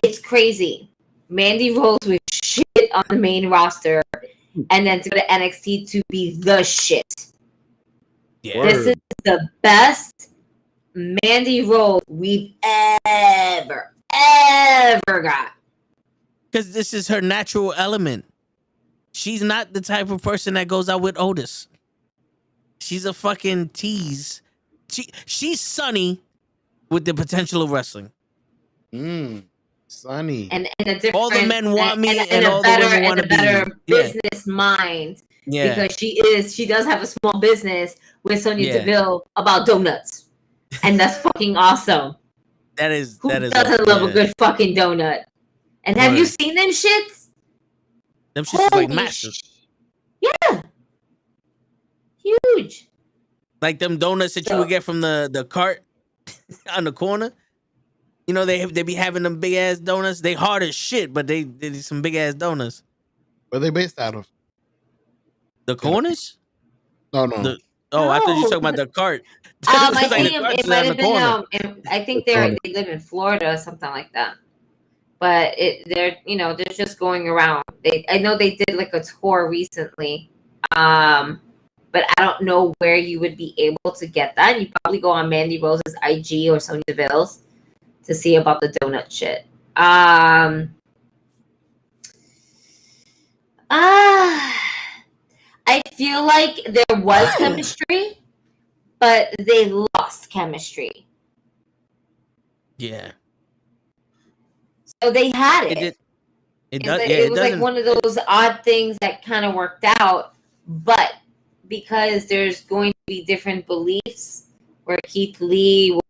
it's crazy. Mandy Rose was shit on the main roster and then to go to NXT to be the shit. Yeah. This is the best Mandy Rose we've ever got. Because this is her natural element. She's not the type of person that goes out with Otis. She's a fucking tease. She's Sunny with the potential of wrestling. Sunny. And a different, all the men want me, and all better, the women want to be. better business mind. Yeah. Because she does have a small business with Sonya Deville about donuts. And that's fucking awesome. Who doesn't love a good fucking donut? And have you seen them shits? Them shits is like massive. Yeah. Huge. Like them donuts that you would get from the cart on the corner. You know, they be having them big ass donuts. They hard as shit, but they some big ass donuts. Where they based out of? The corners? No. I thought you were talking about the cart. I think it might have been. I think they live in Florida or something like that. But they're just going around. I know they did like a tour recently, but I don't know where you would be able to get that. You probably go on Mandy Rose's IG or Sonya Deville's to see about the donut shit. I feel like there was chemistry, but they lost chemistry. Yeah. So they had it. It was like one of those odd things that kind of worked out, but because there's going to be different beliefs, where Keith Lee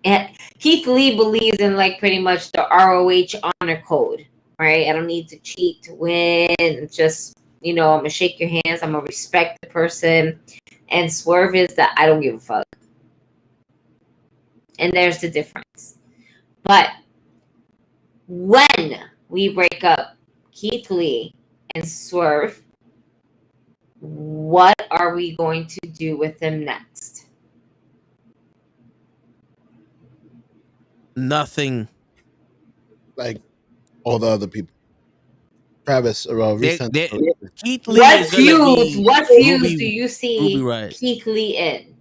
believes in like pretty much the ROH honor code, right? I don't need to cheat to win. Just, I'm gonna shake your hands. I'm gonna respect the person. And Swerve is that I don't give a fuck. And there's the difference. But when we break up Keith Lee and Swerve, what are we going to do with him next? Nothing. Like all the other people. Travis, Keith Lee. What feuds do you see Keith Lee in?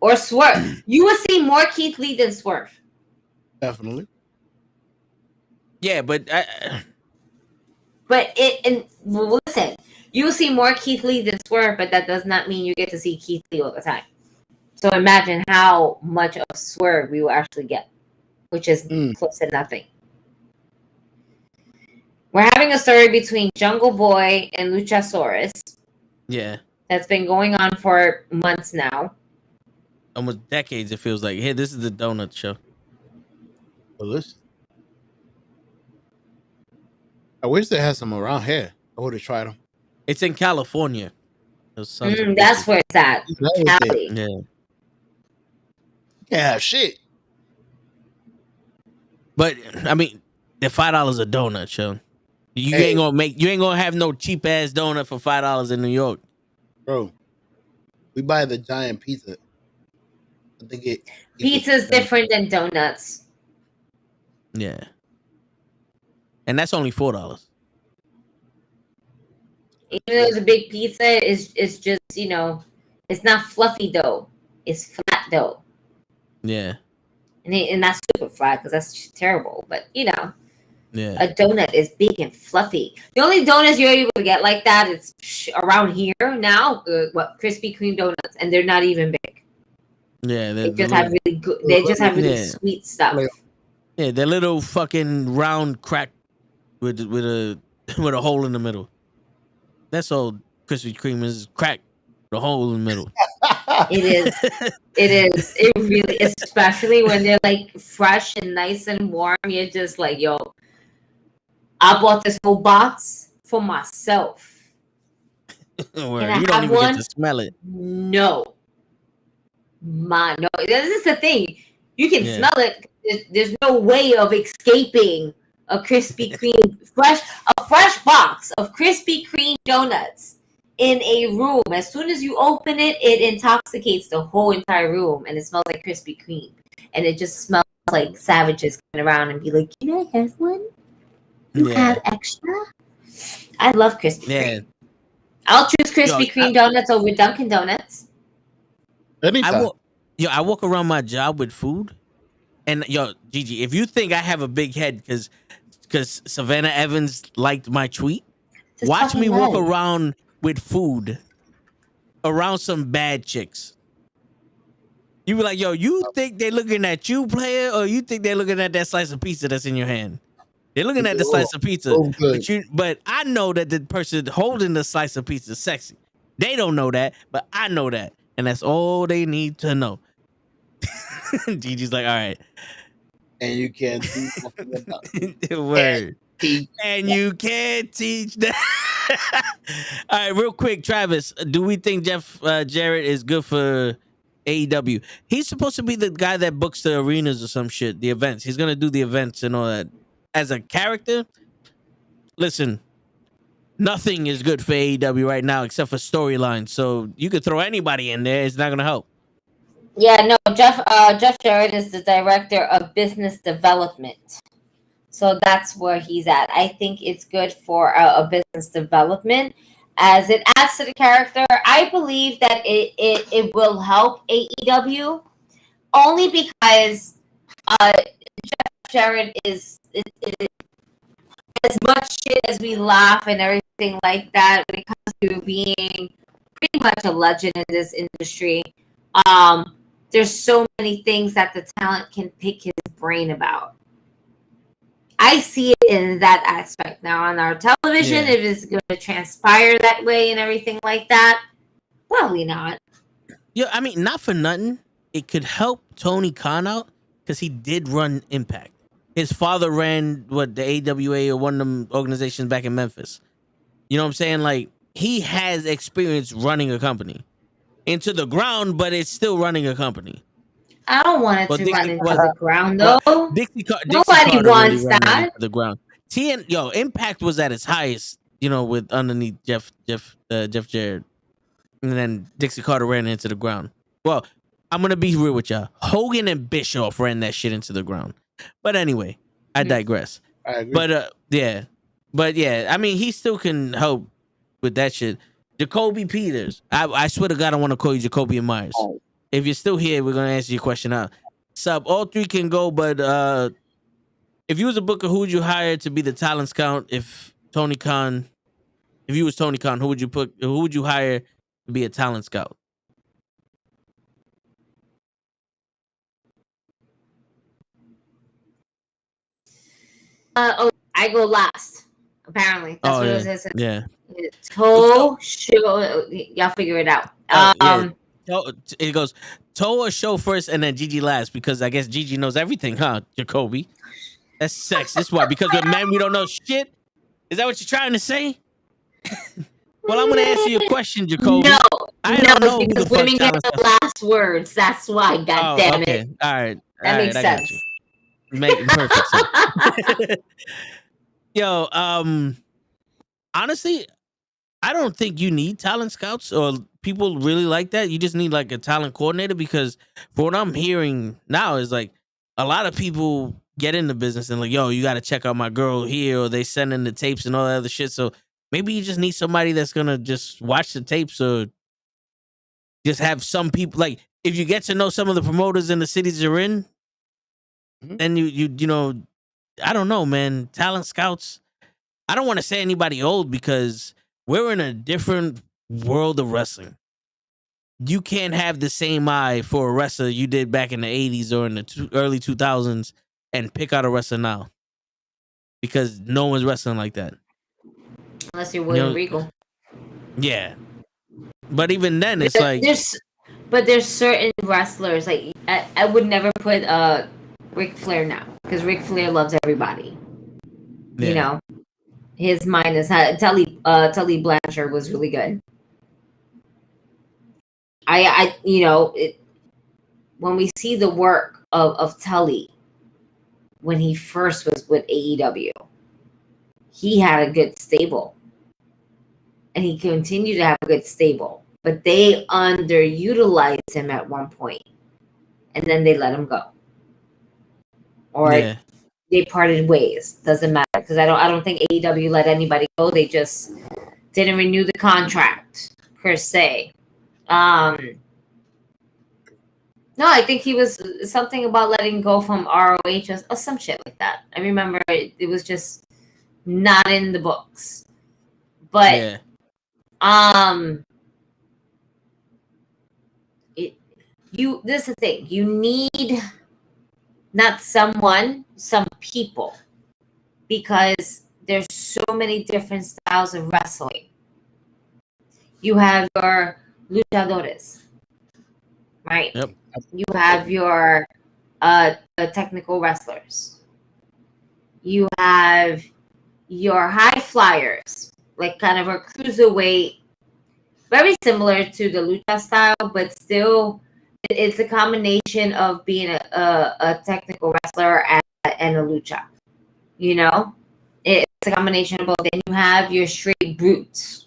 Or Swerve? You would see more Keith Lee than Swerve. Definitely. Yeah, but listen, you will see more Keith Lee than Swerve, but that does not mean you get to see Keith Lee all the time. So imagine how much of Swerve we will actually get, which is close to nothing. We're having a story between Jungle Boy and Luchasaurus. Yeah. That's been going on for months now. Almost decades, it feels like. Hey, this is the donut show. Delicious. I wish they had some around here. I would have tried them. It's in California. That's where it's at. Cali. Yeah. Yeah, shit. But I mean, they're $5 a donut, show. You ain't gonna have no cheap ass donut for $5 in New York. Bro, we buy the giant pizza. I think pizza's different than donuts. Yeah. And that's only $4. Even though it's a big pizza, it's just, it's not fluffy dough. It's flat dough. Yeah. And not super flat because that's terrible. But, yeah. A donut is big and fluffy. The only donuts you're able to get like that is around here now, Krispy Kreme donuts, and they're not even big. Yeah. They just have really good. They just have really sweet stuff. Yeah, they're little fucking round crack with a hole in the middle. That's all Krispy Kreme is, crack, the hole in the middle. It is. It is. It really, especially when they're like fresh and nice and warm. You're just like, yo, I bought this whole box for myself. Word. You don't even get to smell it. No. No. This is the thing. You can smell it. There's no way of escaping a Krispy Kreme a fresh box of Krispy Kreme donuts in a room. As soon as you open it, it intoxicates the whole entire room, and it smells like Krispy Kreme. And it just smells like savages coming around and be like, "Can I have one? You have extra?" I love Krispy Kreme. I'll choose Krispy Kreme donuts over Dunkin' Donuts. I walk around my job with food, and Gigi, if you think I have a big head because Savannah Evans liked my tweet, watch me walk around with food around some bad chicks. You be like, yo, you think they're looking at you, player, or you think they're looking at that slice of pizza that's in your hand? They're looking at the slice of pizza, but I know that the person holding the slice of pizza is sexy. They don't know that, but I know that, and that's all they need to know. Gigi's like, all right. And you can't teach word. And you can't teach that. All right, real quick, Travis, do we think Jeff Jarrett is good for AEW? He's supposed to be the guy that books the arenas or some shit, the events. He's going to do the events and all that. As a character, listen, nothing is good for AEW right now except for storyline. So you could throw anybody in there. It's not going to help. Yeah, no, Jeff Jarrett is the director of business development. So that's where he's at. I think it's good for a business development as it adds to the character. I believe that it will help AEW only because Jeff Jarrett is as much shit as we laugh and everything like that when it comes to being pretty much a legend in this industry. There's so many things that the talent can pick his brain about. I see it in that aspect. Now on our television, if it's going to transpire that way and everything like that, probably not. Yeah, I mean, not for nothing. It could help Tony Khan out because he did run Impact. His father ran the AWA or one of them organizations back in Memphis. You know what I'm saying? Like, he has experience running a company into the ground, but it's still running a company. I don't want it to run into the ground, though. Nobody wants that. The ground. Impact was at its highest, with underneath Jeff Jarrett, and then Dixie Carter ran into the ground. Well, I'm gonna be real with y'all. Hogan and Bischoff ran that shit into the ground. But anyway, I digress. I agree. But I mean, he still can help with that shit. Jacoby Peters. I swear to God, I want to call you Jacoby and Myers. If you're still here, we're gonna answer your question out. Sub, all three can go, but if you was a booker, who would you hire to be the talent scout? If you was Tony Khan, who would you hire to be a talent scout? I go last. Apparently, that's what it says. Yeah. Toe, show, y'all figure it out. It goes toe or show first, and then Gigi last because I guess Gigi knows everything, huh, Jacoby? That's sexist. Why? Because with men we don't know shit. Is that what you're trying to say? Well, I'm gonna answer your question, Jacoby. No, don't know because women get the last words. That's why. God damn it. All right. That makes sense. Make perfect sense. Yo, honestly, I don't think you need talent scouts or people really like that. You just need like a talent coordinator because for what I'm hearing now is like a lot of people get in the business and like, yo, you got to check out my girl here, or they send in the tapes and all that other shit. So maybe you just need somebody that's going to just watch the tapes or just have some people. Like if you get to know some of the promoters in the cities you're in, then you know, I don't know, man, talent scouts. I don't want to say anybody old because we're in a different world of wrestling. You can't have the same eye for a wrestler you did back in the 80s or in the early 2000s and pick out a wrestler now because no one's wrestling like that. Unless you're William Regal. Yeah. But even then, it's like... But there's certain wrestlers like I would never put Ric Flair now because Ric Flair loves everybody. Yeah. You know, his mind is Tully Blanchard was really good. I you know when we see the work of Tully when he first was with AEW, he had a good stable, and he continued to have a good stable. But they underutilized him at one point, and then they let him go, or they parted ways. Doesn't matter because I don't think AEW let anybody go. They just didn't renew the contract per se. No, I think he was something about letting go from ROH or some shit like that. I remember it was just not in the books, but this is the thing. You need not someone, some people, because there's so many different styles of wrestling. You have your luchadores, right? Yep. You have your technical wrestlers. You have your high flyers, like kind of a cruiserweight, very similar to the lucha style, but still it's a combination of being a technical wrestler and a lucha. You know, it's a combination of both. Then you have your straight brutes,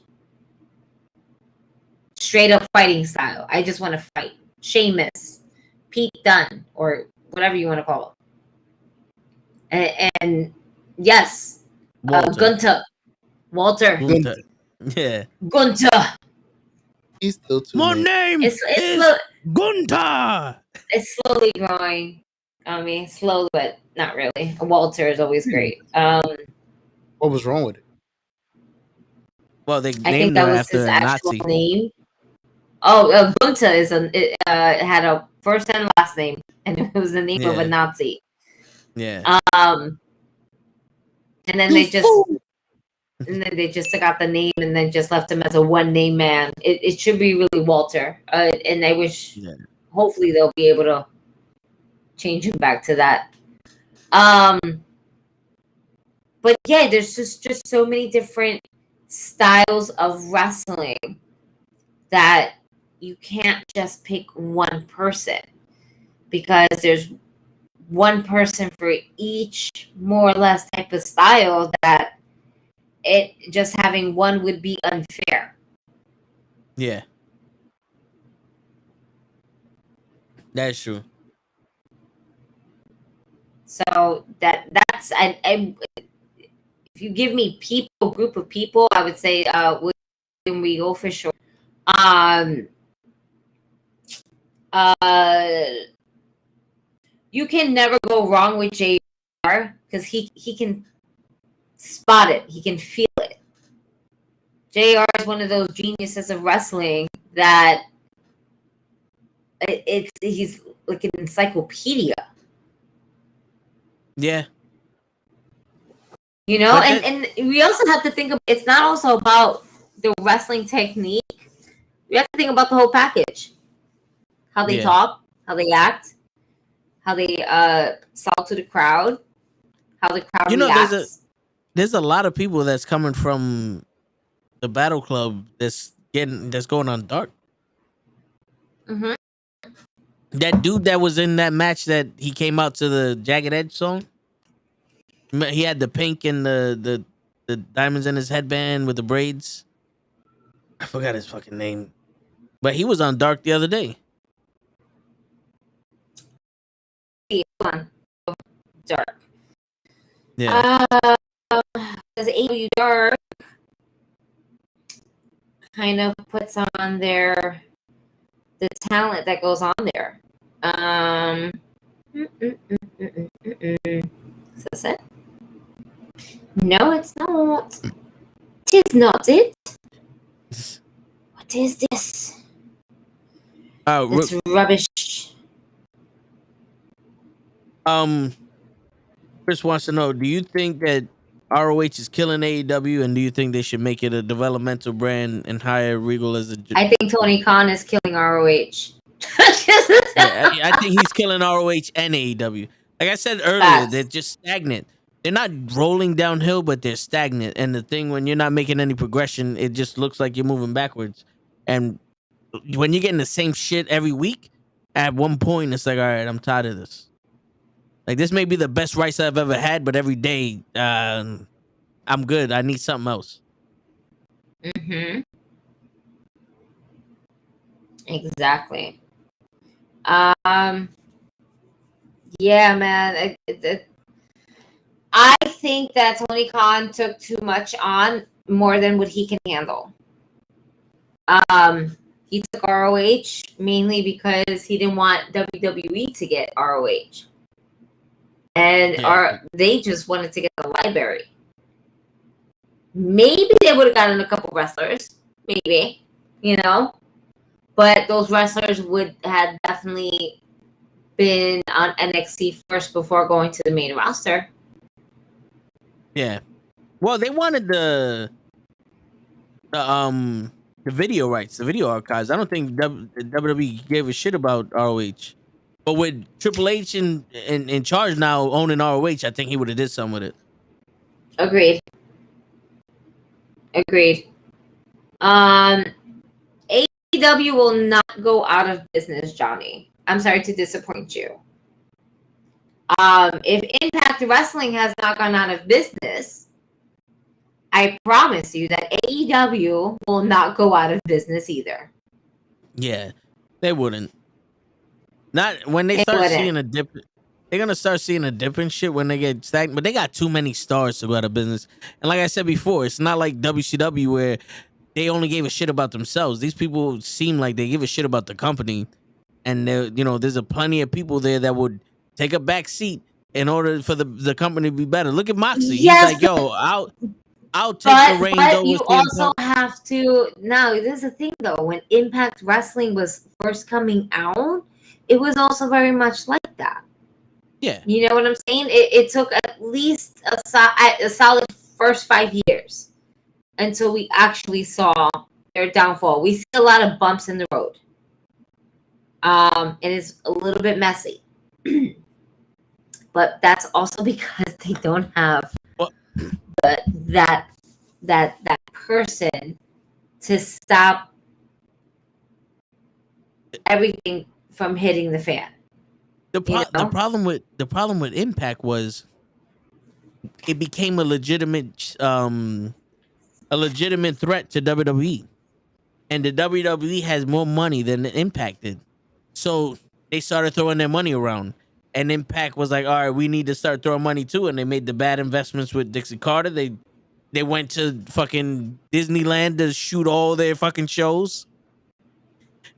straight up fighting style. I just want to fight. Sheamus, Pete Dunne, or whatever you want to call it. And yes, Walter. Yeah. Gunter. He's still too My late. name is Gunter. It's slowly growing. I mean, slowly, but not really. Walter is always great. What was wrong with it? Well, they I think named that him was after his a actual Nazi name. Oh, Gunter is had a first and last name, and it was the name of a Nazi. Yeah. And then they just took out the name and then just left him as a one name man. It should be really Walter. And I wish, hopefully, they'll be able to change him back to that. But yeah, there's just so many different styles of wrestling that you can't just pick one person, because there's one person for each more or less type of style, that it just having one would be unfair. Yeah. That's true. So that's I if you give me group of people, I would say William Regal for sure. You can never go wrong with JR because he can spot it. He can feel it. JR is one of those geniuses of wrestling that he's like an encyclopedia. Yeah. You know, and we also have to think of, it's not also about the wrestling technique. We have to think about the whole package. How they talk, how they act, how they sell to the crowd, how the crowd reacts. There's a lot of people that's coming from the Battle Club that's going on Dark. Mm-hmm. That dude that was in that match that he came out to the Jagged Edge song. He had the pink and the diamonds in his headband with the braids. I forgot his fucking name, but he was on Dark the other day. Dark. Yeah. Because AEW Dark kind of puts on the talent that goes on there. Is this it? No, it's not. Tis not it. What is this? Oh, it's rubbish. Chris wants to know: do you think that ROH is killing AEW, and do you think they should make it a developmental brand and hire Regal as a? I think Tony Khan is killing ROH. I think he's killing ROH and AEW. Like I said earlier, they're just stagnant. They're not rolling downhill, but they're stagnant. And the thing, when you're not making any progression, it just looks like you're moving backwards. And when you're getting the same shit every week, at one point, it's like, all right, I'm tired of this. Like, this may be the best rice I've ever had, but every day, I'm good. I need something else. Mm-hmm. Exactly. Yeah, man. I think that Tony Khan took too much on, more than what he can handle. He took ROH mainly because he didn't want WWE to get ROH. And they just wanted to get the library. Maybe they would have gotten a couple wrestlers. Maybe. You know? But those wrestlers would have definitely been on NXT first before going to the main roster. Yeah. Well, they wanted the video rights, the video archives. I don't think WWE gave a shit about ROH. But with Triple H in charge now, owning ROH, I think he would have did something with it. Agreed. AEW will not go out of business, Johnny. I'm sorry to disappoint you. If Impact Wrestling has not gone out of business, I promise you that AEW will not go out of business either. Yeah, they wouldn't. Not when they start seeing a dip. They're gonna start seeing a dip in shit when they get stagnant. But they got too many stars to go out of business. And like I said before, it's not like WCW where they only gave a shit about themselves. These people seem like they give a shit about the company, and there's plenty of people there that would take a back seat in order for the company to be better. Look at Moxley. Yes, he's like, yo, I'll take the reins over. But you also have to. Now, there's the thing though. When Impact Wrestling was first coming out, it was also very much like that. Yeah. You know what I'm saying? It took at least a solid first 5 years until we actually saw their downfall. We see a lot of bumps in the road. It is a little bit messy. But that's also because they don't have that person to stop everything from hitting the fan. The problem with Impact was it became a legitimate threat to WWE, and the WWE has more money than the Impact did, so they started throwing their money around. And Impact was like, all right, we need to start throwing money too, and they made the bad investments with Dixie Carter. They went to fucking Disneyland to shoot all their fucking shows.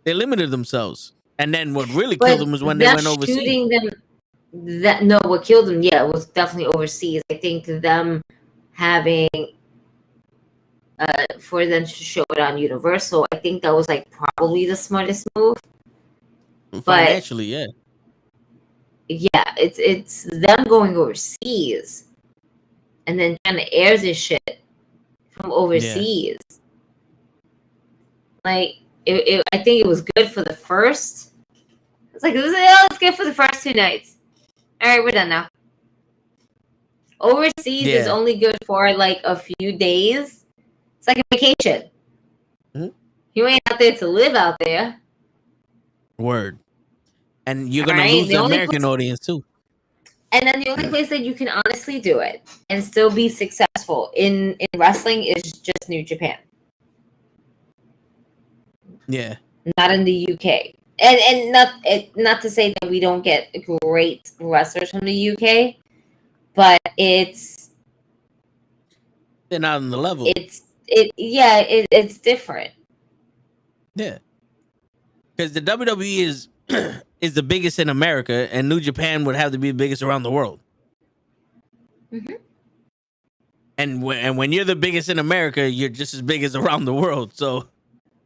They limited themselves. And then what really killed them was when they went overseas. Shooting them, what killed them, yeah, was definitely overseas. I think them having, for them to show it on Universal, I think that was like probably the smartest move. Financially, yeah. Yeah, it's them going overseas and then trying to air this shit from overseas. Yeah. Like, I think it was good for the first. It's like, it's good for the first 2 nights. All right, we're done now. Overseas is only good for like a few days. It's like a vacation. Mm-hmm. You ain't out there to live out there. Word. And you're going to lose the American audience too. And then the only place that you can honestly do it and still be successful in wrestling is just New Japan. Yeah. Not in the UK. And not to say that we don't get great wrestlers from the UK, but they're not on the level. It's different. Yeah. Because the WWE is the biggest in America, and New Japan would have to be the biggest around the world. Mm-hmm. And when you're the biggest in America, you're just as big as around the world. So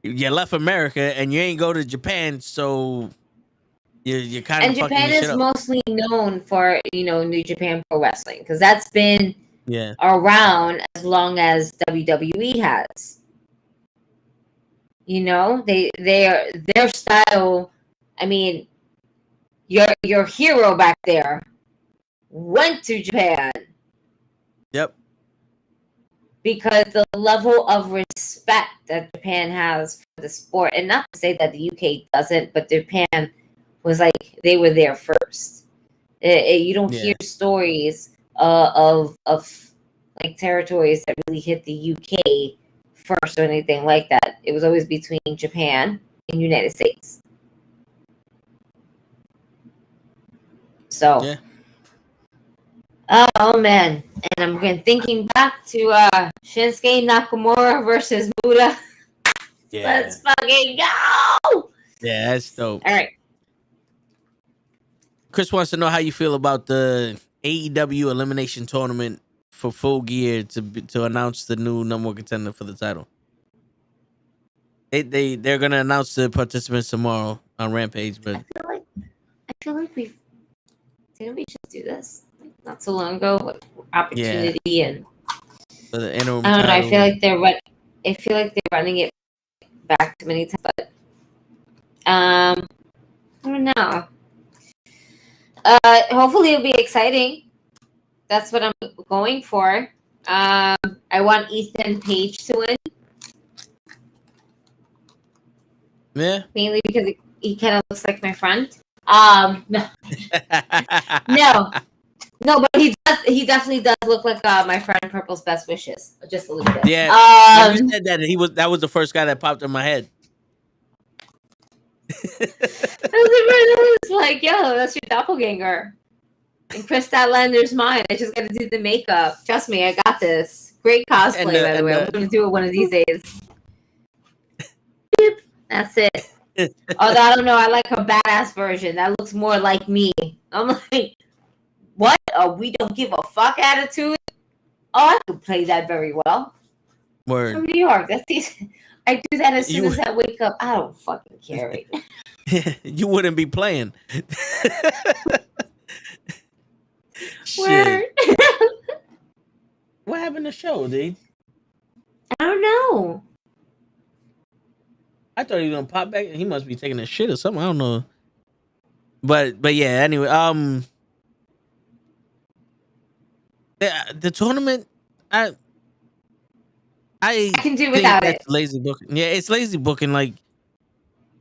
you left America and you ain't go to Japan, so you're kind of. And Japan is mostly known for New Japan Pro Wrestling because that's been around as long as WWE has. Their style I mean, your hero back there went to Japan. Yep. Because the level of respect that Japan has for the sport, and not to say that the UK doesn't, but Japan was like, they were there first. You don't hear stories of like territories that really hit the UK first or anything like that. It was always between Japan and United States. So, yeah. Oh man, and I'm thinking back to Shinsuke Nakamura versus Muda. Yeah. Let's fucking go! Yeah, that's dope. All right. Chris wants to know how you feel about the AEW Elimination Tournament for Full Gear to announce the new number one contender for the title. They're gonna announce the participants tomorrow on Rampage, but I feel like didn't we just do this not so long ago? Like, opportunity and for the interim I don't know. title. I feel like they're running it back too many times, but I don't know. Hopefully it'll be exciting. That's what I'm going for. I want Ethan Page to win. Yeah. Mainly because he kind of looks like my friend. No. No, but he definitely does look like my friend Purple's Best Wishes. Just a little bit. Yeah. When you said that was the first guy that popped in my head. I was like, yo, that's your doppelganger. And Chris Statlander's mine. I just gotta do the makeup. Trust me, I got this. Great cosplay, by the way. I'm gonna do it one of these days. Beep. That's it. Although I don't know, I like a badass version. That looks more like me. I'm like, what? A we don't give a fuck attitude? Oh, I could play that very well. Word. From New York. That's easy. I do that as soon as I wake up. I don't fucking care. You wouldn't be playing. Word. What happened to the show, dude? I don't know. I thought he was gonna pop back. He must be taking a shit or something. I don't know. But yeah. Anyway, the tournament, I can do without it. Lazy booking. Yeah, it's lazy booking. Like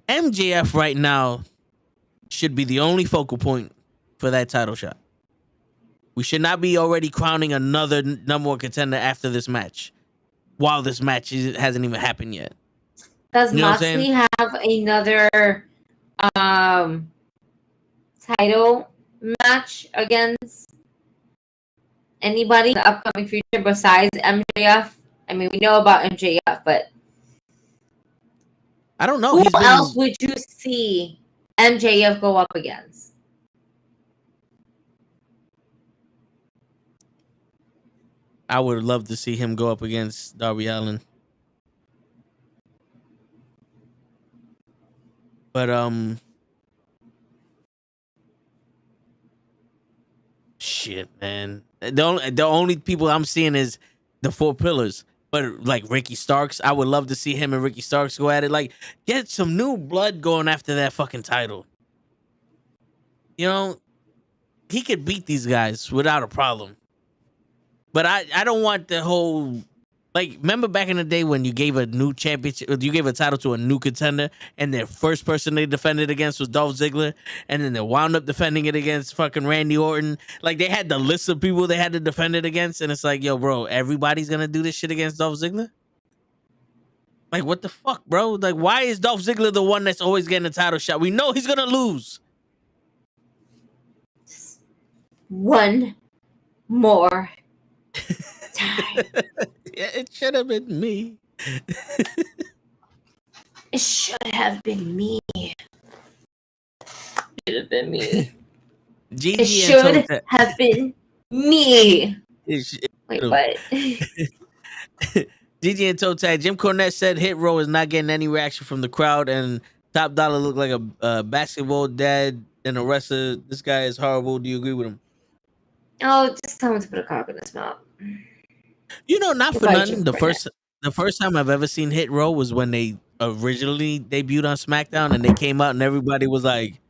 MJF right now should be the only focal point for that title shot. We should not be already crowning another number one contender after this match, while this match hasn't even happened yet. Does Moxley have another title match against anybody in the upcoming future besides MJF? I mean, we know about MJF, but I don't know. Who else would you see MJF go up against? I would love to see him go up against Darby Allin. But shit, man. The only people I'm seeing is the Four Pillars. But like Ricky Starks, I would love to see him and Ricky Starks go at it. Like, get some new blood going after that fucking title. You know, he could beat these guys without a problem. But I don't want the whole, like, remember back in the day when you gave a new championship, you gave a title to a new contender, and their first person they defended against was Dolph Ziggler, and then they wound up defending it against fucking Randy Orton. Like, they had the list of people they had to defend it against, and it's like, yo, bro, everybody's gonna do this shit against Dolph Ziggler? Like, what the fuck, bro? Like, why is Dolph Ziggler the one that's always getting a title shot? We know he's gonna lose. One more time. Yeah, it should have been me. It should have been me. Should have been me. It should have been me. Wait, what? Gigi and Toe Tag. Jim Cornette said Hit Row is not getting any reaction from the crowd, and Top Dollar looked like a basketball dad and a wrestler. This guy is horrible. Do you agree with him? Oh, just tell him to put a cock in his mouth. You know, not for nothing. The first time I've ever seen Hit Row was when they originally debuted on SmackDown, and they came out and everybody was like,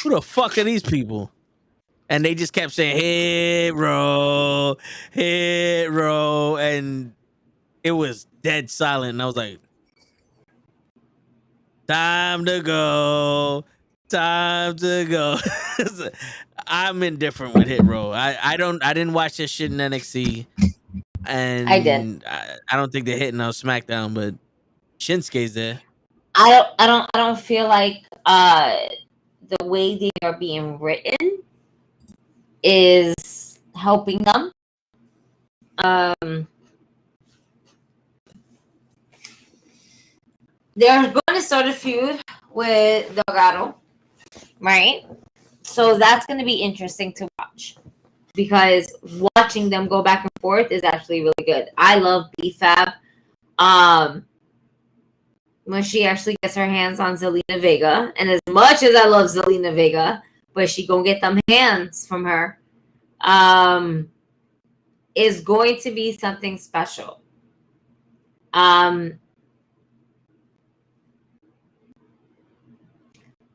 "Who the fuck are these people?" And they just kept saying "Hit Row, Hit Row," and it was dead silent. And I was like, "Time to go, time to go." I'm indifferent with Hit Row. I didn't watch this shit in NXT, and I did. I don't think they're hitting on SmackDown, but Shinsuke's there. I don't feel like the way they are being written is helping them. They're going to start a feud with Delgado, right? So that's going to be interesting to watch because watching them go back and forth is actually really good. I love B-Fab. When she actually gets her hands on Zelina Vega, and as much as I love Zelina Vega, but she gonna get them hands from her, is going to be something special.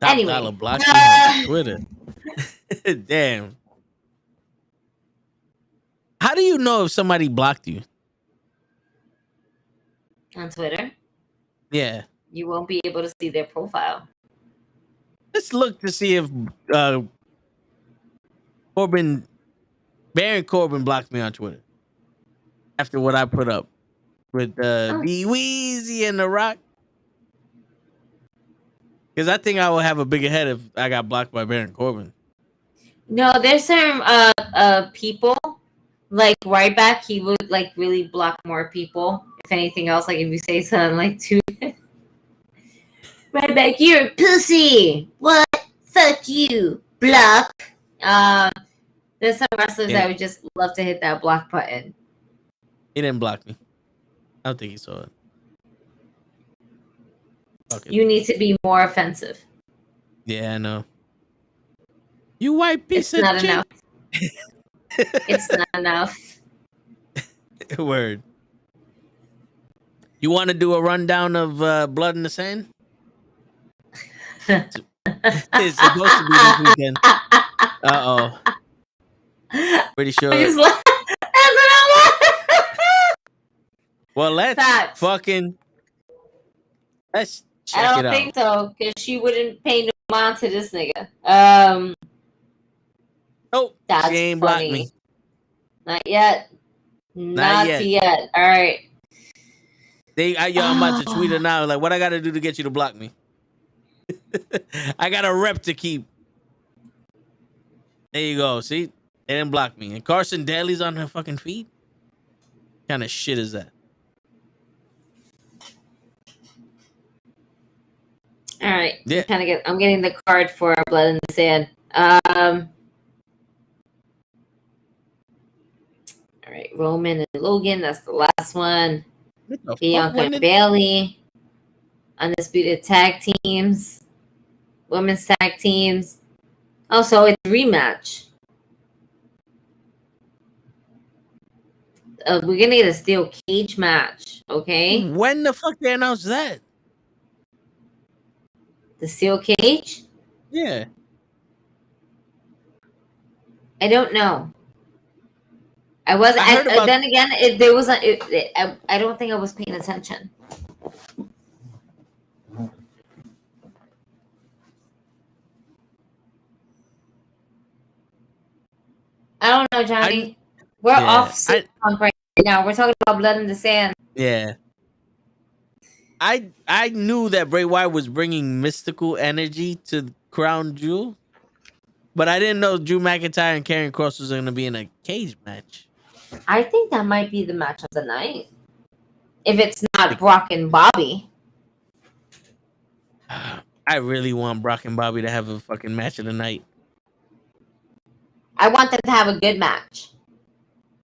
Anyway, block you on Twitter. Damn. How do you know if somebody blocked you on Twitter? Yeah, you won't be able to see their profile. Let's look to see if Baron Corbin blocked me on Twitter after what I put up with B Weezy and The Rock. Because I think I will have a bigger head if I got blocked by Baron Corbin. No, there's some people like right back. He would like really block more people. If anything else, like if you say something like to right back, you're a pussy. What? Fuck you. Block. There's some wrestlers that would just love to hit that block button. He didn't block me. I don't think he saw it. You need to be more offensive. Yeah, I know. You white piece it's of not shit. Enough. It's not enough. Word. You want to do a rundown of Blood in the Sand? It's supposed to be this weekend. Uh-oh. Pretty sure. Well, let's fucking... Let's check it out. I don't think so, because she wouldn't pay no mind to this nigga. Oh, that's she ain't funny. Blocked me. Not yet. Not yet. All right. I'm about to tweet her now. Like, what I got to do to get you to block me? I got a rep to keep. There you go. See? They didn't block me. And Carson Daly's on her fucking feed? What kind of shit is that? All right. Yeah. I'm getting the card for Blood in the Sand. All right. Roman and Logan. That's the last one. Bianca and Bailey. Undisputed tag teams. Women's tag teams. Also, it's a rematch. We're going to get a steel cage match. Okay. When the fuck they announced that? The steel cage? Yeah. I don't know. I wasn't. Then again, there was I don't think I was paying attention. I don't know, Johnny. We're off sitcom right now. We're talking about Blood in the Sand. Yeah. I knew that Bray Wyatt was bringing mystical energy to Crown Jewel, but I didn't know Drew McIntyre and Karrion Kross was going to be in a cage match. I think that might be the match of the night. If it's not Brock and Bobby. I really want Brock and Bobby to have a fucking match of the night. I want them to have a good match.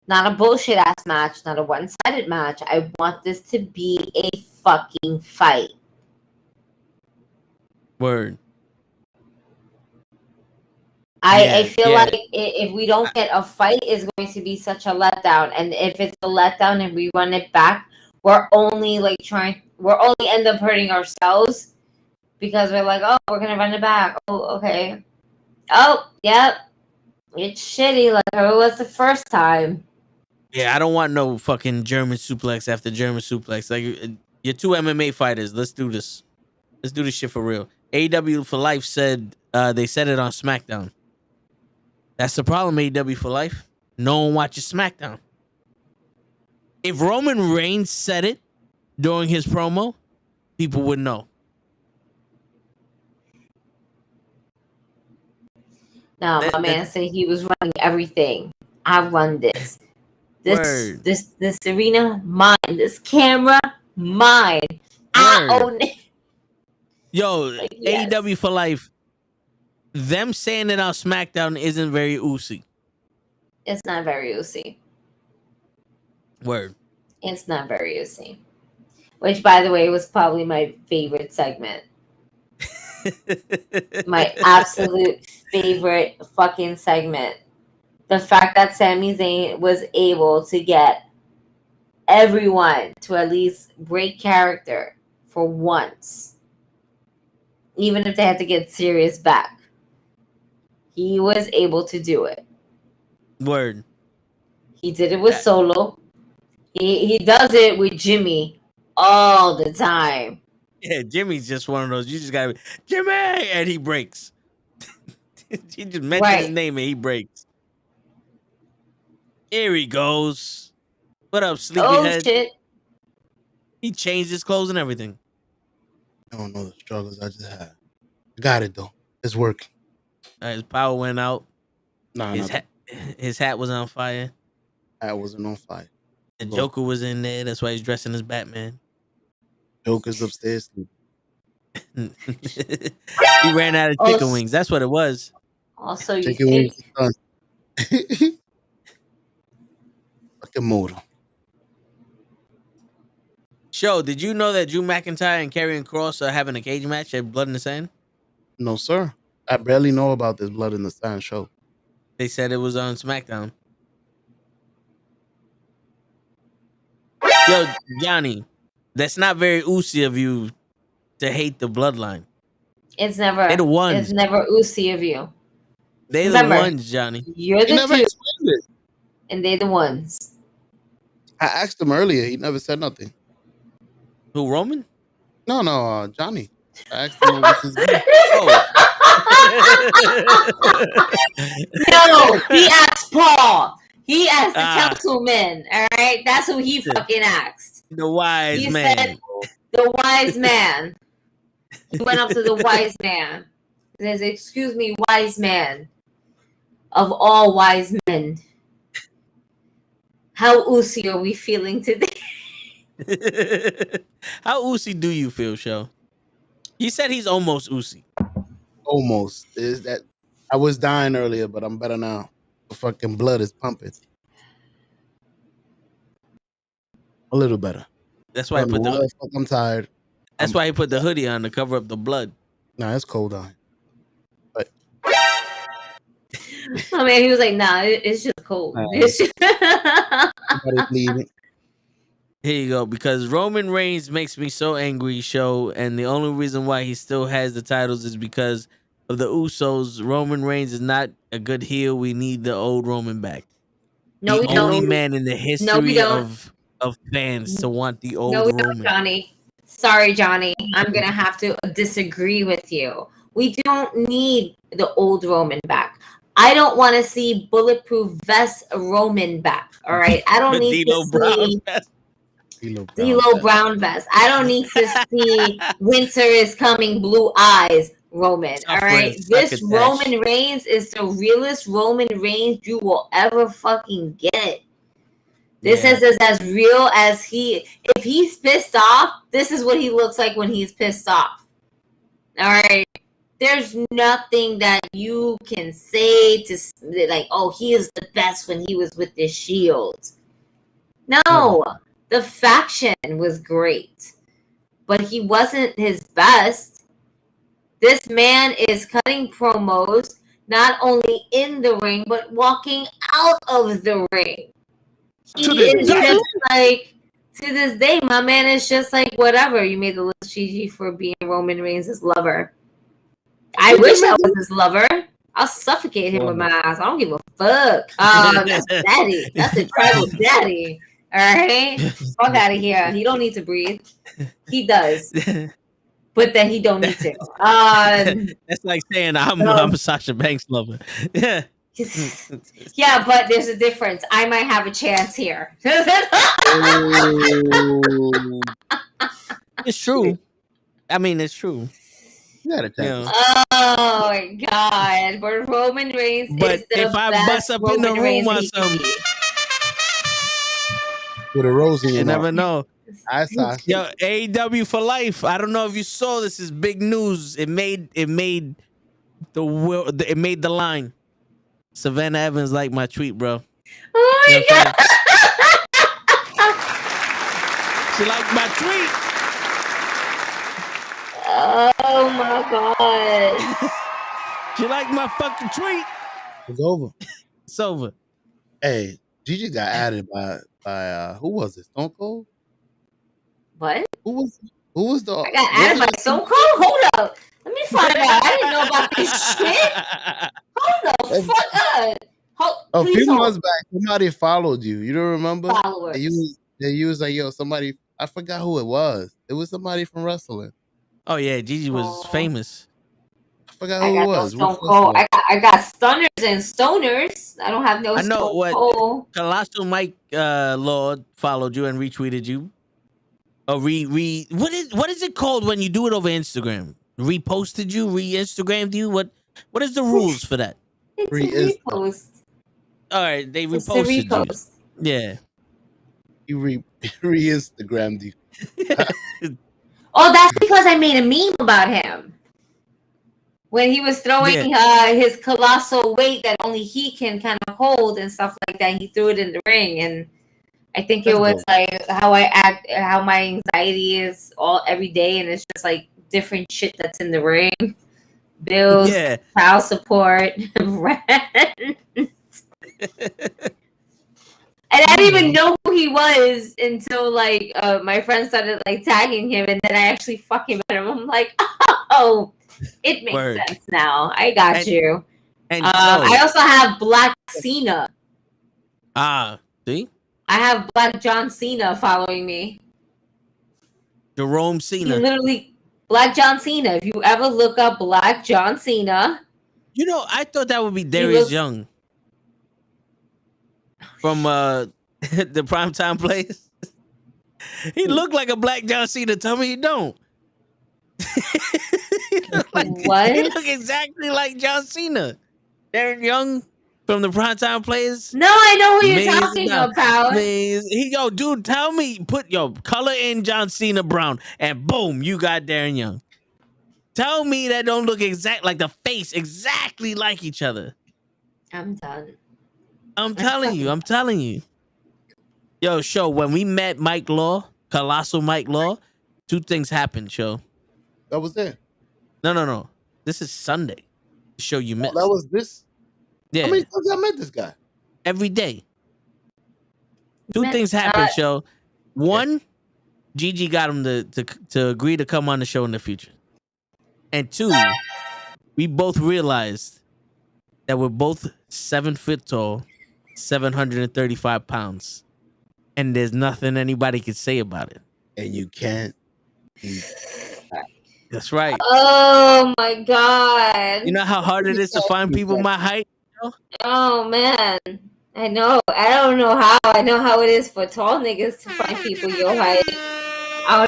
Not a bullshit ass match, not a one-sided match. I want this to be a fucking fight. Word. I feel like if we don't get a fight, it's going to be such a letdown. And if it's a letdown and we run it back, we're only end up hurting ourselves because we're like, oh, we're gonna run it back. Oh, okay. Oh, yep. It's shitty like it was the first time. Yeah, I don't want no fucking German suplex after German suplex. Like, you're two MMA fighters. Let's do this. Let's do this shit for real. AEW for Life said they said it on SmackDown. That's the problem, AEW for Life. No one watches SmackDown. If Roman Reigns said it during his promo, people would know. No, my man said he was running everything. I run this. This arena, mine. This camera, mine. I own it. Yo, yes. AEW for Life. Them saying it on SmackDown isn't very oozy. It's not very oozy. Word. It's not very oozy. Which, by the way, was probably my favorite segment. My absolute favorite fucking segment. The fact that Sami Zayn was able to get everyone to at least break character for once. Even if they had to get serious back. He was able to do it. Word. He did it with Solo. He does it with Jimmy all the time. Yeah, Jimmy's just one of those. You just gotta be, Jimmy! And he breaks. He just mentions his name and he breaks. Here he goes. What up, sleepyhead? Oh, shit. He changed his clothes and everything. I don't know the struggles I just had. I got it, though. It's working. His power went out. Nah, his hat was on fire. Hat wasn't on fire. The Joker was in there. That's why he's dressing as Batman. Joker's upstairs. He ran out of chicken wings. That's what it was. Also, you chicken wings is done. Fucking motor. Show, did you know that Drew McIntyre and Karrion Kross are having a cage match at Blood in the Sand? No, sir. I barely know about this Blood in the Sand show. They said it was on SmackDown. Yo, Johnny, that's not very oozy of you to hate the Bloodline. It's never. They're the ones. It's never oozy of you. They're the ones, Johnny. You're the two, and they're the ones. I asked him earlier. He never said nothing. Who, Roman? No, Johnny. I asked him what was his name. No, he asked Paul. He asked the councilman. All right, that's who he fucking asked. The wise he man. Said, the wise man. He went up to the wise man. He says, "Excuse me, wise man. Of all wise men, how oozy are we feeling today?" How oozy do you feel, Show? He said he's almost oozy. Almost. Is that I was dying earlier, but I'm better now. The fucking blood is pumping. A little better. That's why I'm tired. That's why he put the hoodie on to cover up the blood. Nah, it's cold on. But oh man, he was like, "Nah, it's just cold." It's just Here you go. Because Roman Reigns makes me so angry, Show, and the only reason why he still has the titles is because of the Usos. Roman Reigns is not a good heel. We need the old Roman back. No, the only man in the history of fans to want the old Roman. Johnny. Sorry, Johnny. I'm gonna have to disagree with you. We don't need the old Roman back. I don't want to see bulletproof vest Roman back. All right, I don't need to see D'Lo Brown vest. I don't need to see winter is coming, blue eyes Roman. All right, this Roman Reigns is the realest Roman Reigns you will ever fucking get. This is as real as he. If he's pissed off, this is what he looks like when he's pissed off. All right. There's nothing that you can say to like, oh, he is the best when he was with the Shield. No, the faction was great, but he wasn't his best. This man is cutting promos not only in the ring, but walking out of the ring. He is just like To this day, my man is just like, whatever. You made the list, Gigi, for being Roman Reigns' lover. I wish I was his lover. I'll suffocate him with my ass. I don't give a fuck. That's daddy. That's a tribal daddy. All right? Fuck out of here. He don't need to breathe. He does. But then he don't need to. That's like saying I'm a Sasha Banks lover. Yeah. Yeah, but there's a difference. I might have a chance here. It's true. I mean, it's true. You got a chance. Oh my God! But Roman Reigns is the if I bust up in the room or something, with a rosy, you never know. I saw. Yo, AEW for life. I don't know if you saw this. Is big news. It made the line. Savannah Evans liked my tweet, bro. Oh my God! She liked my tweet. Oh my God! She liked my fucking tweet. It's over. It's over. Hey, Gigi got added by who was it? Stone Cold? What? Who was the? I got added by Stone Cold. Hold up. Let me find out. I didn't know about this shit. Hold the fuck up. A few months back, somebody followed you. You don't remember? Followers. You was like, yo, somebody. I forgot who it was. It was somebody from wrestling. Oh yeah, Gigi was famous. I forgot who it was. Stone Cold. I got stunners and stoners. I don't have no. I know Stone what. Cold. Colossal Mike Lord followed you and retweeted you. Or what is it called when you do it over Instagram? Reposted you, re-Instagrammed you. What is the rules for that? It's a repost. All right, they reposted you. Yeah. You re-Instagrammed you. Oh, that's because I made a meme about him. When he was throwing his colossal weight that only he can kind of hold and stuff like that, he threw it in the ring, and I think it was like how I act, how my anxiety is every day, and it's just like different shit that's in the ring. Bills, child support, rent. And I didn't even know who he was until like my friend started like tagging him, and then I actually fucking met him. I'm like, oh, it makes sense now. I got you. And I also have Black Cena. See? I have Black John Cena following me. Jerome Cena. He literally, Black John Cena. If you ever look up Black John Cena. You know, I thought that would be Darius Young. From the Primetime Place. He looked like a Black John Cena. Tell me he don't. What? He look exactly like John Cena. Darren Young from the Primetime Place. No, I know who you're talking about. Yo, dude, tell me, put color in John Cena brown, and boom, you got Darren Young. Tell me that don't look like the face exactly like each other. I'm done. I'm telling you. Yo, show, when we met Mike Law, Colossal Mike Law, two things happened, show. That was it. No. This is Sunday. The show you missed. That was this? Yeah. How many times I met this guy? Every day. Two things happened, show. One, Gigi got him to agree to come on the show in the future. And two, we both realized that we're both 7 foot tall, 735 pounds. And there's nothing anybody can say about it. And you can't. That's right. Oh my God. You know how hard it is to find people my height? Oh man. I know. I don't know how. I know how it is for tall niggas to find people your height. I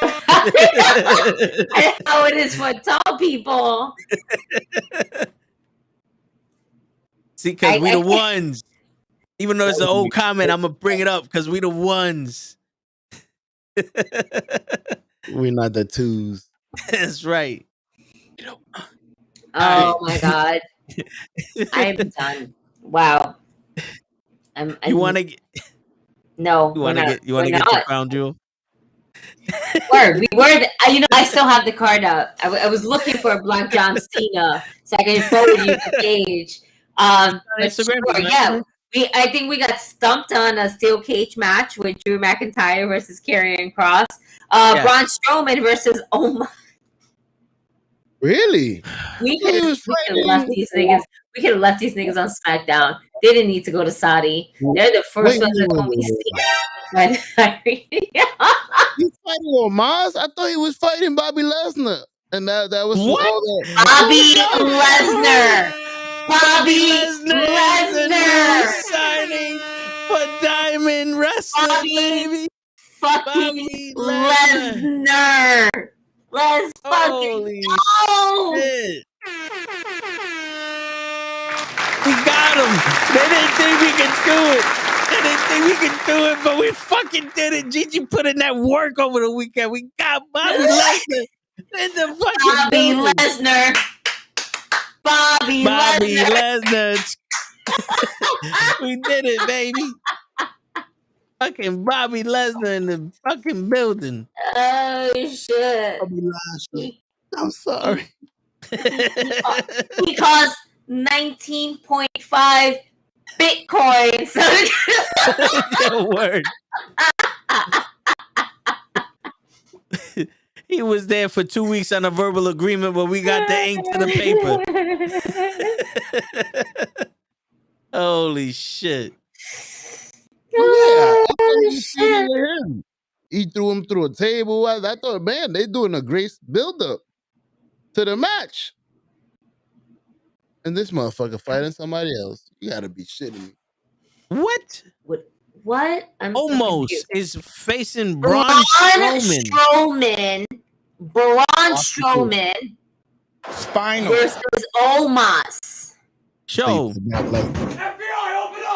know how it is for tall people. See, because we the ones. Even though it's an old comment, I'm going to bring it up because we the ones. We're not the twos. That's right. Oh my God. I'm done. Wow. You want to get... No, you want to get your crown jewel? We were. I still have the card up. I was looking for a Black John Cena so I can forward you the page. Instagram, sure, I think we got stumped on a steel cage match with Drew McIntyre versus Karrion Kross. Braun Strowman versus Really? We could have left these niggas. We could have left these niggas on SmackDown. They didn't need to go to Saudi. They're the first ones that don't be seen. He's fighting Omos? I thought he was fighting Bobby Lesnar. And that was what? All that. Bobby Lesnar. Bobby Lesnar signing for Diamond Wrestling, baby. Fucking Lesnar. Let's fucking go. Shit. We got him. They didn't think we could do it. They didn't think we could do it, but we fucking did it. Gigi put in that work over the weekend. We got Bobby Lesnar in the fucking Bobby Lesnar. Bobby Lesnar. We did it, baby. Fucking Bobby Lesnar in the fucking building. Oh shit. Bobby Lesnar. I'm sorry. He cost 19.5 Bitcoin. Word. He was there for 2 weeks on a verbal agreement, but we got the ink to the paper. Holy shit. He threw him through a table. I thought, man, they doing a great build-up to the match. And this motherfucker fighting somebody else. You gotta be shitting me. What? What? I'm Almost is facing Braun Strowman. Braun Strowman Spinal versus Omos. Show.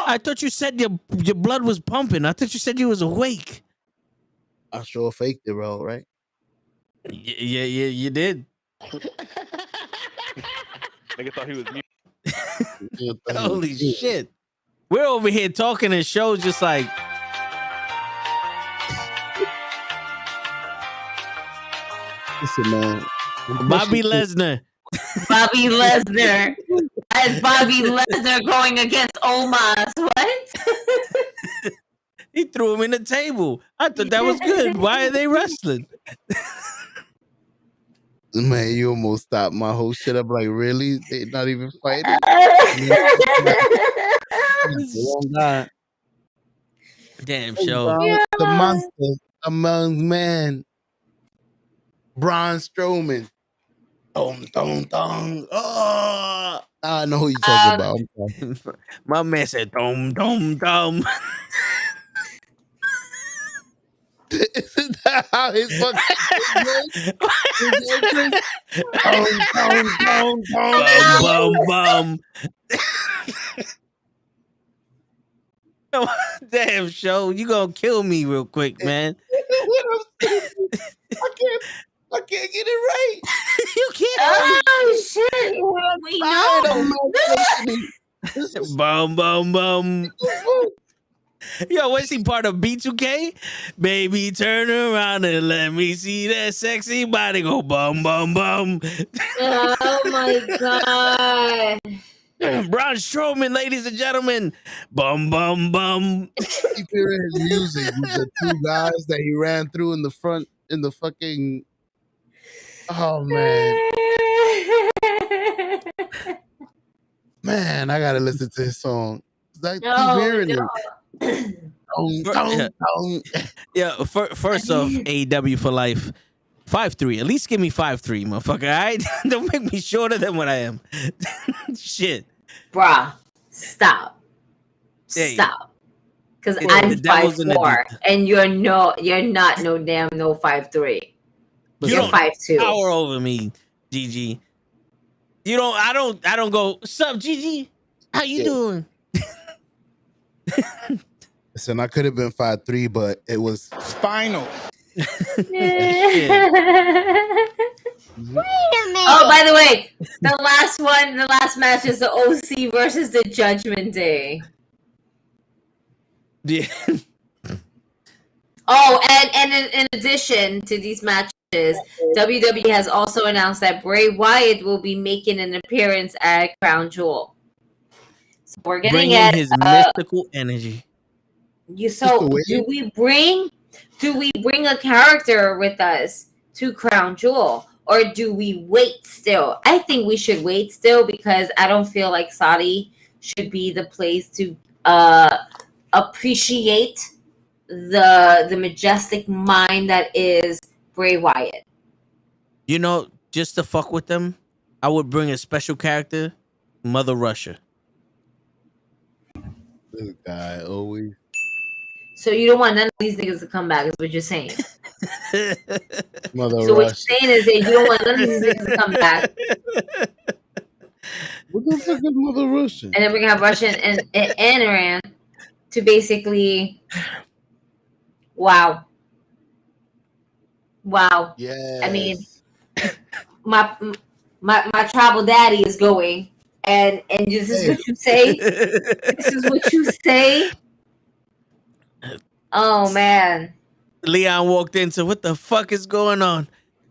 I thought you said your blood was pumping. I thought you said you was awake. I sure faked it, bro, right? Yeah, you did. Nigga thought he was mute. Holy shit. We're over here talking and shows just like. Listen, man. Bobby Lesnar. Bobby Lesnar. As Bobby Lesnar going against Omos. What? He threw him in the table. I thought that was good. Why are they wrestling? Man, you almost stopped my whole shit up. Like, really? They not even fighting? Damn show. The monster among men. Braun Strowman. Dong. Oh, I know who you're talking about. My man said, dom. Isn't that how his fucking bum. Damn show, you gonna kill me real quick, man. I can't get it right. You can't. Oh shit! We know. Bum. Yo, was he part of B2K? Baby, turn around and let me see that sexy body go bum. Oh my god. Braun Strowman, ladies and gentlemen. Bum. Keep hearing his music with the two guys that he ran through in the front in the fucking. Oh man. Man, I gotta listen to his song. I keep hearing it. Yeah, first off, AEW for life. 5'3". At least give me 5'3", motherfucker. All right? Don't make me shorter than what I am. Shit. Bruh, stop. Stop. Because I'm 5'4", and you're not no damn 5'3". You're 5'2". Power over me, Gigi. You don't. I don't go. Sup, Gigi? How you doing? Listen, I could have been 5'3", but it was spinal. Wait a minute. Oh, by the way, the last match is the OC versus the Judgment Day. Yeah. Oh, and in addition to these matches, WWE has also announced that Bray Wyatt will be making an appearance at Crown Jewel. We're getting bringing it. his mystical energy. Do we bring a character with us to Crown Jewel, or do we wait still? I think we should wait still because I don't feel like Saudi should be the place to appreciate the majestic mind that is Bray Wyatt. You know, just to fuck with them, I would bring a special character, Mother Russia. This guy always. So you don't want none of these niggas to come back, is what you're saying. Mother so Russia. what you're saying is that you don't want none of these niggas to come back. What the fuck is Mother Russia? And then we're gonna have Russia and Iran to basically wow. Yeah. I mean, my tribal daddy is going, and this is what you say. This is what you say. Oh man. Leon walked into what the fuck is going on?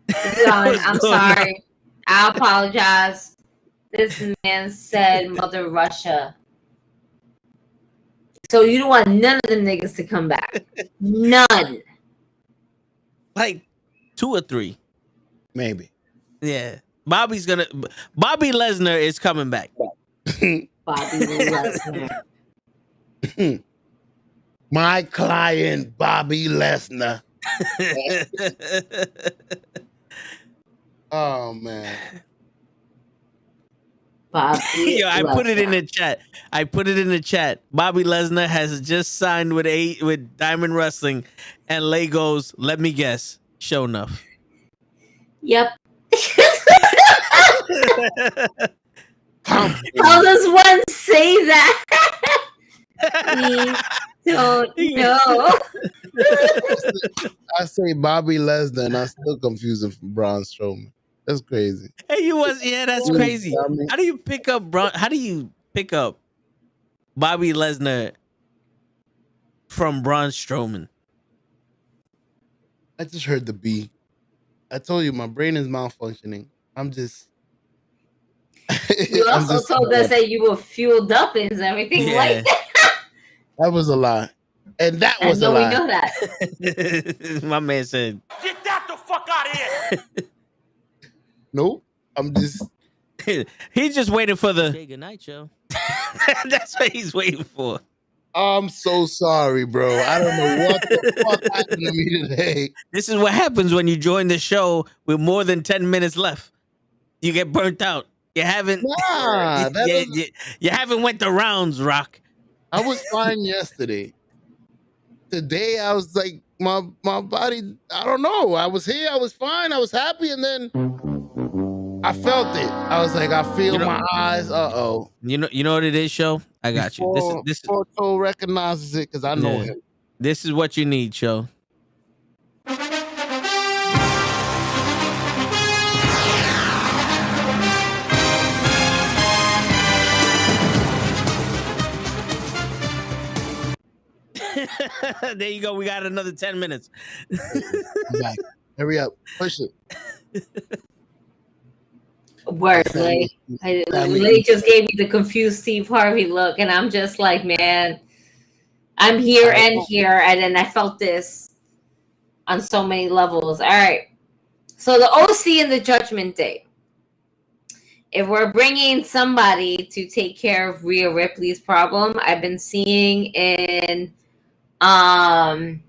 Leon, I'm sorry. I apologize. This man said Mother Russia. So you don't want none of them niggas to come back. None. Like 2 or 3. Maybe. Yeah. Bobby Lesnar is coming back. Bobby Lesnar. My client, Bobby Lesnar. Oh man. Yo, I put it in the chat. Bobby Lesnar has just signed with Diamond Wrestling, and Lay goes, let me guess, show enough. Yep. How does one say that? We don't know. I say Bobby Lesnar, and I still confuse him from Braun Strowman. That's crazy. Hey, that's crazy. How do you pick up Bobby Lesnar from Braun Strowman? I just heard the B. I told you my brain is malfunctioning. I'm just. You also told us that you were fueled up and everything like that. That was a lie. And that was a lie. We know that. My man said, "Get that the fuck out of here." Nope. I'm just. He's just waiting for the good night show. That's what he's waiting for. I'm so sorry, bro. I don't know what the fuck happened to me today. This is what happens when you join the show with more than 10 minutes left. You get burnt out. You haven't. Nah, you haven't went the rounds, Rock. I was fine yesterday. Today I was like my body. I don't know. I was here. I was fine. I was happy, and then I felt it. I was like, I feel my eyes. You know what it is, show. I got you. This Porto recognizes it because I know him. This is what you need, show. There you go. We got another 10 minutes. I'm back. Hurry up. Push it. Word, Lay just gave me the confused Steve Harvey look, and I'm just like, man, I'm here, and then I felt this on so many levels. All right. So the OC and the Judgment Day. If we're bringing somebody to take care of Rhea Ripley's problem, I've been seeing in house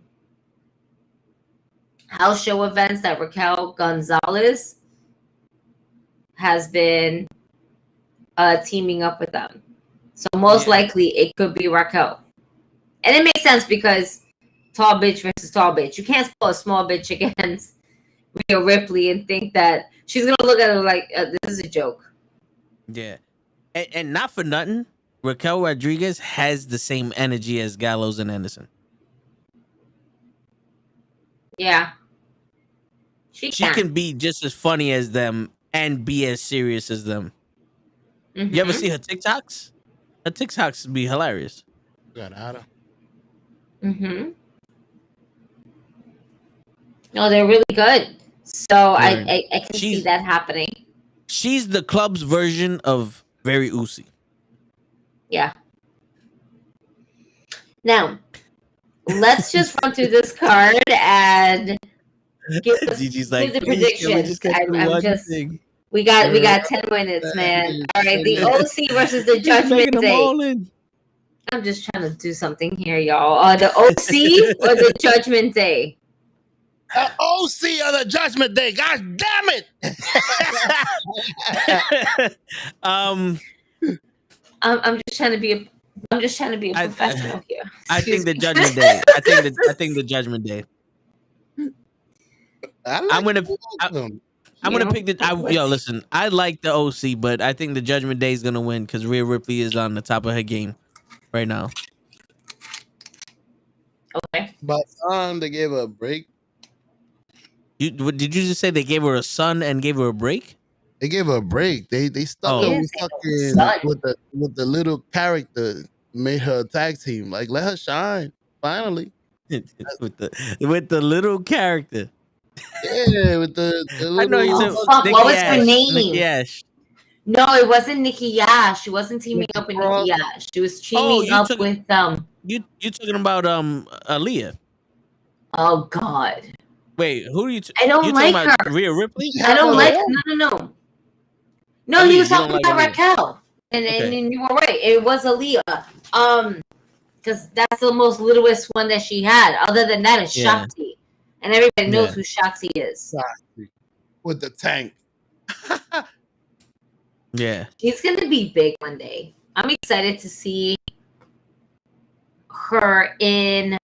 show events that Raquel Gonzalez has been teaming up with them. So most likely it could be Raquel. And it makes sense because tall bitch versus tall bitch. You can't spell a small bitch against Rhea Ripley and think that she's going to look at it like, this is a joke. Yeah. And not for nothing, Raquel Rodriguez has the same energy as Gallows and Anderson. Yeah. She can be just as funny as them and be as serious as them. Mm-hmm. You ever see her TikToks? Her TikToks be hilarious. Mm-hmm. No, they're really good. So I can see that happening. She's the club's version of Very Uzi. Yeah. Now, let's just run through this card and give the predictions. I'm just. We got 10 minutes, man. All right, the OC versus the Judgment Day. I'm just trying to do something here, y'all. The OC or the Judgment Day? OC or the Judgment Day. God damn it! I'm just trying to be a professional here. I think the Judgment Day. I think the Judgment Day. I'm gonna pick the. Yo, listen. I like the OC, but I think the Judgment Day is gonna win because Rhea Ripley is on the top of her game right now. Okay. By the time they gave her a break. Did you just say they gave her a son and gave her a break? They gave her a break. They stuck her with with the little character, made her a tag team. Like, let her shine. Finally. with the little character. Yeah, with the little. I know you said. What was her name? Nikki Ash. No, it wasn't Nikki Ash. She wasn't teaming up with Nikki Ash. She was teaming up with You talking about Aaliyah? Oh God. Wait, who are you? I don't like her. Rhea Ripley? I don't like. No. No, he was talking about Raquel, and you were right. It was Aaliyah. Because that's the most littlest one that she had. Other than that, it's Shakti, and everybody knows who Shakti is. Shakti with the tank. Yeah, she's gonna be big one day. I'm excited to see her in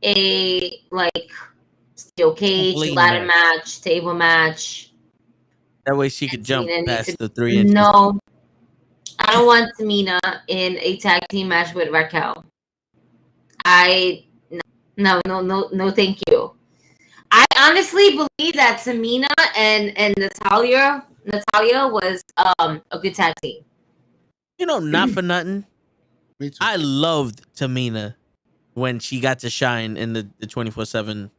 a steel cage, ladder match, table match. That way she could jump past the 3 inches. No, I don't want Tamina in a tag team match with Raquel. No, thank you. I honestly believe that Tamina and Natalia was a good tag team. You know, not for nothing. Me too. I loved Tamina when she got to shine in the 24/7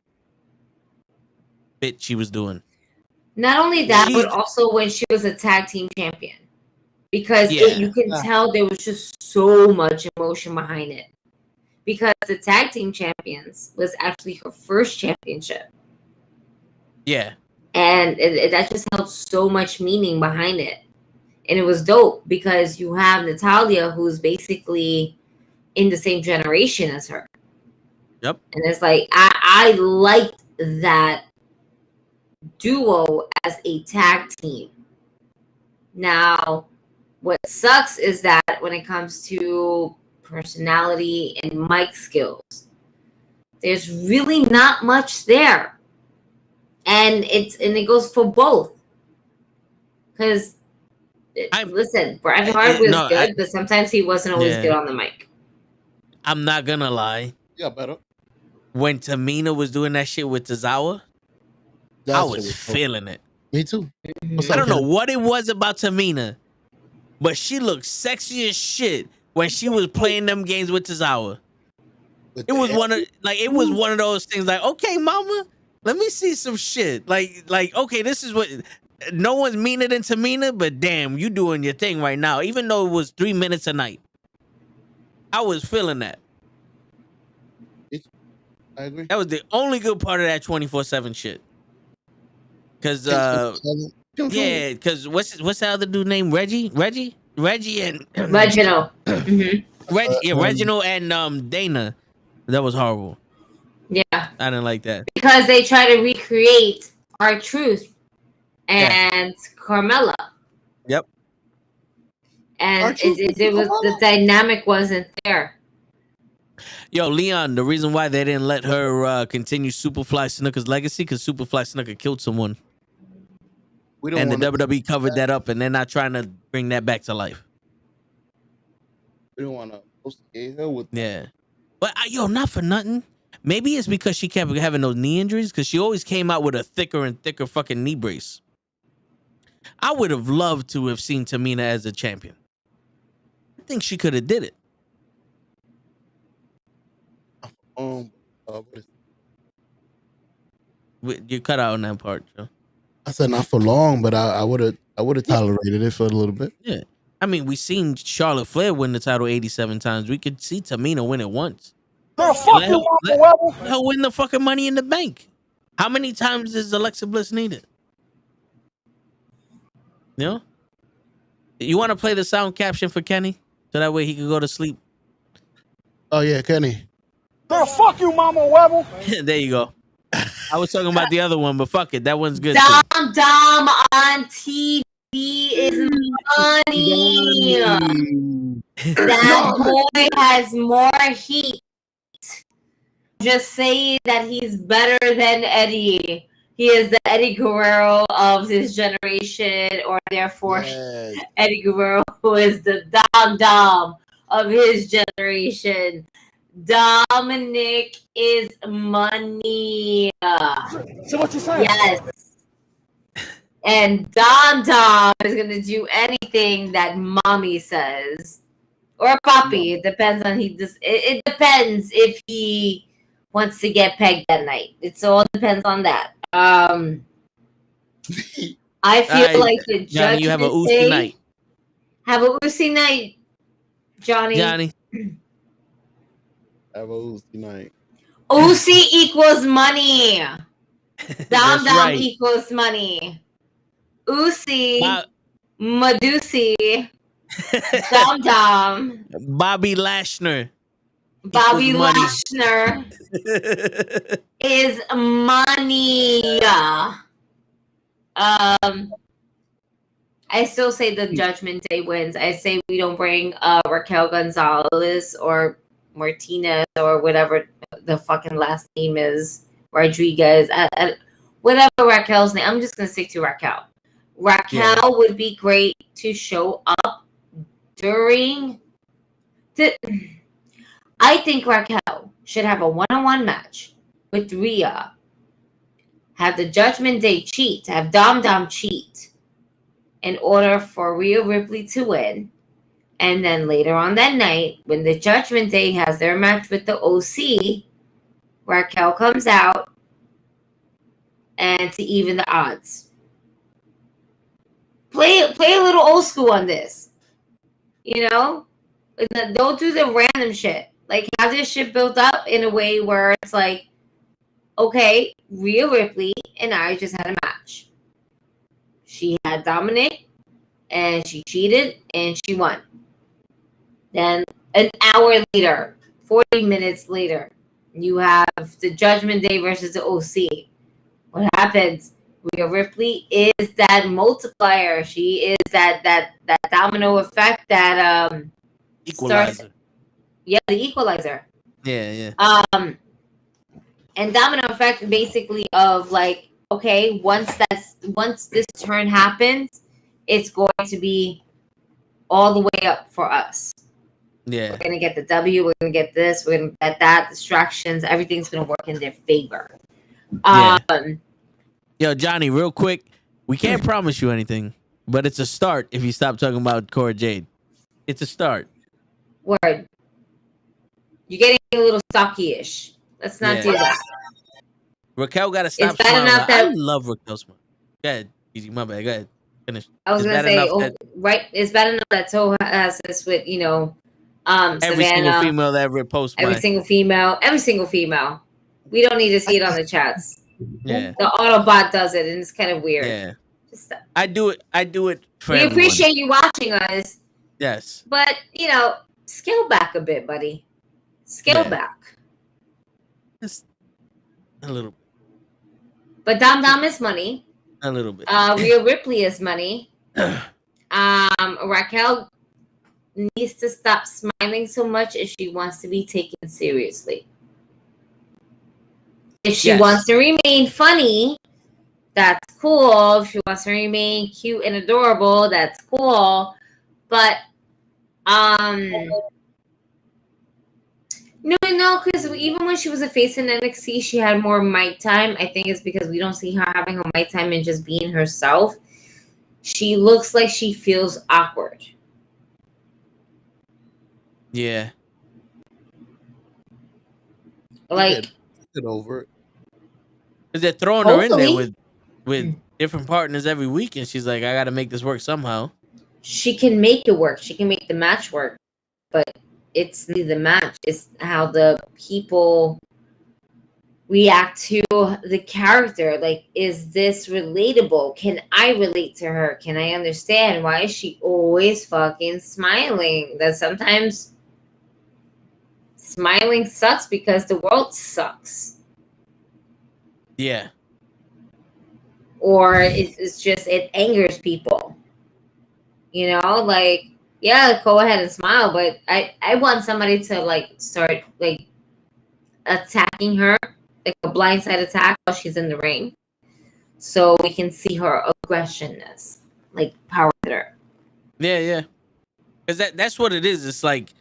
bit she was doing. Not only that, but also when she was a tag team champion. Because you can tell there was just so much emotion behind it. Because the tag team champions was actually her first championship. Yeah. And that just held so much meaning behind it. And it was dope because you have Natalia, who's basically in the same generation as her. Yep. And it's like, I liked that duo as a tag team. Now, what sucks is that when it comes to personality and mic skills, there's really not much there. And it goes for both. Because listen, Bret Hart was good, but sometimes he wasn't always good on the mic. I'm not gonna lie. Yeah, better. When Tamina was doing that shit with Tozawa, I was feeling it. Me too. I don't know what it was about Tamina, but she looked sexy as shit when she was playing them games with Tozawa. It was one of those things like, okay, mama, let me see some shit. Like, okay, this is what no one's meaner than Tamina, but damn, you doing your thing right now. Even though it was 3 minutes a night, I was feeling that. I agree. That was the only good part of that 24/7 shit. Cause because what's the other dude named Reggie and Reginald. Mm-hmm. Reginald and Dana. That was horrible. Yeah, I didn't like that because they try to recreate R-Truth and Carmella. Yep. And it was the dynamic wasn't there. Yo, Leon, the reason why they didn't let her continue Superfly Snooker's legacy because Superfly Snooker killed someone. And the WWE covered that up, and they're not trying to bring that back to life. We don't want to associate her with. Yeah, but not for nothing. Maybe it's because she kept having those knee injuries because she always came out with a thicker and thicker fucking knee brace. I would have loved to have seen Tamina as a champion. I think she could have did it. You cut out on that part, Joe. I said not for long, but I would have tolerated it for a little bit. Yeah, I mean, we seen Charlotte Flair win the title 87 times. We could see Tamina win it once. Man, fuck you, Mama Rebel. Let her win the fucking Money in the Bank. How many times is Alexa Bliss needed? You know? You want to play the sound caption for Kenny? So that way he can go to sleep? Oh, yeah, Kenny. Man, fuck you, Mama Rebel. There you go. I was talking about the other one, but fuck it. That one's good. Dom on TV is money. That boy has more heat. Just say that he's better than Eddie. He is the Eddie Guerrero of his generation, or therefore Eddie Guerrero, who is the Dom of his generation. Dominic is money. So what you saying? Yes. And Dom is gonna do anything that mommy says, or Poppy. It depends on it depends if he wants to get pegged that night. It all depends on that. I feel like the judge. You have a Uzi night. Have a Uzi night, Johnny. Have a Uzi night. Uzi equals money. Dom right. equals money. Uzi, Madusi, Dom. Bobby Lashley. Bobby Lashley is money. I still say the Judgment Day wins. I say we don't bring Raquel Gonzalez or Martinez or whatever the fucking last name is, Rodriguez, whatever Raquel's name. I'm just gonna stick to Raquel. Raquel would be great to show up during I think Raquel should have a one-on-one match with Rhea. Have the Judgment Day cheat. Have Dom cheat in order for Rhea Ripley to win. And then later on that night, when the Judgment Day has their match with the OC, Raquel comes out and to even the odds. Play a little old school on this. You know? Don't do the random shit. Like, have this shit built up in a way where it's like, okay, Rhea Ripley and I just had a match. She had Dominic, and she cheated, and she won. Then an hour later, 40 minutes later, you have the Judgment Day versus the OC. What happens? Rhea Ripley is that multiplier. She is that domino effect that equalizer. The equalizer. Yeah. And domino effect basically of like, okay, once this turn happens, it's going to be all the way up for us. Yeah. We're gonna get the W, we're gonna get this, we're gonna get that, distractions, everything's gonna work in their favor. Yo, Johnny, real quick, we can't promise you anything, but it's a start if you stop talking about Cora Jade. It's a start. Word. You're getting a little stocky-ish. Let's not do that. Raquel got to stop smiling. I love Raquel smile. Go ahead, easy. My bad. Go ahead. Finish. I was going to say, right? It's bad enough that Toho has this with, every Savannah, single female that ever posts. Every single female. We don't need to see it on the chats. Yeah. The Autobot does it, and it's kind of weird. Yeah. I do it for We everyone. appreciate you watching us. Yes. But, scale back a bit, buddy. Scale back. Just a little bit. But Dom is money. A little bit. Rhea Ripley is money. Raquel needs to stop smiling so much if she wants to be taken seriously. If she wants to remain funny, that's cool. If she wants to remain cute and adorable, that's cool. But no, because even when she was a face in NXT, she had more mic time. I think it's because we don't see her having her mic time and just being herself. She looks like she feels awkward. Yeah. Like, get over it. Because they're throwing her in there with different partners every week, and she's like, I got to make this work somehow. she can make it work. She can make the match work, but it's the match. It's how the people react to the character. Like, is this relatable? Can I relate to her? Can I understand why is she always fucking smiling? That sometimes smiling sucks because the world sucks. Yeah. Or it's just, it angers people. You know, like, yeah, go ahead and smile, but I want somebody to like start like attacking her, like a blindside attack while she's in the ring, so we can see her aggressionness, like power hitter. Yeah. Because that's what it is. It's like,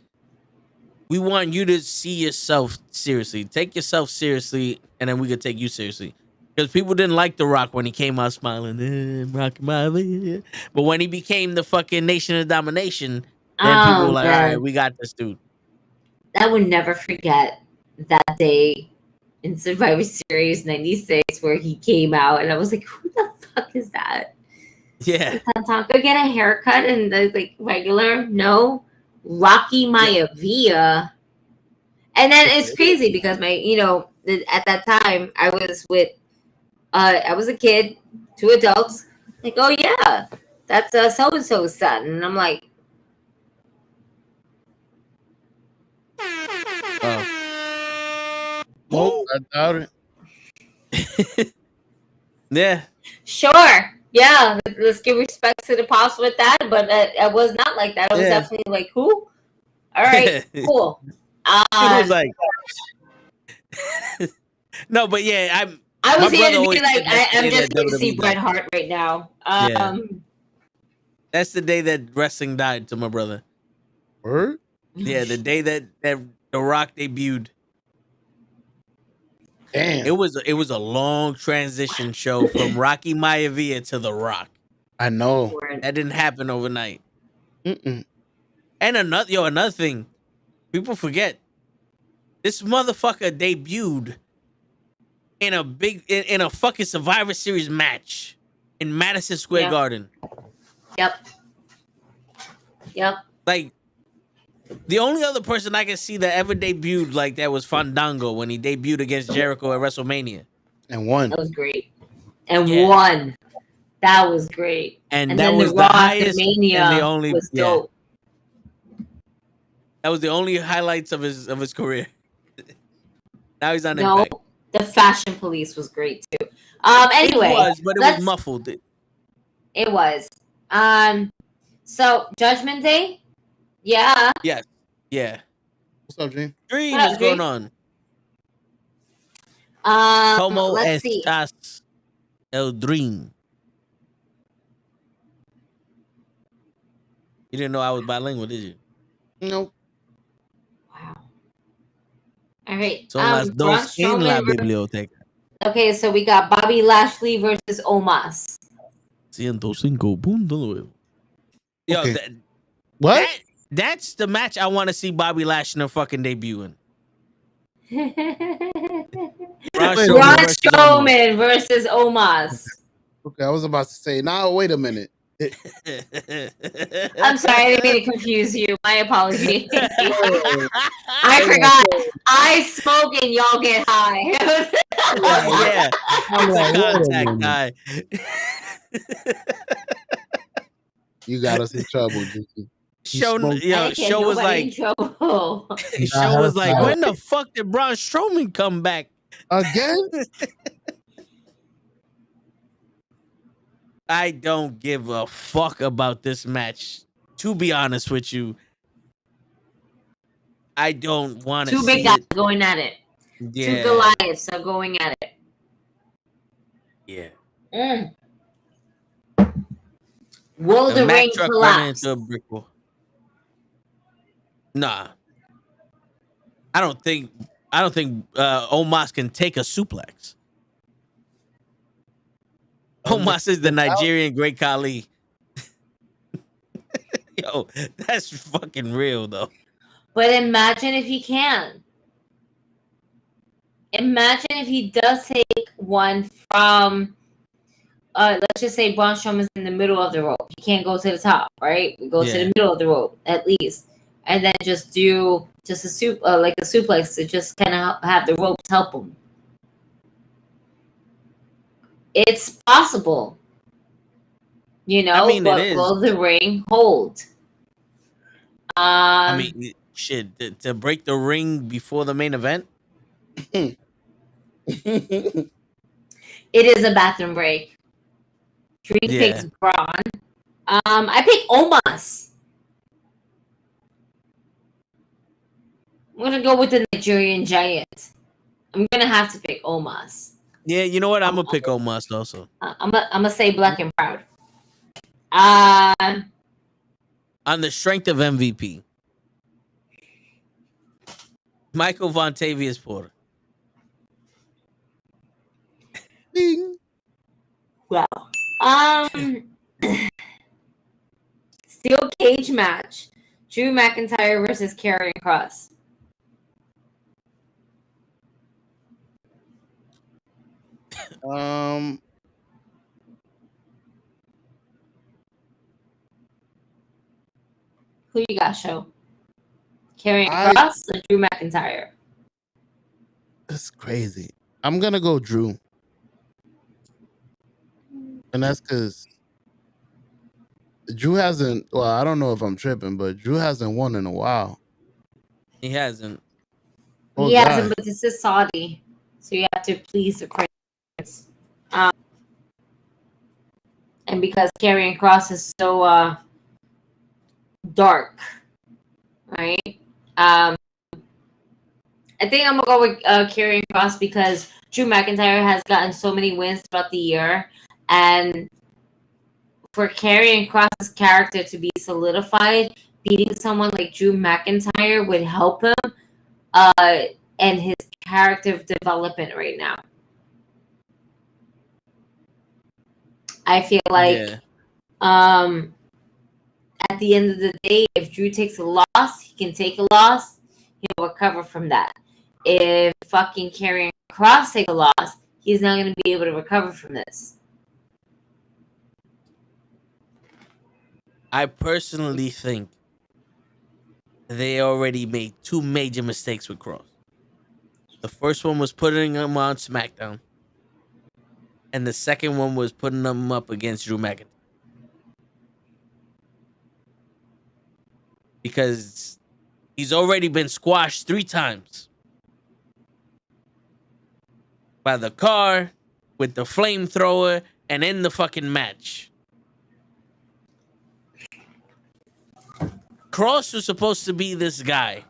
we want you to see yourself seriously. Take yourself seriously, and then we could take you seriously. Because people didn't like The Rock when he came out smiling, rocking my way. But when he became the fucking Nation of Domination, then people were like, all right, we got this dude. I would never forget that day in Survivor Series 96 where he came out, and I was like, who the fuck is that? Yeah. Go get a haircut and like regular? No. Rocky Maivia. And then it's crazy because at that time I was with I was a kid, 2 adults, like, oh yeah, that's so-and-so's son. And I'm like, nope, I doubt it. Yeah. Sure. Yeah, let's give respect to the pops with that, but I was not like that. I was definitely like, who? All right, cool. It was like, no, but yeah, I was here to be like, I'm just going to see Bret Hart right now. That's the day that wrestling died to my brother. Word? Yeah, the day that The Rock debuted. Damn. It was a long transition show from Rocky Maivia to The Rock. I know. That didn't happen overnight. Mm-mm. And another thing, people forget, this motherfucker debuted in a fucking Survivor Series match in Madison Square Garden. Yep. Like, the only other person I can see that ever debuted like that was Fandango when he debuted against Jericho at WrestleMania. And won. That was great. And won. That was great. And that was the highest Mania and the only was dope. That was the only highlights of his career. Now he's on Impact. The Fashion Police was great too. Anyway, it was, but it was muffled. It was. So Judgment Day. Yeah. Yes. Yeah. What's up, Dream? Dream, what's going on? Como let's estás, el Dream? You didn't know I was bilingual, did you? Nope. Wow. All right. Son las dos en la biblioteca. Okay, so we got Bobby Lashley versus Omos. 105.9. Yo, okay. What? That's the match I want to see Bobby Lashley fucking debuting. Braun Strowman versus Omos. Okay, I was about to say, now wait a minute. I'm sorry, I didn't mean to confuse you. My apology. I forgot. I smoke and y'all get high. Yeah. I'm like, contact guy. You got us in trouble, Juicy. Show was like, when the fuck did Braun Strowman come back again? I don't give a fuck about this match. To be honest with you, I don't want to. Two big guys going at it. Yeah. 2 Goliaths are going at it. Yeah. Will the ring collapse? Nah. I don't think Omos can take a suplex. Omos is the Nigerian Great Khali. Yo, that's fucking real though. But imagine if he can. Imagine if he does take one from let's just say Braun Strowman's in the middle of the rope. He you can't go to the top, right? We go to the middle of the rope at least, and then just do just a like a suplex to just kind of have the ropes help him. It's possible, you know. I mean, but it is. Will the ring hold? I mean, shit, to break the ring before the main event. It is a bathroom break. Dream picks Braun. I pick Omos. I'm gonna go with the Nigerian Giant. I'm gonna have to pick Omos. Yeah, you know what? I'm gonna pick Omos also. I'm gonna say Black and Proud. On the strength of MVP, Michael Vontavious Porter. Ding. Wow. Steel cage match. Drew McIntyre versus Karrion Kross. Who you got, show? Karrion Kross or Drew McIntyre? That's crazy. I'm gonna go Drew. And that's because Drew hasn't, well, I don't know if I'm tripping, but Drew hasn't won in a while. He hasn't. He hasn't, but this is Saudi. So you have to please the crowds. And because Karrion Kross is so dark, right? I think I'm gonna go with Karrion Kross because Drew McIntyre has gotten so many wins throughout the year, and for Karrion Kross's character to be solidified, beating someone like Drew McIntyre would help him and his character development right now. I feel like at the end of the day, if Drew takes a loss, he can take a loss. He'll recover from that. If fucking Karrion Kross take a loss, he's not going to be able to recover from this. I personally think they already made two major mistakes with Kross. The first one was putting him on SmackDown. And the second one was putting him up against Drew McIntyre. Because he's already been squashed 3 times. By the car, with the flamethrower, and in the fucking match. Kross was supposed to be this guy.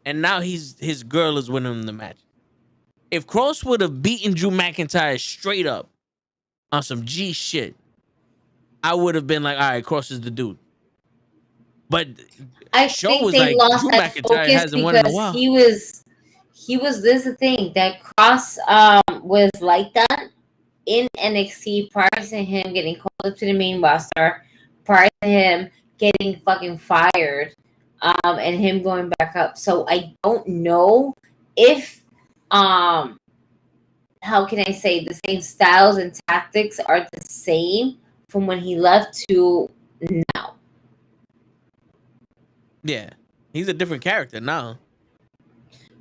And now his girl is winning the match. If Kross would have beaten Drew McIntyre straight up on some G shit, I would have been like, all right, Kross is the dude. But I think they lost that focus because he was this is the thing that Kross was like that in NXT prior to him getting called up to the main roster, prior to him getting fucking fired, and him going back up. So I don't know if how can I say the same styles and tactics are the same from when he left to now. Yeah, he's a different character now.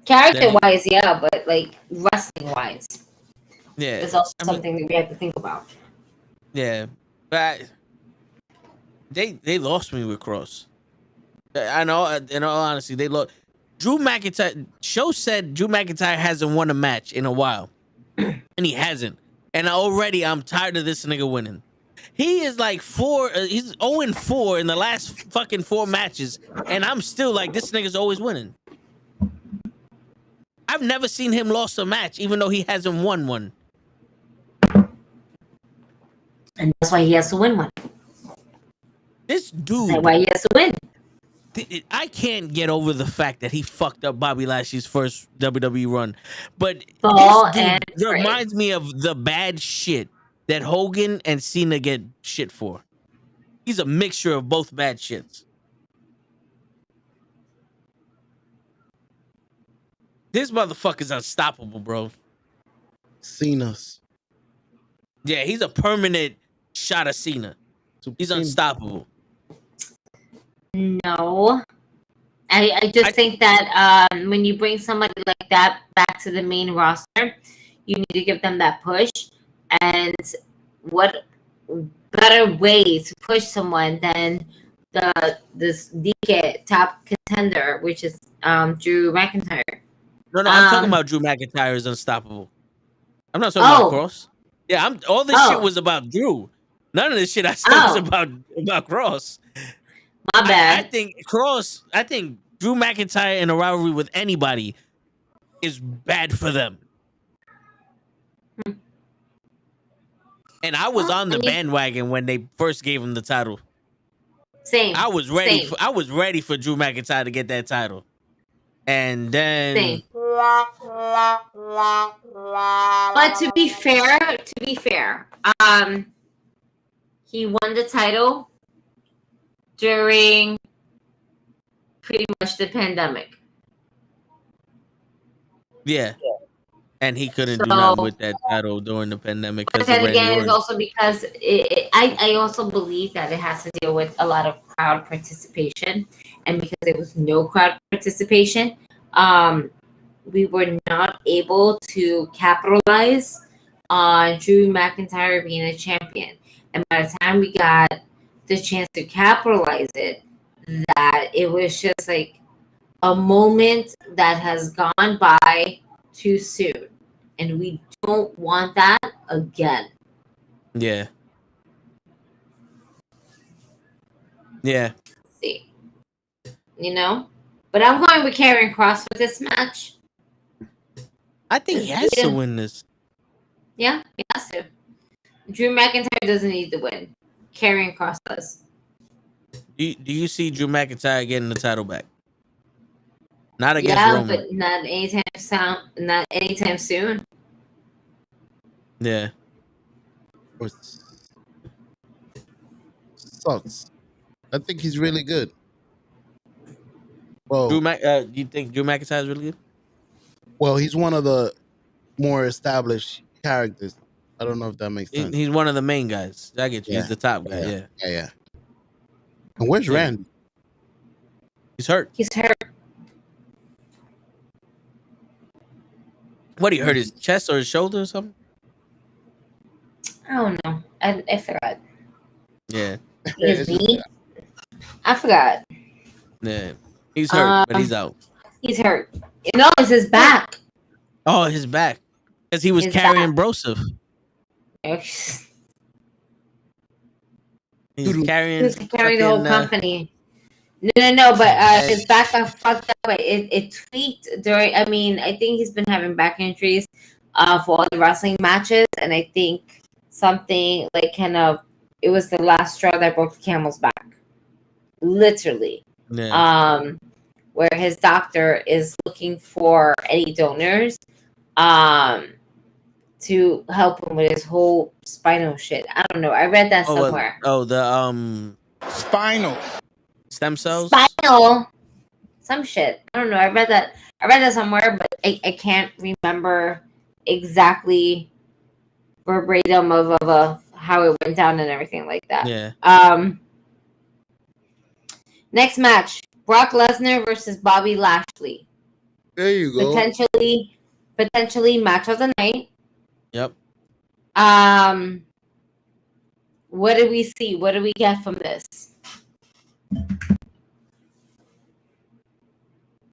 Character-wise, yeah, but like wrestling-wise, yeah, it's also something that we have to think about. Yeah, but they lost me with Kross. I know, in all honesty, they lost. Drew McIntyre. Show said Drew McIntyre hasn't won a match in a while, and he hasn't. And already, I'm tired of this nigga winning. He is like 4. He's 0-4 in the last fucking 4 matches, and I'm still like, this nigga's always winning. I've never seen him lost a match, even though he hasn't won one. And that's why he has to win one. This dude. That's why he has to win. I can't get over the fact that he fucked up Bobby Lashley's first WWE run. But this dude reminds me of the bad shit that Hogan and Cena get shit for. He's a mixture of both bad shits. This motherfucker's unstoppable, bro. Cena's. Yeah, he's a permanent shot of Cena. He's unstoppable. No. I just think that when you bring somebody like that back to the main roster, you need to give them that push. And what better way to push someone than this DK top contender, which is Drew McIntyre. No, I'm talking about Drew McIntyre is unstoppable. I'm not talking about Cross. Yeah, all this shit was about Drew. None of this shit I said was about Cross. My bad. I think Drew McIntyre in a rivalry with anybody is bad for them. And I was on the bandwagon when they first gave him the title. Same. I was ready for Drew McIntyre to get that title. And then Same. But to be fair, he won the title during pretty much the pandemic. Yeah. And he couldn't do nothing with that title during the pandemic. But then again, it's also because I also believe that it has to deal with a lot of crowd participation. And because there was no crowd participation, we were not able to capitalize on Drew McIntyre being a champion. And by the time we got the chance to capitalize it, that it was just like a moment that has gone by too soon. And we don't want that again. Yeah. Yeah. See. You know? But I'm going with Karrion Kross for this match. I think he has to win this. Yeah, he has to. Drew McIntyre doesn't need to win. Karrion Kross does. Do you see Drew McIntyre getting the title back? Not against Roman. Yeah, but not anytime soon. Yeah. Sucks. I think he's really good. Well, you think Drew McIntyre is really good? Well, he's one of the more established characters. I don't know if that makes sense. He's one of the main guys. I get you. Yeah. He's the top guy. Yeah. And where's Randy? He's hurt. What, he hurt his chest or his shoulder or something? I don't know. I forgot. Yeah. His knee? I forgot. Yeah. He's hurt, but he's out. He's hurt. No, it's his back. Oh, his back. Because he was carrying Broseph. He's carrying the whole company. No, but his back got fucked up. But it tweaked during. I mean, I think he's been having back injuries for all the wrestling matches, and I think something like it was the last straw that broke the camel's back, literally. Yeah. Where his doctor is looking for any donors, to help him with his whole spinal shit. I don't know. I read that somewhere. The spinal stem cells. Spinal, some shit. I don't know. I read that somewhere, but I can't remember exactly verbatim of how it went down and everything like that. Yeah. Next match: Brock Lesnar versus Bobby Lashley. There you go. Potentially match of the night. Yep. What do we see? What do we get from this?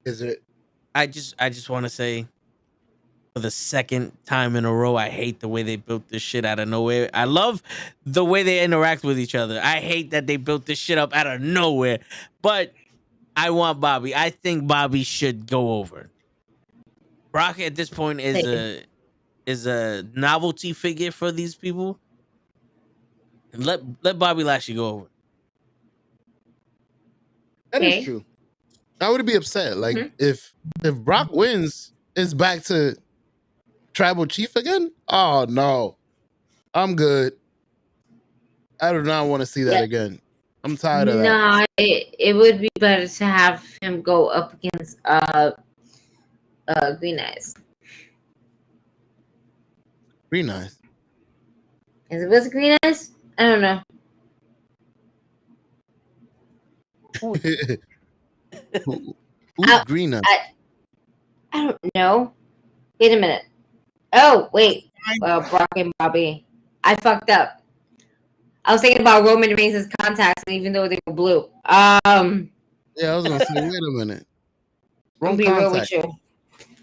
Is it? I just want to say, for the second time in a row, I hate the way they built this shit out of nowhere. I love the way they interact with each other. I hate that they built this shit up out of nowhere. But I want Bobby. I think Bobby should go over. Brock at this point is a novelty figure for these people. Let Bobby Lashley go over. That is true. I would be upset. Like if Brock wins, it's back to tribal chief again. Oh no, I'm good. I do not want to see that again. I'm tired of that. No, it would be better to have him go up against Green Eyes. Green Eyes. Is it with Green Eyes? I don't know. Who's Green Up? I don't know. Wait a minute. Oh, wait. Brock and Bobby. I fucked up. I was thinking about Roman Reigns' contacts, and even though they were blue. Yeah, I was gonna say, wait a minute. Wrong be real with you.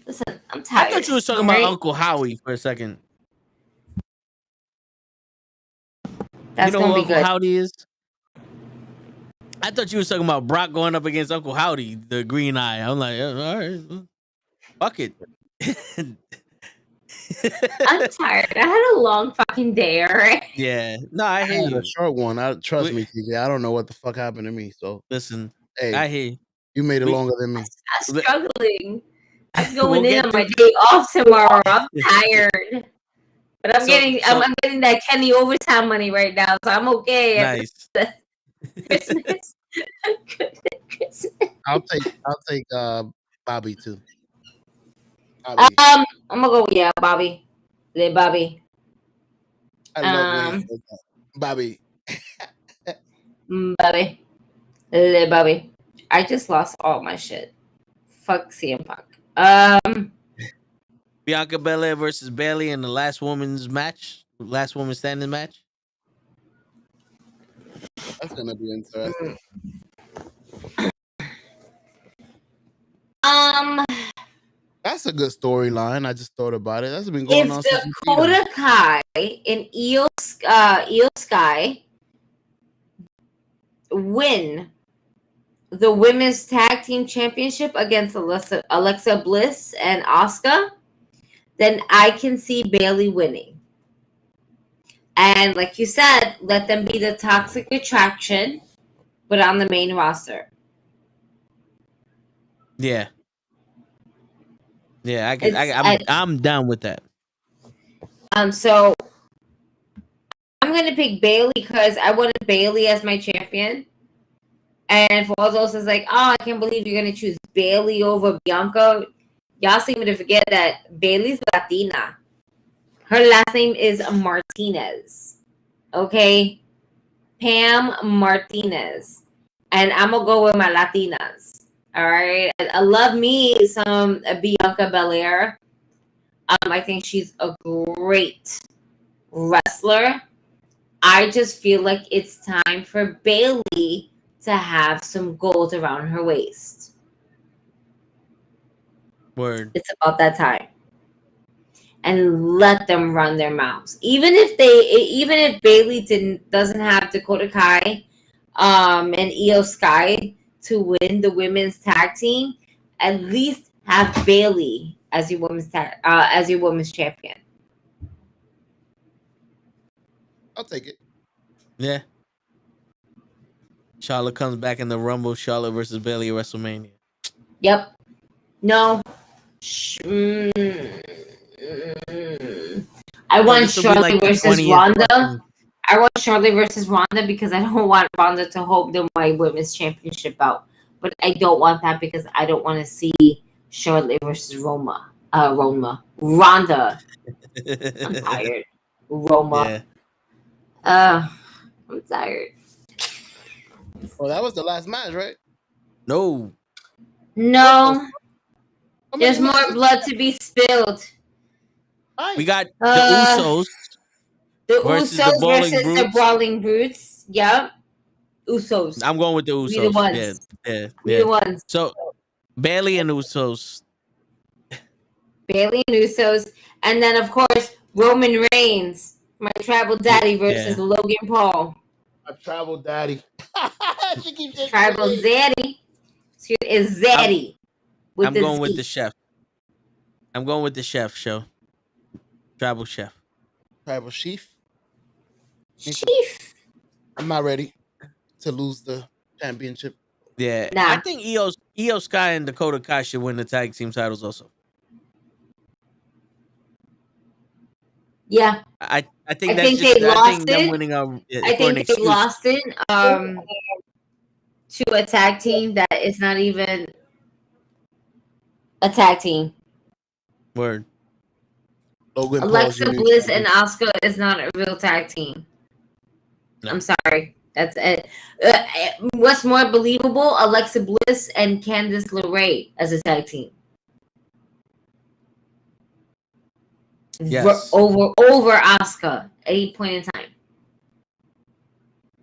Listen, I'm tired. I thought you were talking about Uncle Howie for a second. That's you know who Uncle Howdy is? I thought you were talking about Brock going up against Uncle Howdy, the green eye. I'm like, all right, fuck it. I'm tired. I had a long fucking day, all right? Yeah. No, I hear you. A short one. Trust me, TJ. I don't know what the fuck happened to me. So listen, hey, I hear you. You made it longer than me. I'm struggling. I'm going in on my day off tomorrow. I'm tired. But I'm getting that Kenny overtime money right now, so I'm okay. Nice. Christmas. I'll take Bobby too. Bobby. I'm gonna go with Bobby. Bobby. I love Bobby. Bobby. Bobby. I just lost all my shit. Fuck CM Punk. Bianca Belair versus Bayley in the last woman standing match. That's gonna be interesting. That's a good storyline. I just thought about it. That's been going on since Dakota Kai and Io Sky win the women's tag team championship against Alexa Bliss and Asuka, then I can see Bayley winning. And like you said, let them be the toxic attraction, but on the main roster. Yeah. Yeah, I'm down with that. So I'm gonna pick Bayley because I wanted Bayley as my champion. And for all those that's like, oh, I can't believe you're gonna choose Bayley over Bianca. Y'all seem to forget that Bayley's Latina. Her last name is Martinez. Okay? Pam Martinez. And I'm gonna go with my Latinas. Alright. I love me some Bianca Belair. I think she's a great wrestler. I just feel like it's time for Bayley to have some gold around her waist. Word. It's about that time. And let them run their mouths. Even if Bayley doesn't have Dakota Kai and Io Sky to win the women's tag team, at least have Bayley as your women's champion. I'll take it. Yeah. Charlotte comes back in the Rumble. Charlotte versus Bayley at WrestleMania. Yep. No. I want Charlotte versus Ronda. I want Charlotte versus Ronda because I don't want Ronda to hold my women's championship belt. But I don't want that because I don't want to see Charlotte versus Ronda. Ronda. I'm tired. Roma. Yeah. I'm tired. Oh, that was the last match, right? No. There's more blood to be spilled. We got the Usos. The Usos versus the Brawling Brutes. Yep. Usos. I'm going with the Usos. We the ones. Yeah. We the ones. So Bayley and Usos. Bayley and Usos. And then, of course, Roman Reigns, my tribal daddy, versus Logan Paul. My tribal daddy. Tribal daddy. Is Zaddy. I'm going with the chef. I'm going with the chef show. Tribal chef. Tribal chief. Chief. I'm not ready to lose the championship. Yeah. Nah. I think Io Sky and Dakota Kai should win the tag team titles also. Yeah. I think they lost it. Winning I think they lost it to a tag team that is not even a tag team. Word. Alexa Bliss and Asuka is not a real tag team. No. I'm sorry. That's it. What's more believable? Alexa Bliss and Candice LeRae as a tag team. Yes. Over Asuka at any point in time.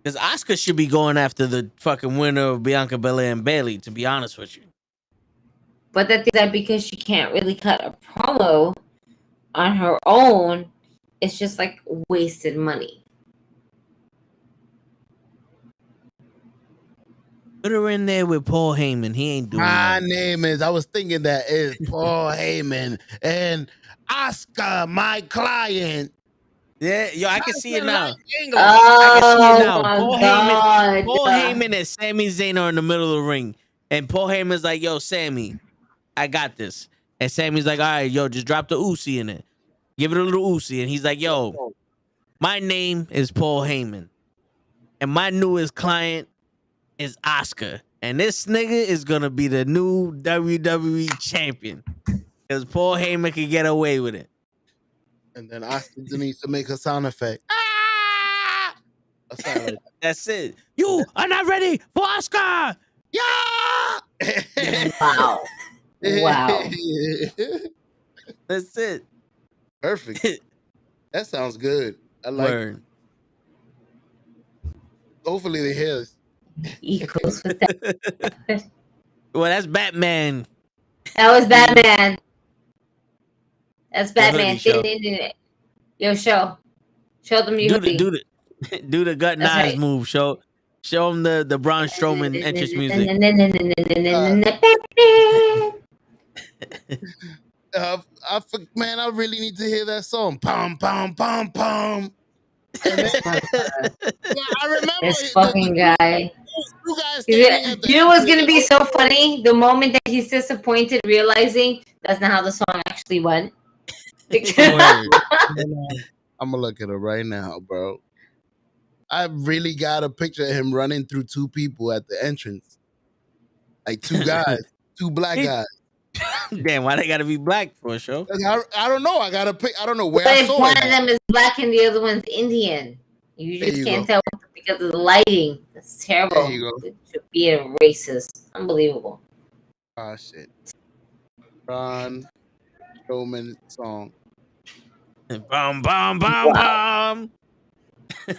Because Asuka should be going after the fucking winner of Bianca Belair and Bayley, to be honest with you. But that because she can't really cut a promo on her own, it's just like wasted money. Put her in there with Paul Heyman. He ain't doing My that. name is, I was thinking that is Paul Heyman and Oscar, my client. Yeah, yo, I can see it now. Oh, I can see it now. my Paul God. Heyman and Sami Zayn are in the middle of the ring. And Paul Heyman's like, yo, Sammy, I got this. And Sammy's like, all right, yo, just drop the Uzi in it. Give it a little Uzi. And he's like, yo, my name is Paul Heyman. And my newest client is Oscar. And this nigga is going to be the new WWE champion. Because Paul Heyman can get away with it. And then Oscar needs to make a sound effect. That's it. You are not ready for Oscar. Yeah. Wow. Wow. That's it. Perfect. That sounds good. I like it. Hopefully they hear us. Equals with that. Well, that's Batman. That was Batman. That's Batman. Show. Yo, show them you do the gut knives move. Show them the Braun Strowman entrance music. Man, I really need to hear that song. Pom pom pom pom. Yeah, I remember this fucking guy. You guys, you know what's gonna be so funny? The moment that he's disappointed, realizing that's not how the song actually went. I'm gonna look at it right now, bro. I really got a picture of him running through two people at the entrance, like two guys, two black guys. Damn, why they gotta be black for a show? I don't know. I got a pic. I don't know where. But if one of them is black and the other one's Indian, you just can't tell because of the lighting. That's terrible. There you go. It should be a racist. Unbelievable. Oh shit. Ron Strowman song. Bum bum bum bum.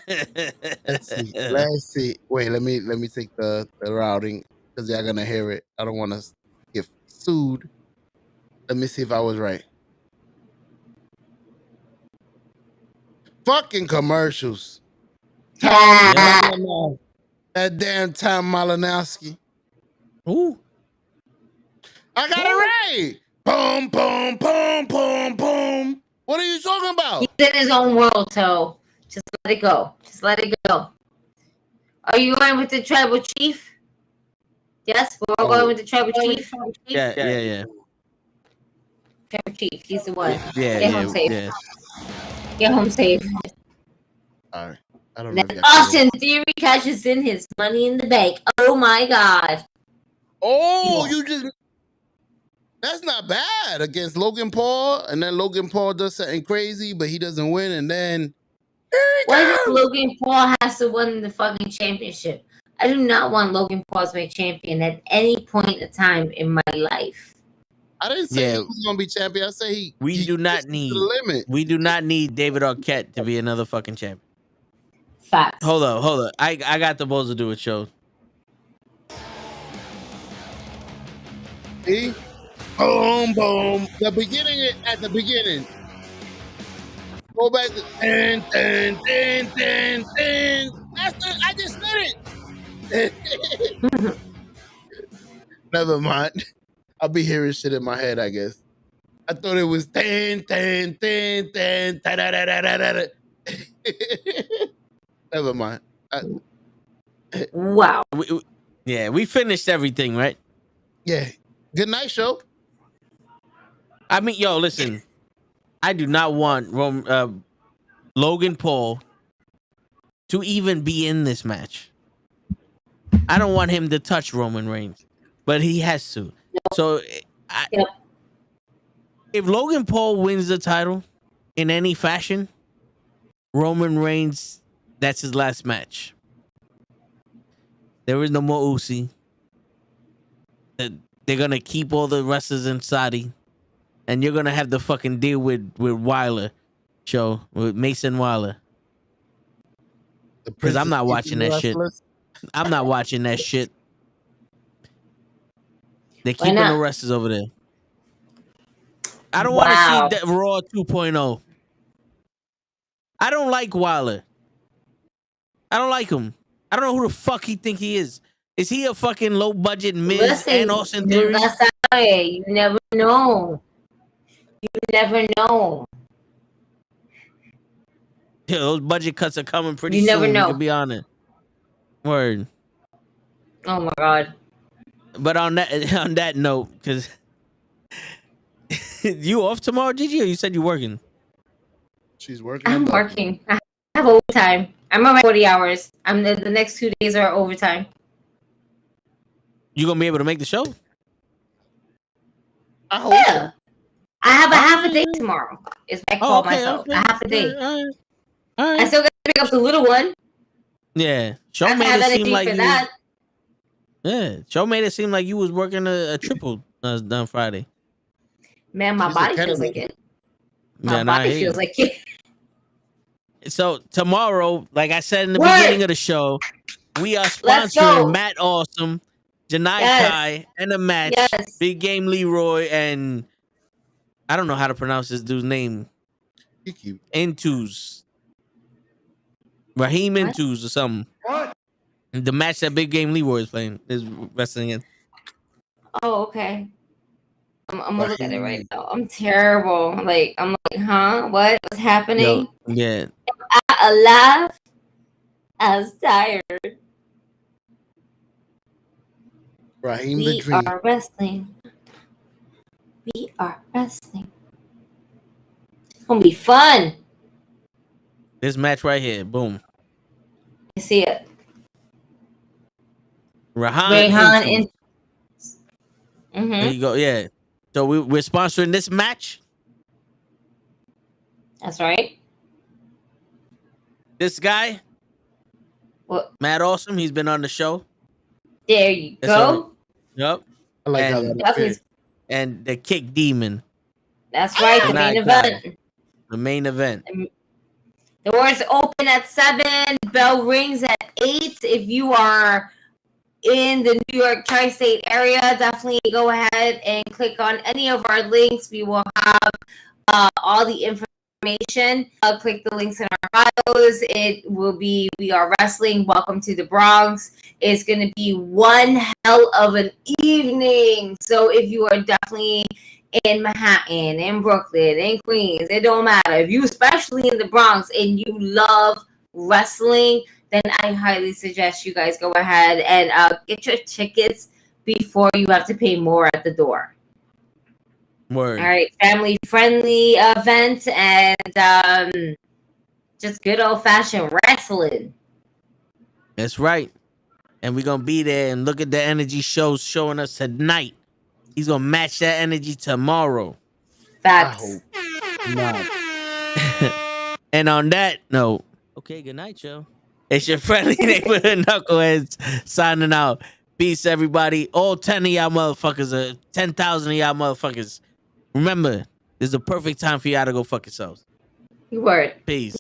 Let's see. Wait, let me take the routing because y'all gonna hear it. I don't want to get sued. Let me see if I was right. Fucking commercials. That damn Tom Malinowski. Ooh. I got it right. Boom, boom, boom, boom, boom. What are you talking about? He's in his own world, so just let it go. Just let it go. Are you going with the tribal chief? Yes, we're all going with the tribal chief. Yeah. Tribal chief, he's the one. Yeah, Get home safe. Yeah. Get home safe. All right. I don't know. Then Austin Theory cashes in his money in the bank. Oh my God. Oh, you just. That's not bad against Logan Paul, and then Logan Paul does something crazy, but he doesn't win, and then why does Logan Paul has to win the fucking championship? I do not want Logan Paul as my champion at any point in time in my life. I didn't say he was gonna be champion. I say we do not need David Arquette to be another fucking champion. Facts. Hold up. I got the balls to do it, show. See? Boom, boom. At the beginning. Go back to ten. I just did it. Never mind. I'll be hearing shit in my head, I guess. I thought it was 10. Never mind. Wow. We finished everything, right? Yeah. Good night, show. I mean, yo, listen. I do not want Logan Paul to even be in this match. I don't want him to touch Roman Reigns, but he has to. So, if Logan Paul wins the title in any fashion, Roman Reigns, that's his last match. There is no more Uzi. They're gonna keep all the wrestlers in Saudi, and you're gonna have to fucking deal with Wilder show with Mason Wilder. Because I'm not watching that shit. I'm not watching that shit. They're keeping the wrestlers over there. I don't want to see that Raw 2.0. I don't like Wilder. I don't like him. I don't know who the fuck he think he is. Is he a fucking low budget Miz and Austin Theory? You never know. You never know. Yeah, those budget cuts are coming pretty soon. You never know. To be honest. Word. Oh my god. But on that note, because you off tomorrow, Gigi, or you said you're working? She's working. I'm working. I have overtime. I'm on my 40 hours. The next 2 days are overtime. You gonna be able to make the show? Yeah. I have a half a day tomorrow. Is what I call myself. Okay. A half a day. All right. I still got to pick up the little one. Yeah. Show made it seem like you. That. Yeah. Show made it seem like you was working a triple on Friday. Man, my body feels like it. My body feels like it. So tomorrow, like I said in the beginning of the show, we are sponsoring Matt Awesome, Janai Kai, and a match. Yes. Big Game Leroy and I don't know how to pronounce this dude's name. Intus. Raheem Intus or something. What? The match that Big Game Leroy is wrestling in. Oh, okay. I'm gonna look at it right now. I'm terrible. I'm like, huh? What's happening? Yeah. I'm alive. I was tired. Raheem the Dream. We are wrestling. We are wrestling. It's gonna be fun. This match right here, boom. You see it. Rahan Mm-hmm. There you go. Yeah. So we're sponsoring this match. That's right. This guy, what? Matt Awesome. He's been on the show. There you go. Yep. I like that. And the Kick Demon. That's right. The main event. The main event. The doors open at 7. Bell rings at 8. If you are in the New York tri-state area, definitely go ahead and click on any of our links. We will have all the information. Click the links in our bios. It will be We Are Wrestling. Welcome to the Bronx. It's going to be one hell of an evening. So if you are definitely in Manhattan, in Brooklyn, in Queens, it don't matter. If you, especially in the Bronx, and you love wrestling, then I highly suggest you guys go ahead and get your tickets before you have to pay more at the door. Word. All right, family-friendly event and just good old-fashioned wrestling. That's right. And we're going to be there and look at the energy shows showing us tonight. He's going to match that energy tomorrow. Facts. And on that note, okay, good night, Joe. It's your friendly neighborhood knuckleheads signing out. Peace, everybody. All 10 of y'all motherfuckers, 10,000 of y'all motherfuckers. Remember, this is the perfect time for y'all to go fuck yourselves. Word. Peace.